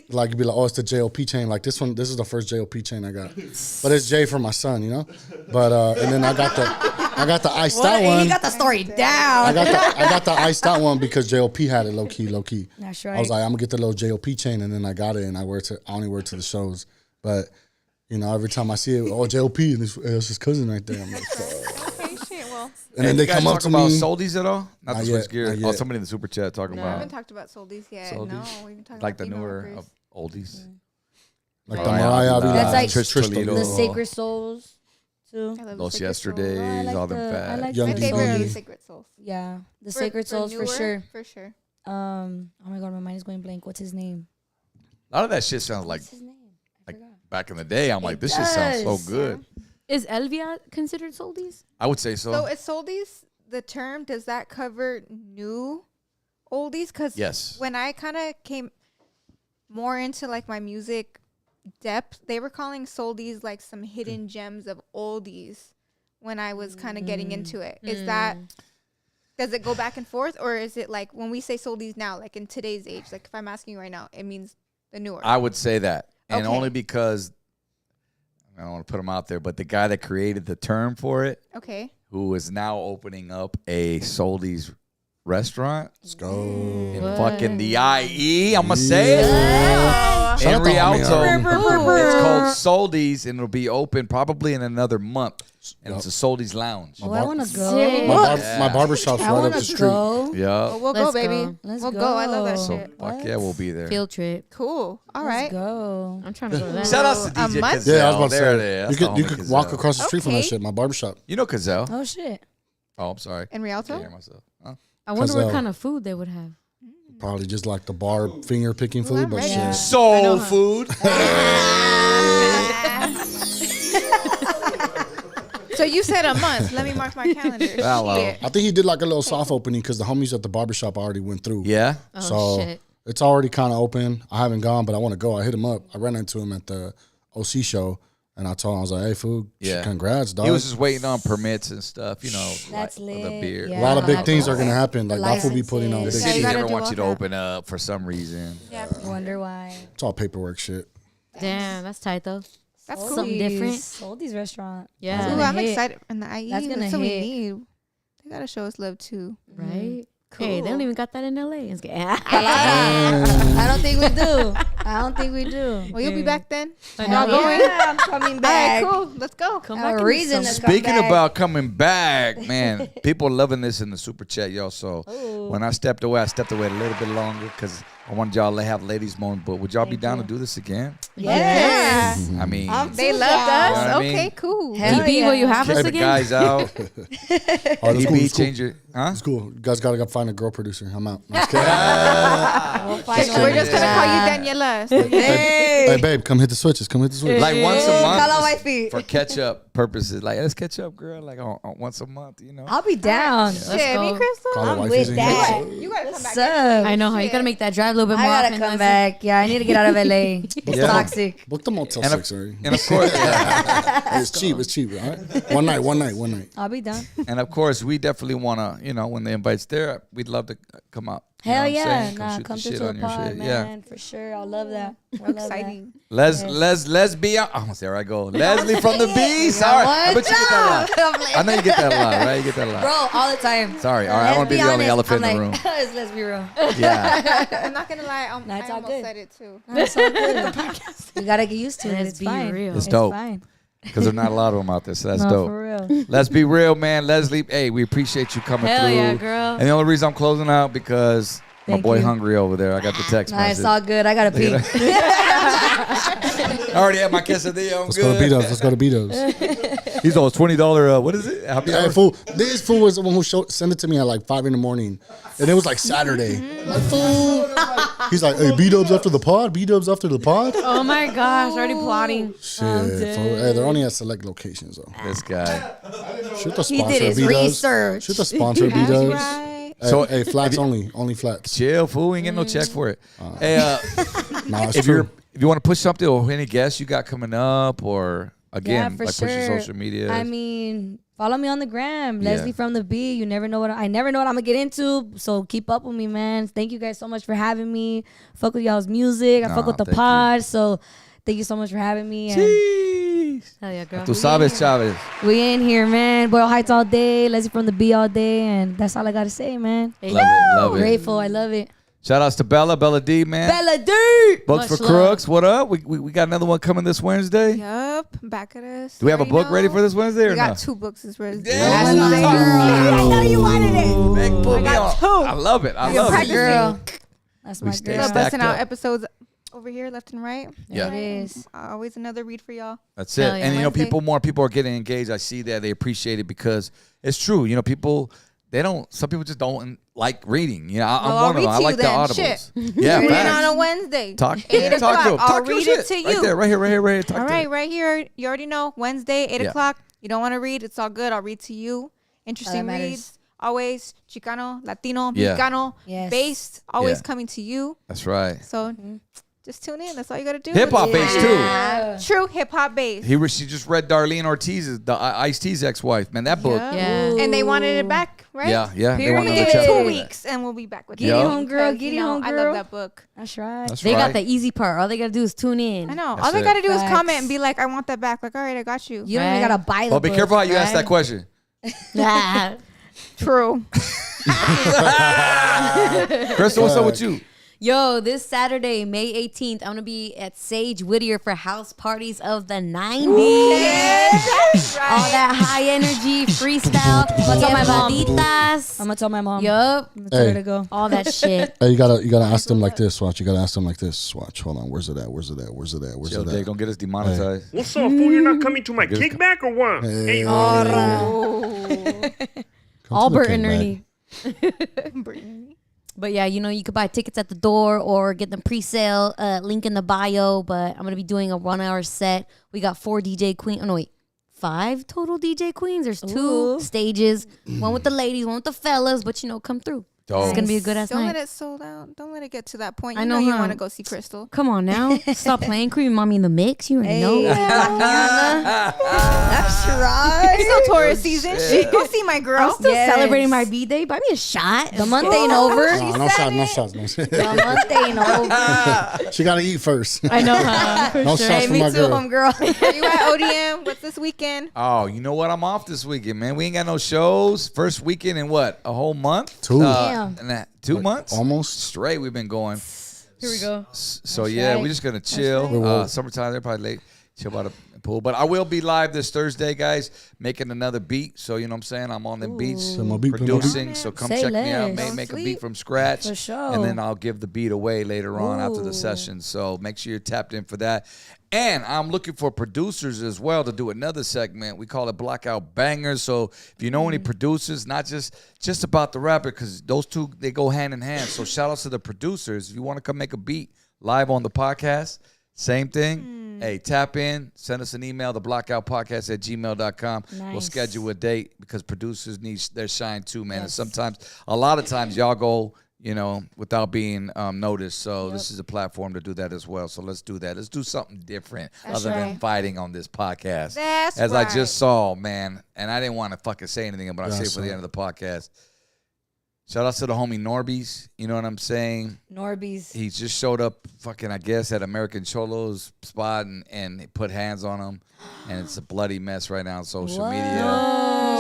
like you'd be like, oh, it's the JOP chain. Like this is the first JOP chain I got, but it's J for my son, you know. But and then I got the iced out He one. got the story down. I got the iced out one because JOP had it low key. That's I was right. like, I'm gonna get the little JOP chain, and then I got it, and I only wear it to the shows. But you know, every time I see it, oh JOP, and it's his cousin right there. I'm like, fuck. Okay, shit. Well, And then they come up to about me. Soldies at all? Not Not to yet, switch gears. not Oh, yet. somebody in the super chat talking we about haven't talked about Soldies yet. Soldies. No, we've been talking like about the female newer rappers. oldies. Like the Mariah Mariah Avila, That's like Trish Toledo, the Sacred Souls too. I love Los the Sacred Souls. Yesterdays, I like all them the- I fat. like Young My the favorite are the DD. Sacred Souls. Yeah, the Sacred Souls for newer, sure. For sure. Oh my god, my mind is going blank. What's his name? A lot of that shit sounds like What's his name? I forgot. back in the day. I'm like, this shit does. sounds so good. Is Elvia considered Soldies? I would say so. So is oldies the term? Does that cover new oldies? Because Yes. when I kind of came more into like my music depth, they were calling oldies like some hidden gems of oldies when I was kind of getting into it. Is that, does it go back and forth, or is it like when we say oldies now, like in today's age, like if I'm asking you right now, it means the newer? I would say that. And Okay. only because I don't want to put him out there, but the guy that created the term for it, Okay. who is now opening up a Soldies restaurant Let's go. in fucking the IE, I'm going to say it. Shout out to Rialto. homie, It's called Soldi's, and it'll be open probably in another month. And it's a Soldi's Lounge. Oh, I want to go. My barbershop's right up the street. Yeah. Well, we'll go, Let's baby. go. We'll go. I love that So shit. fuck yeah, we'll be there. Field trip. Cool. All right. Go. I'm trying to go to that. Shout outs to A DJ month? Cazell. Yeah, I was about to There it say. is. You That's could the homie walk Cazell. across the street from that Okay. shit. My barbershop. You know Cazell. Oh shit. Oh, I'm sorry. In Rialto? Can't hear myself. Huh? I wonder what Cazell. kind of food they would have. Probably just like the bar finger picking food, but ready. shit. Soul food. So you said a month. Let me mark my calendar. Hello. Shit. I think he did like a little soft opening because the homies at the barbershop already went through. Yeah. Oh, So shit. it's already kind of open. I haven't gone, but I want to go. I hit him up. I ran into him at the OC show, and I told him, I was like, hey, food, Yeah. congrats, dog. He was just waiting on permits and stuff, you know. That's like, for the lit. beer. Yeah. a lot of big Like things are going to happen. Like, that will be putting on The big city you shit. gotta never do wants all you to that. open up for some reason. Yeah. Wonder why. It's all paperwork shit. Damn, that's tight though. That's cool. Something different. Soldi's restaurant. Yeah. Ooh, I'm hit. excited. And the IE. That's gonna what we hit. need. They gotta show us love too. Right? Cool. Hey, they don't even got that in LA. It's good. I don't think we do. I don't think we do. Well, you'll be back then. I Y'all know. going? Yeah, I'm coming back. All right, cool. Let's go. Come I back have a and reason some- to come Speaking back. about coming back, man, people are loving this in the super chat, y'all. So when I stepped away a little bit longer because I wanted y'all to have ladies moment. But would y'all be down to do this again? Yeah. I mean, They too loved down. us. You know what I Okay, mean? cool. Hell DB, yeah. will you have check us the again? guys out. Oh, that's cool. DB, That's cool. change your, huh? It's cool. You guys got to find a girl producer. I'm out. I'm just kidding. We'll find We're one. just gonna call you Daniela. Hey, babe, come hit the switches. Come hit the switches. Like once a month Call out just wifey. for catch up purposes. Like let's catch up, girl. Like on once a month, you know. I'll be down. Shit, me, go. Crystal. Call I'm the with wifeys in. that. You gotta come What's back. up? I know how you gotta make that drive a little bit I more gotta often. come Leslie. back. Yeah, I need to get out of LA. It's Yeah. toxic. Book the Motel And 6 already. And of course, yeah. It's cheap. It's cheap, all right? One night. I'll be done. And of course, we definitely want to, you know, when the invite's there, we'd love to come out. You know Hell what I'm yeah. saying? Nah, shoot come the through shit to a on your pod, shit. man. For sure. I love that. I love Exciting. Let's be out. Oh, there I go. Leslie from the B. Sorry. I bet you get that a lot. I know you get that a lot, right? You get that a lot. Bro, all the time. Sorry. All right. I want to be the only elephant in the room. Let's be real. Yeah. I'm not gonna lie. Nah, it's I all almost good. said it too. That's all good. You gotta get used to it. Let's It's be fine. real. It's dope. fine. Because there's not a lot of them out there. So that's No, dope. for real. Let's be real, man. Leslie, hey, we appreciate you coming Hell through. yeah, girl. And the only reason I'm closing out because my Thank boy you. Hungry over there. I got the text Nah, message. it's all good. I gotta pee. I already had my quesadilla. I'm Let's go to good. Betos. Let's go to Betos. He's all $20. What is it? Happy Yeah, hour? fool. This fool was the one who sent it to me at like 5 in the morning, and it was like Saturday. Like, fool. He's like, "Hey, B-dubs after the pod. B-dubs after the pod." Oh my gosh, already plotting. Shit, fool. Hey, they're only at select locations though. This guy. Shoot the He sponsor, did his B-dubs. research. Shoot the sponsor, B-dubs. Right. So- Hey, flats only flats. Chill, fool. We ain't getting no check for it. Hey, Nah, it's if true. you want to push something or any guests you got coming up or again, Yeah, for like sure. push your social media. I mean, follow me on the gram, Yeah. Leslie from the B. You never know what I never know what I'm gonna get into. So keep up with me, man. Thank you guys so much for having me. Fuck with y'all's music. I fuck with the thank you. pod. So thank you so much for having me. And Jeez. Hell yeah, girl. Tu sabes, Chavez. we in here, man. Boyle Heights all day. Leslie from the B all day, and that's all I gotta say, man. Love it. Love it. Grateful. I love it. Shout outs to Bella D, man. Bella D. Books Much for love. Crooks. What up? We got another one coming this Wednesday. Yup. Back at us. Do we have a Already book know. ready for this Wednesday or We got not? 2 books this Wednesday. Yeah, I know you wanted it. Big put me got on. 2. I love it. I You're love it. practicing. Girl. That's We my stay girl. stacked Busting out up. episodes over here, left and right. Yeah. It is. Always another read for y'all. That's it. Hell yeah. And you know, Wednesday. more people are getting engaged. I see that. They appreciate it because it's true. You know, some people just don't like reading. You know, I'm Well, I'll one of read them. I to like you the then. audibles. Shit. Yeah, Read it on facts. a Wednesday. Talk 8 to them. o'clock. I'll Talk your read shit. it to Right you. there, right here. Talk All to right, them. right here. You already know. Wednesday, 8 Yeah. o'clock. You don't want to read? It's all good. I'll read to you. Interesting matters. reads. Always Chicano, Latino, Yeah. Mexicano, Yes. based. Always Yeah. coming to you. That's right. So just tune in. That's all you got to do. Hip hop It's based fine. too. True hip hop based. She just read Darlene Ortiz's, the Ice-T's ex-wife. Man, that book. Yeah. Yeah. And they wanted it back, right? Yeah. They want Give another it chapter. 2 weeks and we'll be back with Get it. it home, girl. Because, Get you it know, home, I girl. love that book. That's right. That's They right. got the easy part. All they gotta do is tune in. I know. That's All they it. got to do is Facts. comment and be like, I want that back. Like, all right, I got you. You don't even Right. gotta buy the Well, be book, careful how you ask right? that question. True. Crystal, what's up with you? Yo, this Saturday, May 18th, I'm going to be at Sage Whittier for House Parties of the 90s. That's right. All that high energy freestyle. I'm gonna tell my mom. Quebraditas. I'm gonna tell my mom. Yup. I'm gonna tell her to go. All that shit. Hey, you gotta ask them like this. Watch. You gotta ask them like this. Watch. Hold on. Where's it at? Where's it at? Where's it at? Where's Yo, it they at? gonna get us demonetized. What's up, fool? You're not coming to my kickback or what? Hey. Albert and Ernie. Brittany. But yeah, you could buy tickets at the door or get them pre-sale. Link in the bio. But I'm gonna be doing a 1-hour set. We got 4 DJ queens. Oh no, wait, 5 total DJ queens. There's 2 stages. One with the ladies, one with the fellas. But come through. It's gonna be a good ass Don't night. let it sold out. Don't let it get to that point. I You know, you huh? want to go see Crystal. Come on now, stop playing Creamy Mommy in the mix. You already know. That's right. It's still Taurus season. Shit, go see my girl. I'm still celebrating my B-Day. Buy me a shot. The month ain't over. No shots. No shots. No shots. The month ain't over. She gotta eat first. I know, huh? No shots for me my too, girl. homegirl. Are you at ODM? What's this weekend? Oh, you know what? I'm off this weekend, man. We ain't got no shows. First weekend in what? A whole month? 2. Damn. And that 2 months? Almost. Straight we've been going. Here we go. So yeah, we're just gonna chill. Summertime, they're probably late. Chill by the pool. But I will be live this Thursday, guys, making another beat. So you know what I'm saying? I'm on the beats Play my beat, play my producing. So come Say check me out. less. Make a beat from scratch. For sure. And then I'll give the beat away later on after the Ooh. session. So make sure you're tapped in for that. And I'm looking for producers as well to do another segment. We call it Blackout Bangers. So if you know any producers, not just about the rapper, because those two, they go hand in hand. So shout out to the producers. If you want to come make a beat live on the podcast, same thing. Hey, tap in, send us an email, theblockoutpodcast@gmail.com. We'll Nice. schedule a date because producers need their shine too, man. And sometimes, a lot of times, y'all go, without being noticed. So this is a platform to do that as well. So let's do that. Let's do something different other than fighting on this podcast. That's As right. I just saw, man, and I didn't want to fucking say anything, but I'll say it for the end of the podcast. Shout out to the homie Norbies. You know what I'm saying? Norbies. He just showed up fucking, I guess, at American Cholo's spot and put hands on him. And it's a bloody mess right now on social media.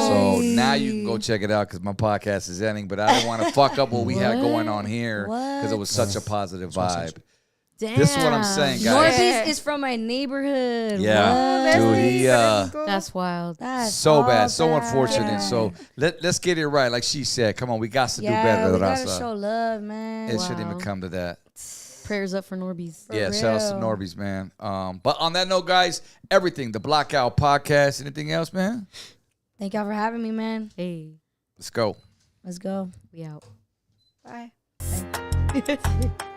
So now you can go check it out because my podcast is ending. But I didn't want to fuck up what we had going on here because it was such a positive vibe. Damn. This is what I'm saying, guys. Norbies is from my neighborhood. Yeah. What? Dude, he That's wild. That's so bad, all so bad. unfortunate. So let's get it right. Like she said, come on, we got to do Yeah, better, we gotta Raza. show love, man. It shouldn't even come to that. Prayers up for Norbies. Yeah, shout out to Norbies, man. But on that note, guys, everything, the Blackout Podcast. Anything else, man? Thank y'all for having me, man. Hey. Let's go. Let's go. We out. Bye. Bye.